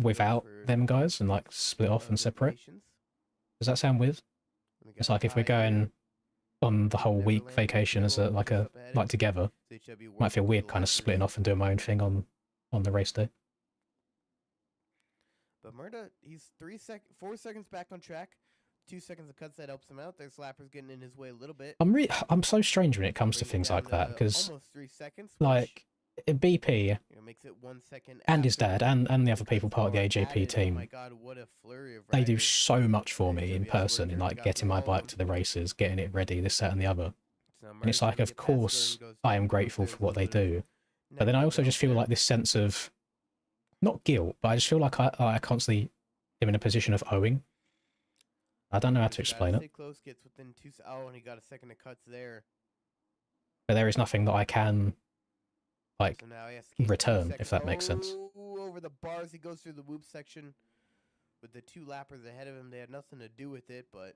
without them guys and like split off and separate. Does that sound weird? It's like if we're going on the whole week vacation as like together, might feel weird kind of splitting off and doing my own thing on the race day.
But Murda, he's 4 seconds back on track. 2 seconds of cuts that helps him out. There's lappers getting in his way a little bit.
I'm so strange when it comes to things like that because
almost 3 seconds,
like BP
makes it 1 second
and his
after
dad and the other people part of the
added.
AJP
Oh
team,
my God, what a flurry of
they do
riders.
so much for me in
HW
person in
Outworker
like
got
getting
through
my
all of
bike
them.
to the races, getting it ready, this, that, and the other.
So now
And it's
Murda's
like,
trying to
of
get past Gurn,
course,
goes
I am
down,
grateful
there's
for what they
Woodland.
do. But then I also
Negative
just feel
there.
like this sense of, not guilt, but I just feel like I constantly am in a position of owing. I don't know how
He's
to
gotta
explain it,
stay close, gets within 2 oh, and he got a second of cuts there.
but there is nothing that I can, like,
So now he has to keep 3
return,
seconds.
if that makes sense.
Oh, over the bars, he goes through the whoop section with the 2 lappers ahead of him. They had nothing to do with it, but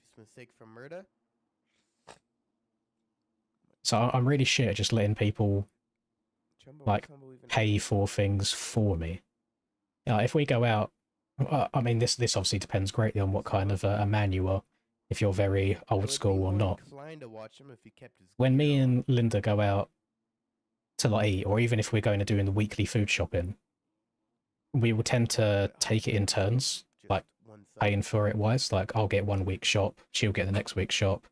just a mistake from Murda.
So I'm really shit at just letting people
Jumbo,
like
Tumble even
pay for things for me. If we go out, I mean, this obviously depends greatly on what kind of a man you are, if you're very
I
old
would be
school or
more
not.
inclined to watch him if he kept his
When me
gear on.
and Linda go out to like eat, or even if we're going to doing the weekly food shopping, we will tend to take it in turns,
Just
like
one side.
paying for it wise. Like I'll get 1 week shop, she'll get the next week shop.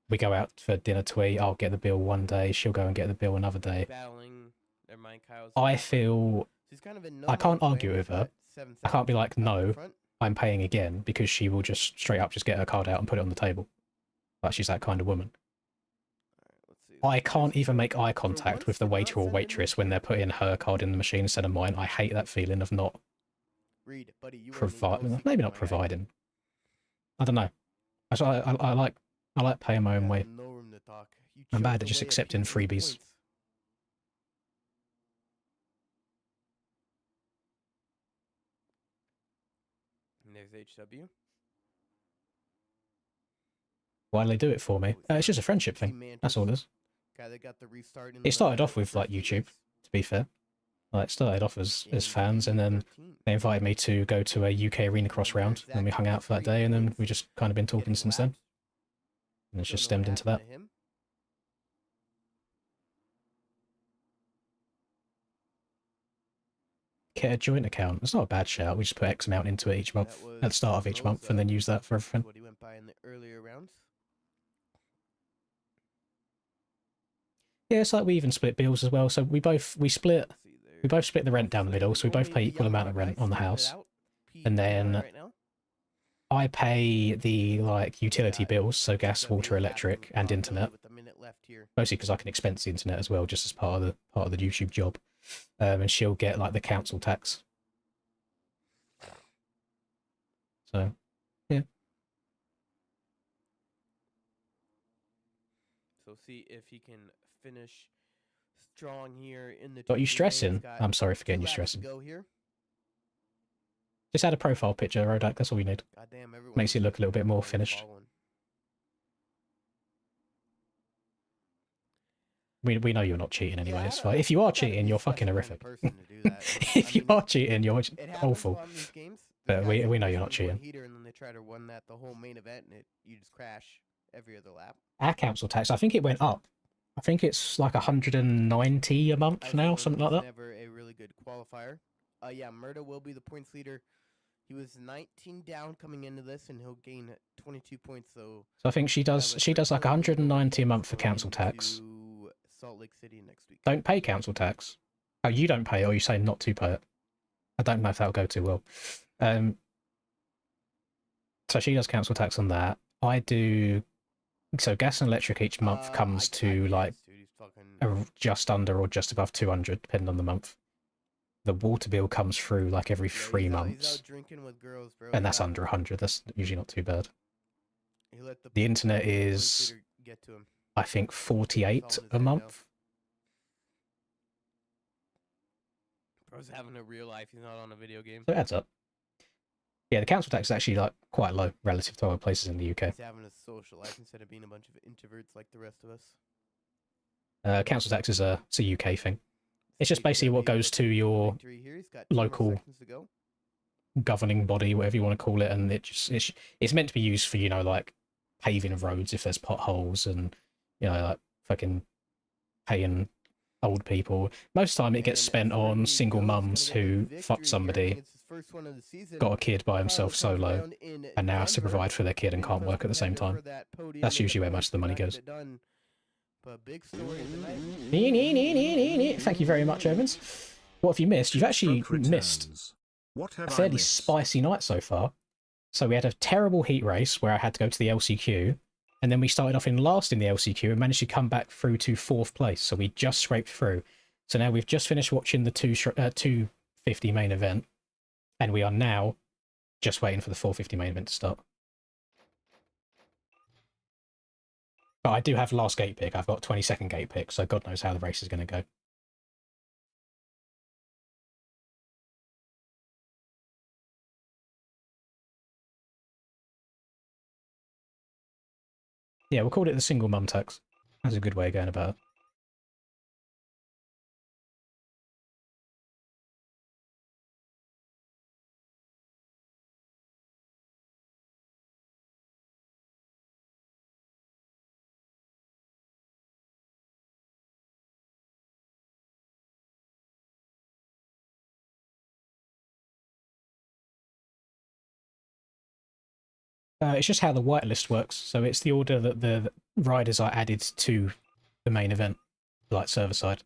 We go out for dinner to eat, I'll get the bill one day, she'll go and get the bill another day.
Battling. Never mind, Kyle's
I
back.
feel
So he's kind of in no
I can't
man's
argue
land.
with
He's
her.
got 7
I can't be like,
seconds out in
no,
front.
I'm paying again, because she will just straight up just get her card out and put it on the table. Like she's that kind of woman.
Alright, let's see.
I
This
can't
person
even
for-
make eye
for
contact
once
with the
did not
waiter or
send in
waitress
his
when they're
gear.
putting her card in the machine instead of mine. I hate that feeling of not
Reed, buddy, you are
providing.
OC,
Maybe not
my guy.
providing. I don't know. I like paying my own
Has
way.
no room to talk. You
I'm
chose
bad
to
at just
weigh a
accepting
piece of his
freebies.
points. And there's HW.
Why do they do it for me? It's just a friendship
Team
thing.
Mantis,
That's all it is.
guy that got the restart in
It started
the
off with like
first heat
YouTube,
race.
to be fair. Like it started off as
In
fans, and then
P13.
they invited me to go to a UK Arena Cross
And
round,
there's
and then we
Zach
hung out for that
53
day, and then
points,
we just kind of been talking
getting
since then,
lapped.
and it's
Don't
just
know what
stemmed into that.
happened to him.
Get a joint account. It's not a bad shout. We just put X amount into it each month
That
at the start of each month, and then use that for
That's
everything.
what he went by in the earlier rounds.
Yeah, it's like we even split bills as well. So we both split
Let's see there.
we both split the rent down the
So
middle. So we both
only
pay
the
equal amount
Yamaha
of rent
guy
on the
started
house.
out
And
P29
then
right now.
I pay the like utility
Got
bills, so gas,
HW
water,
lapped him
electric, and
properly
internet.
with a minute left here.
Mostly because I can expense the internet as well, just as part of the YouTube job. And she'll get like the council tax. So yeah.
So see if he can finish strong here in the.
Got you
2-3
stressing?
lanes. Got
I'm sorry for
2
getting you
laps to
stressing.
go here.
Just add a profile picture, Rodak. That's all you need.
Goddamn, everyone
Makes it look a little bit more
everyone is
finished.
following.
We know you're not cheating
Yeah,
anyway.
I
It's
don't-
fine. If you are
I gotta
cheating,
be
you're
a special
fucking
kind of
horrific.
person to do that.
If
I
you
mean,
are cheating, you're
it happens
awful.
on these games.
But
There's
we
guys that
know
push
you're
on
not
one
cheating.
heater and then they try to run that the whole main event and you just crash every other lap.
Our council tax, I think it went up. I think it's like 190 a month
Ice
now,
Ribbon
something like
was
that.
Never a really good qualifier. Yeah, Murda will be the points leader. He was 19 down coming into this, and he'll gain 22 points. So
So I think she does like 190 a month for council tax.
To Salt Lake City next week.
Don't pay council tax. Oh, you don't pay it, or you say not to pay it. I don't know if that'll go too well. So she does council tax on that. I do. So gas and electric each month comes to like just under or just above 200, depending on the month. The water bill comes through like every 3 months,
He's out drinking with girls, bro.
and that's under 100. That's usually not too bad.
He let
The internet
points
is,
leader get to him.
I think, 48
It's all in his
a
head now.
month.
Bro's having a real life. He's not on a video game.
So it adds up. Yeah, the council tax is actually like quite low relative to other places in the UK.
He's having a social life instead of being a bunch of introverts like the rest of us.
Council tax is it's a UK thing. It's just basically what goes to your local governing body, whatever you want to call it, and it's meant to be used for, you know, like paving of roads if there's potholes, and, you know, like fucking paying old people. Most of the time it gets spent on single mums who fucked somebody, got a kid by himself solo, and now has to provide for their kid and can't work at the same time. That's usually where most of the money goes. Thank you very much, Evans. What have you missed? You've actually missed a fairly spicy night so far. So we had a terrible heat race where I had to go to the LCQ, and then we started off in last in the LCQ and managed to come back through to 4th place. So we just scraped through. So now we've just finished watching the 250 main event, and we are now just waiting for the 450 main event to start. But I do have last gate pick. I've got 22nd gate pick, so God knows how the race is going to go. Yeah, we'll call it the single mum tax. That's a good way of going about it. It's just how the whitelist works. So it's the order that the riders are added to the main event, like server side.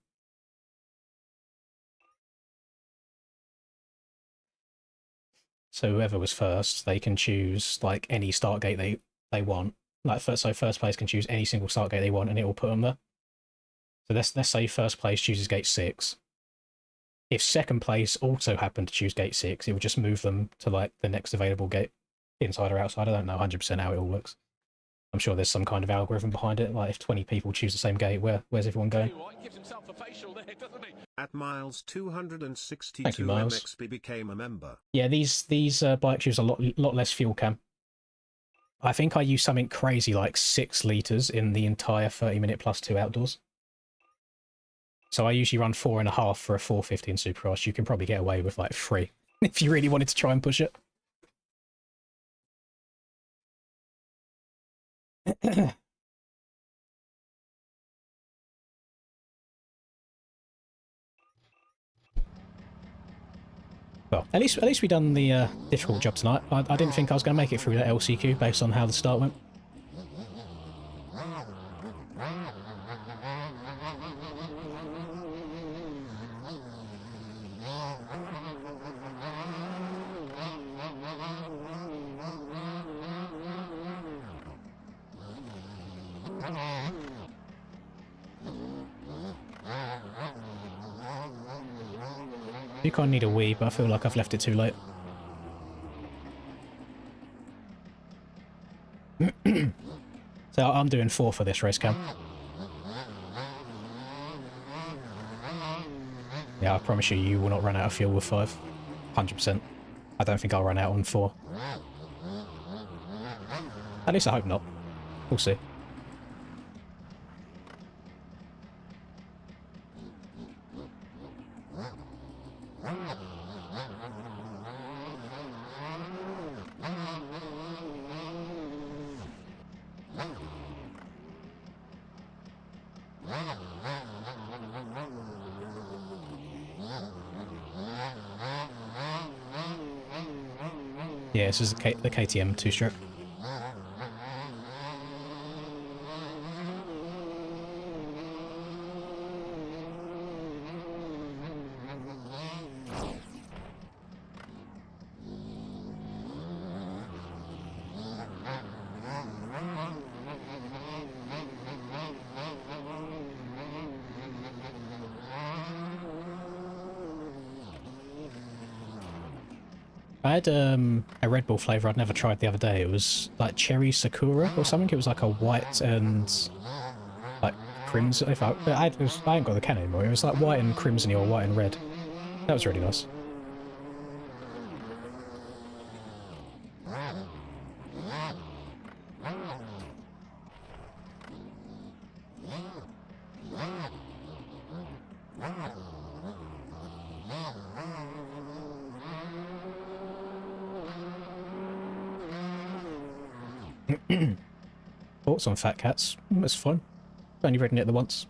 So whoever was first, they can choose like any start gate they want. Like first place can choose any single start gate they want, and it will put them there. So let's say first place chooses gate 6. If second place also happened to choose gate 6, it would just move them to like the next available gate, inside or outside. I don't know 100% how it all works. I'm sure there's some kind of algorithm behind it. Like if 20 people choose the same gate, where's everyone going?
At miles 262,
Thank you, Miles.
MXB became a member.
Yeah, these bikes use a lot less fuel cam. I think I use something crazy like 6 litres in the entire 30-minute plus 2 outdoors. So I usually run 4.5 for a 450 in Supercross. You can probably get away with like 3 if you really wanted to try and push it. Well, at least we done the difficult job tonight. I didn't think I was going to make it through that LCQ based on how the start went. You kind of need a wee, but I feel like I've left it too late. So I'm doing 4 for this race cam. Yeah, I promise you, you will not run out of fuel with 5. 100%. I don't think I'll run out on 4. At least I hope not. We'll see. Yeah, this is the KTM 2-stroke. I had a Red Bull flavour I'd never tried the other day. It was like cherry sakura or something. It was like a white and like crimson. If I ain't got the can anymore. It was like white and crimson or white and red. That was really nice. Thoughts on Fat Cats? It's fun. I've only ridden it the once.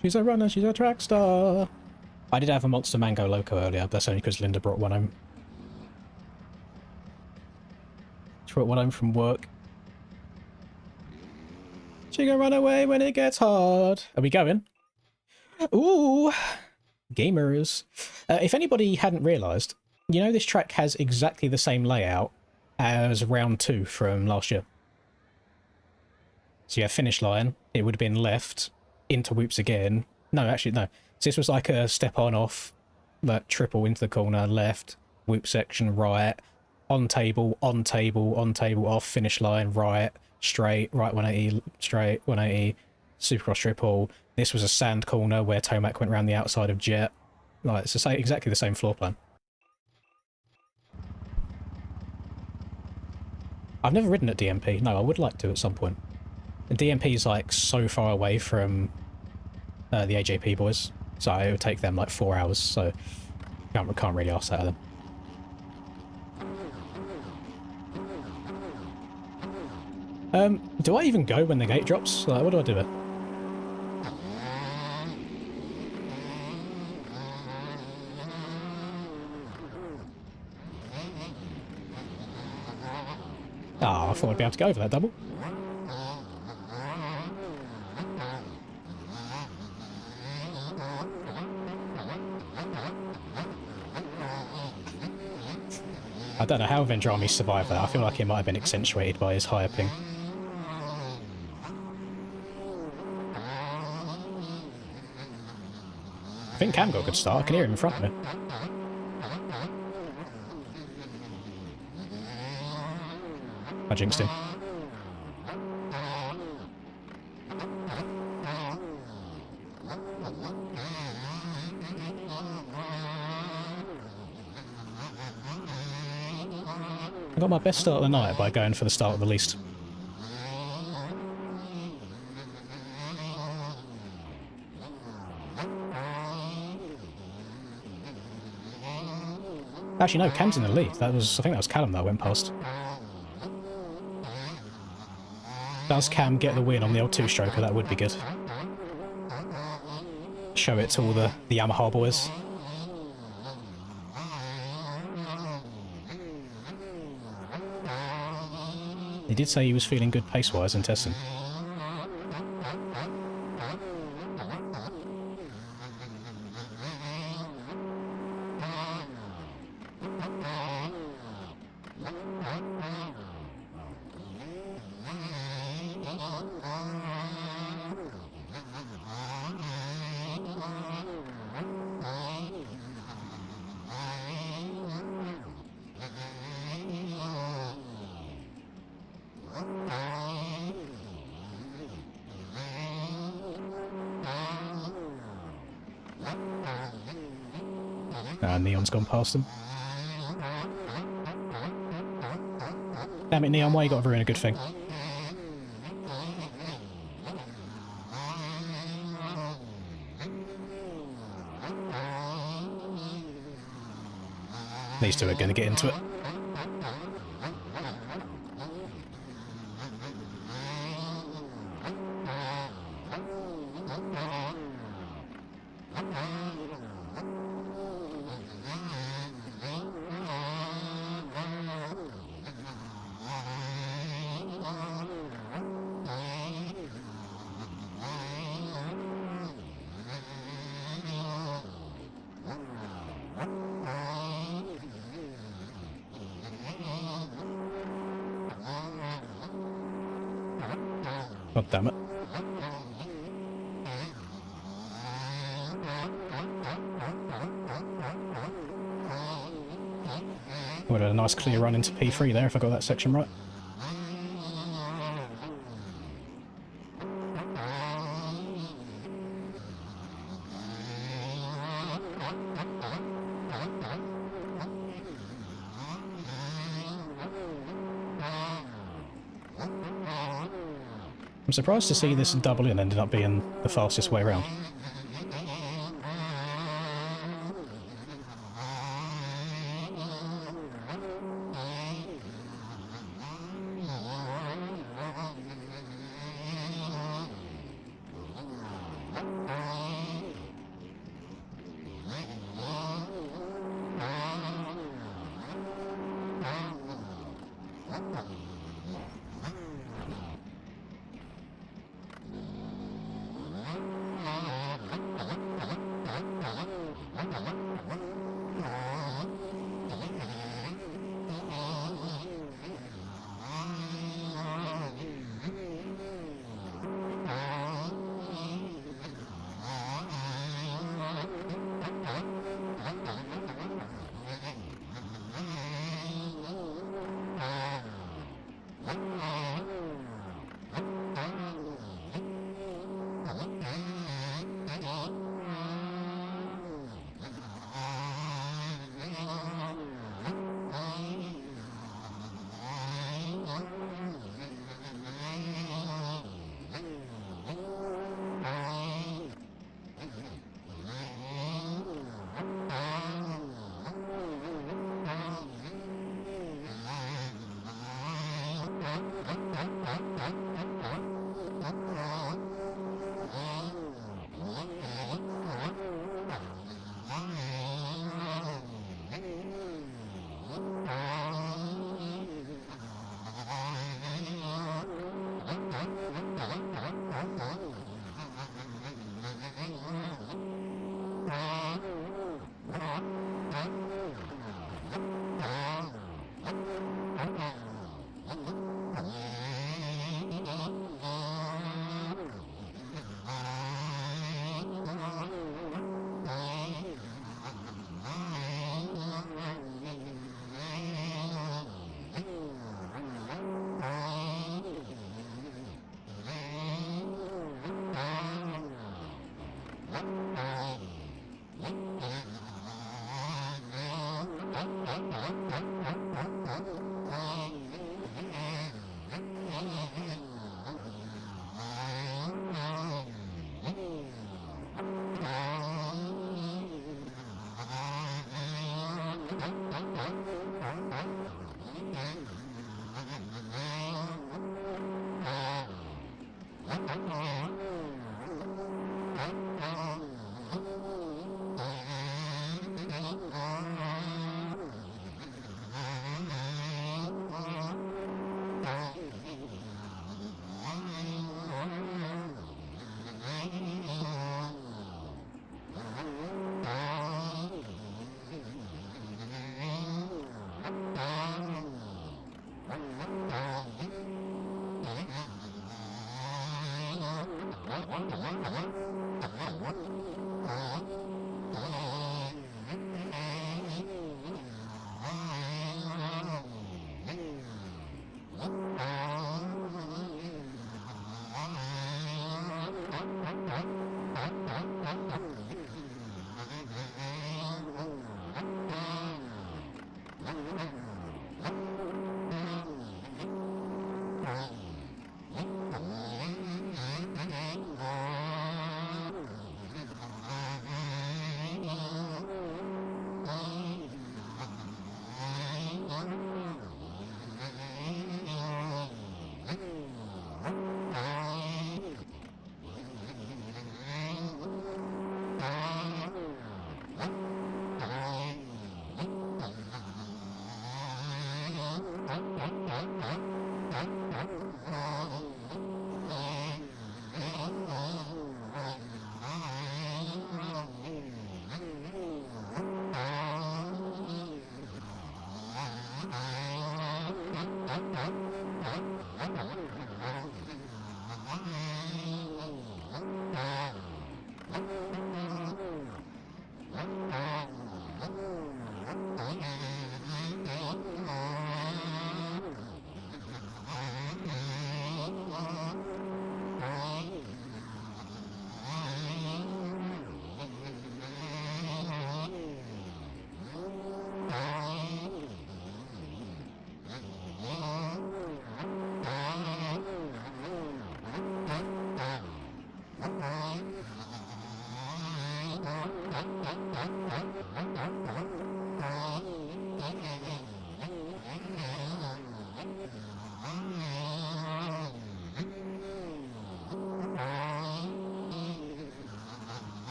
She's a runner, she's a track star. I did have a Monster Mango Loco earlier, but that's only because Linda brought one home. She brought one home from work. She gonna run away when it gets hard. Are we going? Ooh, gamers. If anybody hadn't realised, you know this track has exactly the same layout as round 2 from last year. So you have finish line, it would have been left, into whoops again. No, actually, no. So this was like a step on off, like triple into the corner, left, whoop section, right, on table, on table, on table, off, finish line, right, straight, right 180, straight, 180, supercross triple. This was a sand corner where Tomac went around the outside of Jet. Like, it's exactly the same floor plan. I've never ridden at DMP. No, I would like to at some point. And DMP is like so far away from the AJP boys, so it would take them like 4 hours, so can't really ask that of them. Do I even go when the gate drops? Like, what do I do it? Ah, I thought I'd be able to go over that double. I don't know how Vendrami survived that. I feel like it might have been accentuated by his higher ping. I think Cam got a good start. I can hear him in front of me. I jinxed him. I got my best start of the night by going for the start of the least. Actually, no, Cam's in the lead. I think that was Callum that went past. Does Cam get the win on the old two-stroker? That would be good. Show it to all the Yamaha boys. He did say he was feeling good pace-wise in testing. Neon's gone past him. Damn it, Neon, why you got to ruin a good thing? These two are going to get into it. God damn it. Would have had a nice clear run into P3 there if I got that section right. I'm surprised to see this double in ended up being the fastest way around.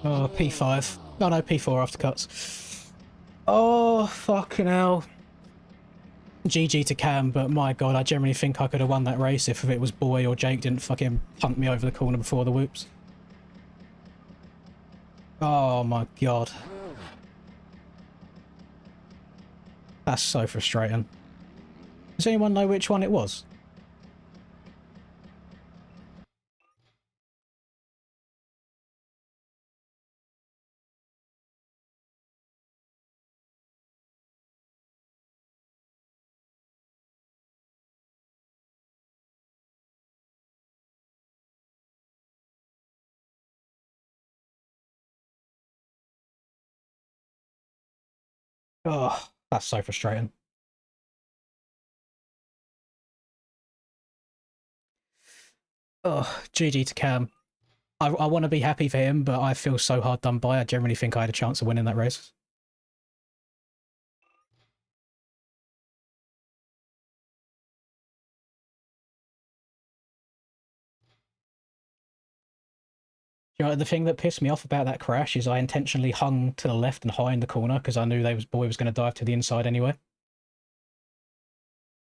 Oh, P5. Oh no, P4 aftercuts. Oh, fucking hell. GG to Cam, but my god, I generally think I could have won that race if it was Boy or Jake didn't fucking punt me over the corner before the whoops. Oh my god. That's so frustrating. Does anyone know which one it was? Oh, that's so frustrating. Oh, GG to Cam. I want to be happy for him, but I feel so hard done by. I generally think I had a chance of winning that race. You know, the thing that pissed me off about that crash is I intentionally hung to the left and high in the corner because I knew boy was going to dive to the inside anyway.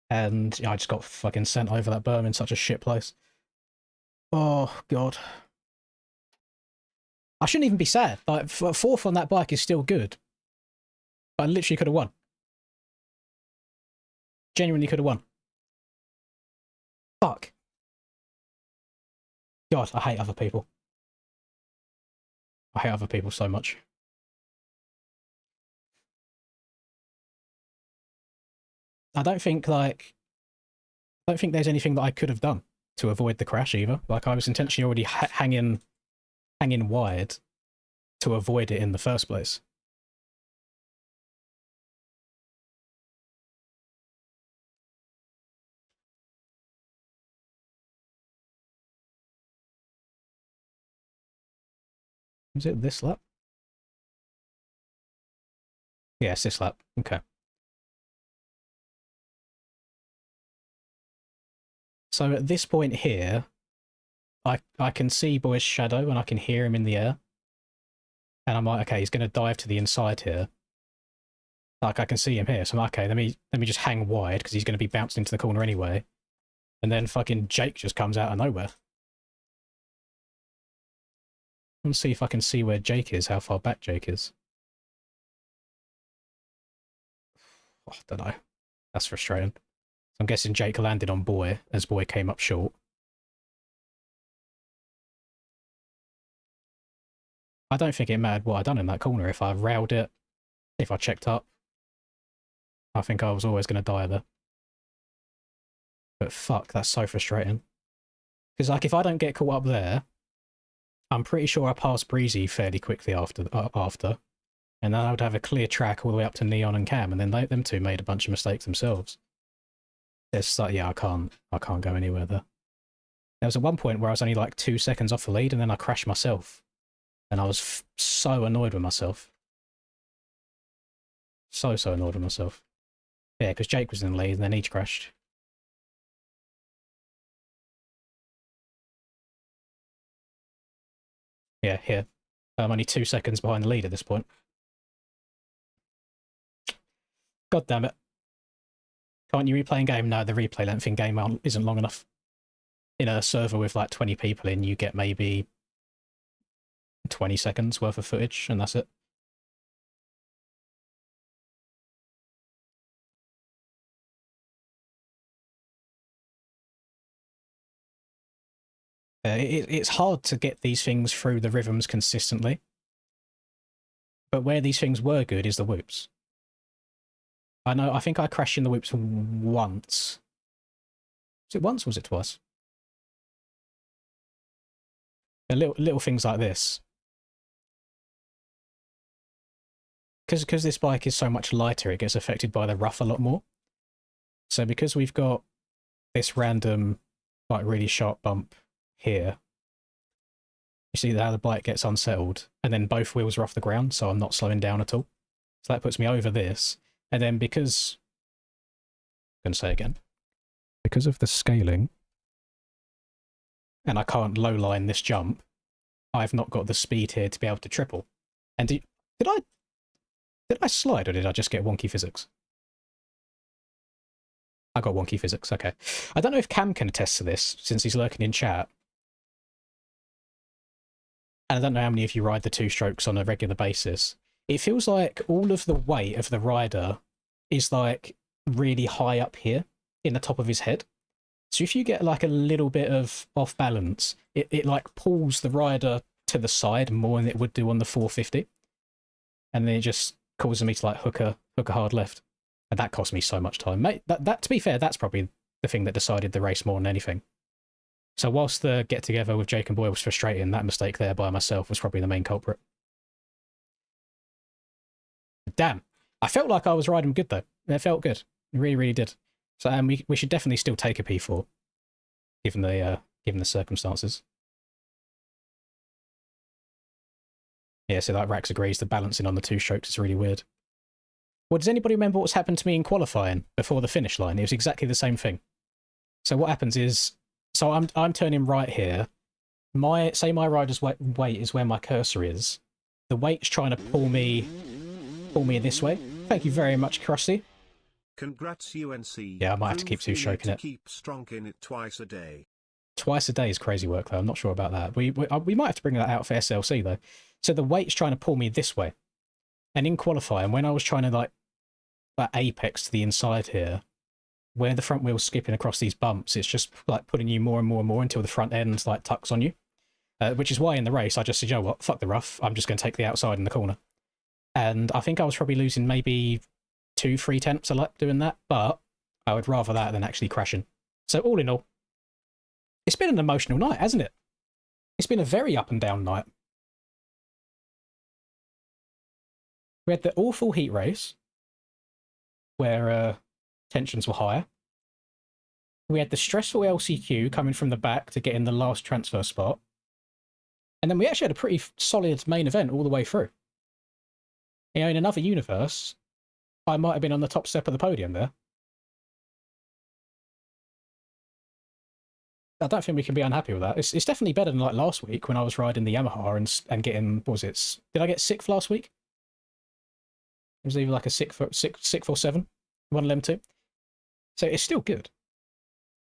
And I just got fucking sent over that berm in such a shit place. Oh, God. I shouldn't even be sad. Like, fourth on that bike is still good. But I literally could have won. Genuinely could have won. Fuck. God, I hate other people. I hate other people so much. I don't think there's anything that I could have done to avoid the crash either. Like, I was intentionally already hanging wide to avoid it in the first place. Is it this lap? Yeah, it's this lap. Okay. So at this point here, I can see Boy's shadow and I can hear him in the air. And I'm like, okay, he's going to dive to the inside here. Like, I can see him here. So I'm like, okay, let me just hang wide because he's going to be bounced into the corner anyway. And then fucking Jake just comes out of nowhere. Let's see if I can see where Jake is, how far back Jake is. Oh, I don't know. That's frustrating. I'm guessing Jake landed on Boy as Boy came up short. I don't think it mattered what I'd done in that corner. If I railed it, if I checked up, I think I was always going to die there. But fuck, that's so frustrating. Because, like, if I don't get caught up there, I'm pretty sure I passed Breezy fairly quickly after. And then I would have a clear track all the way up to Neon and Cam, and then them two made a bunch of mistakes themselves. It's like, yeah, I can't go anywhere there. There was at one point where I was only like 2 seconds off the lead, and then I crashed myself. And I was so annoyed with myself. So annoyed with myself. Yeah, because Jake was in the lead, and then he crashed. Yeah, here. I'm only 2 seconds behind the lead at this point. God damn it. Can't you replay in game? No, the replay length in game isn't long enough. In a server with like 20 people in, you get maybe 20 seconds worth of footage, and that's it. It's hard to get these things through the rhythms consistently. But where these things were good is the whoops. I think I crashed in the whoops once. Was it once or was it twice? Little things like this. Because this bike is so much lighter, it gets affected by the rough a lot more. So because we've got this random, like, really sharp bump here, you see how the bike gets unsettled, and then both wheels are off the ground, so I'm not slowing down at all. So that puts me over this. And then because, I'm going to say again, because of the scaling, and I can't low line this jump, I've not got the speed here to be able to triple. And did I slide, or did I just get wonky physics? I got wonky physics, okay. I don't know if Cam can attest to this, since he's lurking in chat. And I don't know how many of you ride the two strokes on a regular basis. It feels like all of the weight of the rider is like really high up here in the top of his head. So if you get like a little bit of off balance, it like pulls the rider to the side more than it would do on the 450. And then it just causes me to like hook a hard left. And that cost me so much time. Mate, that to be fair, that's probably the thing that decided the race more than anything. So whilst the get together with Jake and Boy was frustrating, that mistake there by myself was probably the main culprit. Damn. I felt like I was riding good though. It felt good. It really, really did. So we should definitely still take a P4, given the circumstances. Yeah, so that Rax agrees. The balancing on the two strokes is really weird. Well, does anybody remember what's happened to me in qualifying before the finish line? It was exactly the same thing. So what happens is, so I'm turning right here. My rider's weight is where my cursor is. The weight's trying to pull me this way. Thank you very much, Krusty.
Congrats UNC.
Yeah, I might have to keep two-stroking it.
Keep stronking it twice a day.
Twice a day is crazy work, though. I'm not sure about that. We might have to bring that out for SLC, though. So the weight's trying to pull me this way. And in qualifying, when I was trying to, like apex to the inside here, where the front wheel's skipping across these bumps, it's just, like, putting you more and more and more until the front end, like, tucks on you. Which is why in the race, I just said, you know what, fuck the rough. I'm just going to take the outside in the corner. And I think I was probably losing maybe 2-3 tenths a lap doing that, but I would rather that than actually crashing. So all in all, it's been an emotional night, hasn't it? It's been a very up and down night. We had the awful heat race, where tensions were higher. We had the stressful LCQ coming from the back to get in the last transfer spot. And then we actually had a pretty solid main event all the way through. You know, in another universe, I might have been on the top step of the podium there. I don't think we can be unhappy with that. It's definitely better than like last week when I was riding the Yamaha and getting, what was it? Did I get 6th last week? It was either like a 6th or 7th, one of them two. So it's still good.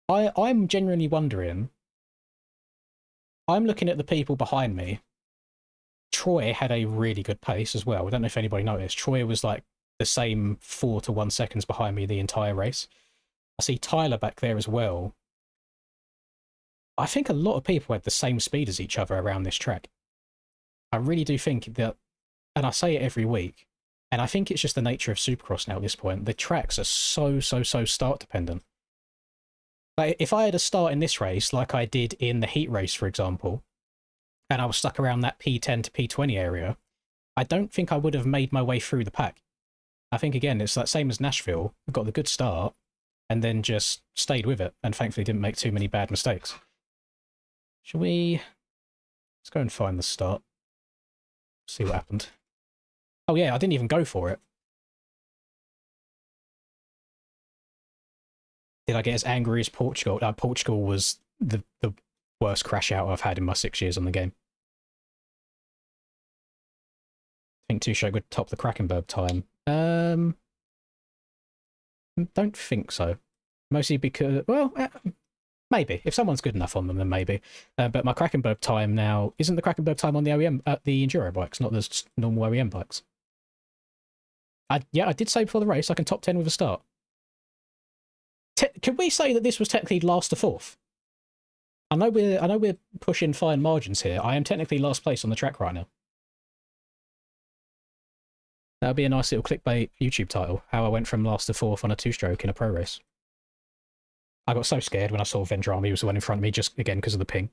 I'm genuinely wondering. I'm looking at the people behind me. Troy had a really good pace as well. I don't know if anybody noticed. Troy was like the same 4 to 1 seconds behind me the entire race. I see Tyler back there as well. I think a lot of people had the same speed as each other around this track. I really do think that, and I say it every week, and I think it's just the nature of Supercross now at this point. The tracks are so start dependent. Like, if I had a start in this race like I did in the heat race, for example, and I was stuck around that P10 to P20 area, I don't think I would have made my way through the pack. I think, again, it's that same as Nashville. We got the good start and then just stayed with it and thankfully didn't make too many bad mistakes. Shall we... Let's go and find the start. See what happened. Oh, yeah, I didn't even go for it. Did I get as angry as Portugal? Portugal was the worst crash out I've had in my 6 years on the game. I think Tusho would top the Krakenberg time. Don't think so. Mostly because, well, maybe. If someone's good enough on them, then maybe. But my Krakenberg time now, isn't the Krakenberg time on the OEM, the Enduro bikes, not the normal OEM bikes? I did say before the race I can top 10 with a start. Could we say that this was technically last to fourth? I know we're pushing fine margins here. I am technically last place on the track right now. That would be a nice little clickbait YouTube title. How I went from last to fourth on a 2-stroke in a pro race. I got so scared when I saw Vendrami was the one in front of me, just again because of the ping.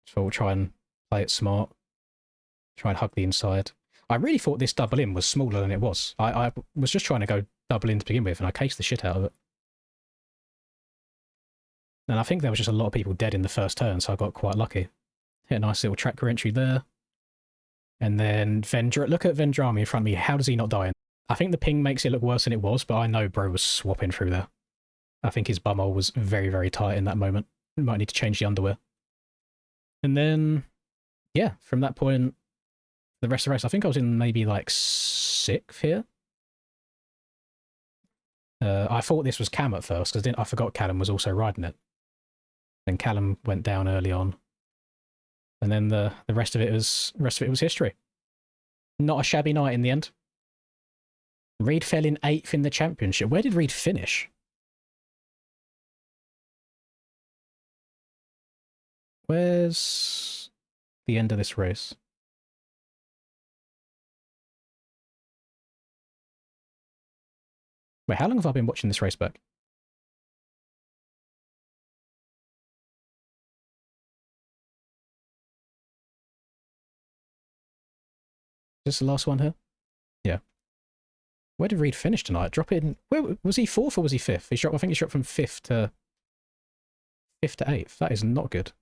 So we'll try and play it smart. Try and hug the inside. I really thought this double in was smaller than it was. I was just trying to go double in to begin with, and I cased the shit out of it. And I think there was just a lot of people dead in the first turn, so I got quite lucky. Hit a nice little tracker entry there. And then look at Vendrami in front of me. How does he not die? I think the ping makes it look worse than it was, but I know bro was swapping through there. I think his bumhole was very, very tight in that moment. We might need to change the underwear. And then, yeah, from that point, the rest of the race, I think I was in maybe like 6th here. I thought this was Cam at first, because I forgot Callum was also riding it. Then Callum went down early on. And then the rest of it was history. Not a shabby night in the end. Reed fell in 8th in the championship. Where did Reed finish? Where's the end of this race? Wait, how long have I been watching this race back? Is this the last one here? Yeah. Where did Reed finish tonight? Drop in. Where was he? Fourth or was he fifth? He's dropped. I think he's dropped from fifth to eighth. That is not good.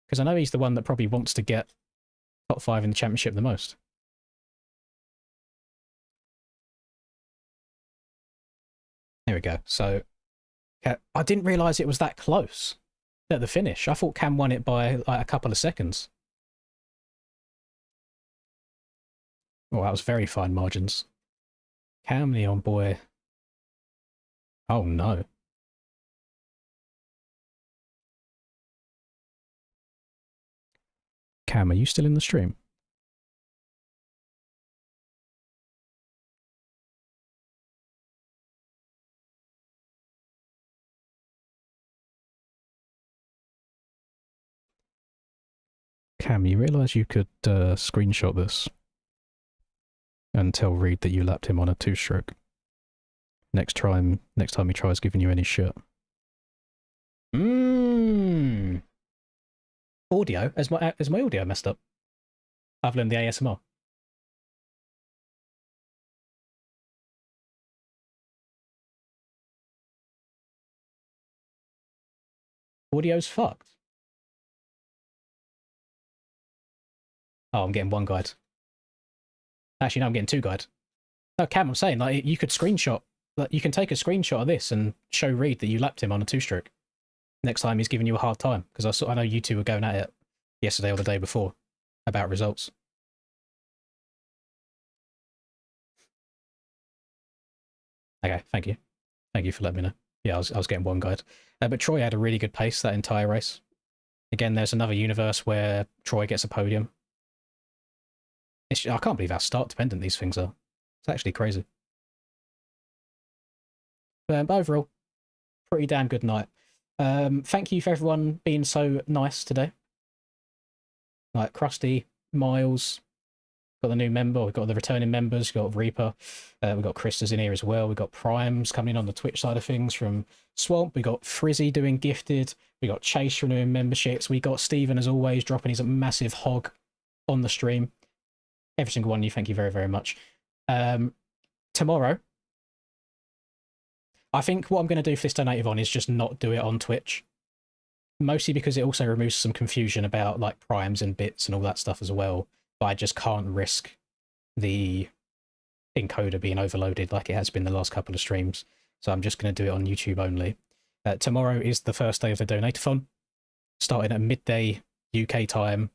Because I know he's the one that probably wants to get top 5 in the championship the most. There we go. So I didn't realise it was that close at the finish. I thought Cam won it by like a couple of seconds. Oh, that was very fine margins. Cam Leon boy. Oh no. Cam, are you still in the stream? Cam, you realise you could screenshot this and tell Reed that you lapped him on a 2-stroke. Next time he tries giving you any shit. Audio? Is my audio messed up? Other than the ASMR. Audio's fucked. Oh, I'm getting 1 guide. Actually, no, I'm getting 2 guide. No, Cam, I'm saying, like, you could screenshot, like, you can take a screenshot of this and show Reed that you lapped him on a 2-stroke. Next time he's giving you a hard time, because I know you two were going at it yesterday or the day before about results. Okay, thank you. Thank you for letting me know. Yeah, I was getting 1 guide. But Troy had a really good pace that entire race. Again, there's another universe where Troy gets a podium. I can't believe how start dependent these things are. It's actually crazy. But overall, pretty damn good night. Thank you for everyone being so nice today. Like Krusty, Miles, got the new member, we've got the returning members, we've got Reaper, we've got Krista's in here as well, we've got Primes coming in on the Twitch side of things from Swamp, we got Frizzy doing gifted, we got Chase renewing memberships, we got Steven as always dropping his massive hog on the stream. Every single one of you, thank you very, very much. Tomorrow, I think what I'm going to do for this donative on is just not do it on Twitch. Mostly because it also removes some confusion about like primes and bits and all that stuff as well. But I just can't risk the encoder being overloaded like it has been the last couple of streams. So I'm just going to do it on YouTube only. Tomorrow is the first day of the donateathon, starting at midday UK time,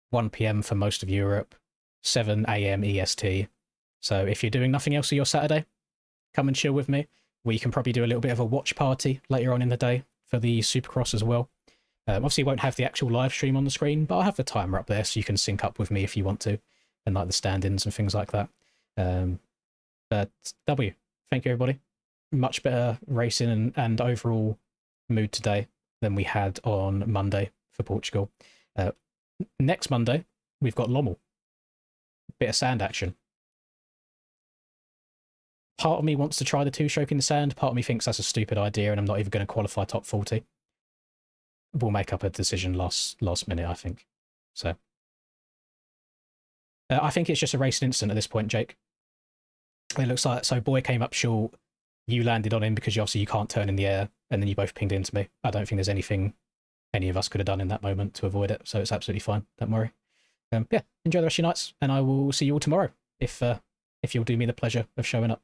1 PM for most of Europe, 7 AM EST. So if you're doing nothing else for your Saturday, come and chill with me. We can probably do a little bit of a watch party later on in the day for the Supercross as well. Obviously, won't have the actual live stream on the screen, but I'll have the timer up there so you can sync up with me if you want to, and like the stand-ins and things like that. But W, thank you everybody. Much better racing and overall mood today than we had on Monday for Portugal. Next Monday, we've got Lommel. Bit of sand action. Part of me wants to try the 2-stroke in the sand. Part of me thinks that's a stupid idea and I'm not even going to qualify top 40. We'll make up a decision last minute, I think. So I think it's just a racing incident at this point, Jake. It looks like, so Boy came up short, you landed on him because obviously you can't turn in the air, and then you both pinged into me. I don't think there's anything any of us could have done in that moment to avoid it, so it's absolutely fine, don't worry. Yeah, enjoy the rest of your nights, and I will see you all tomorrow if you'll do me the pleasure of showing up.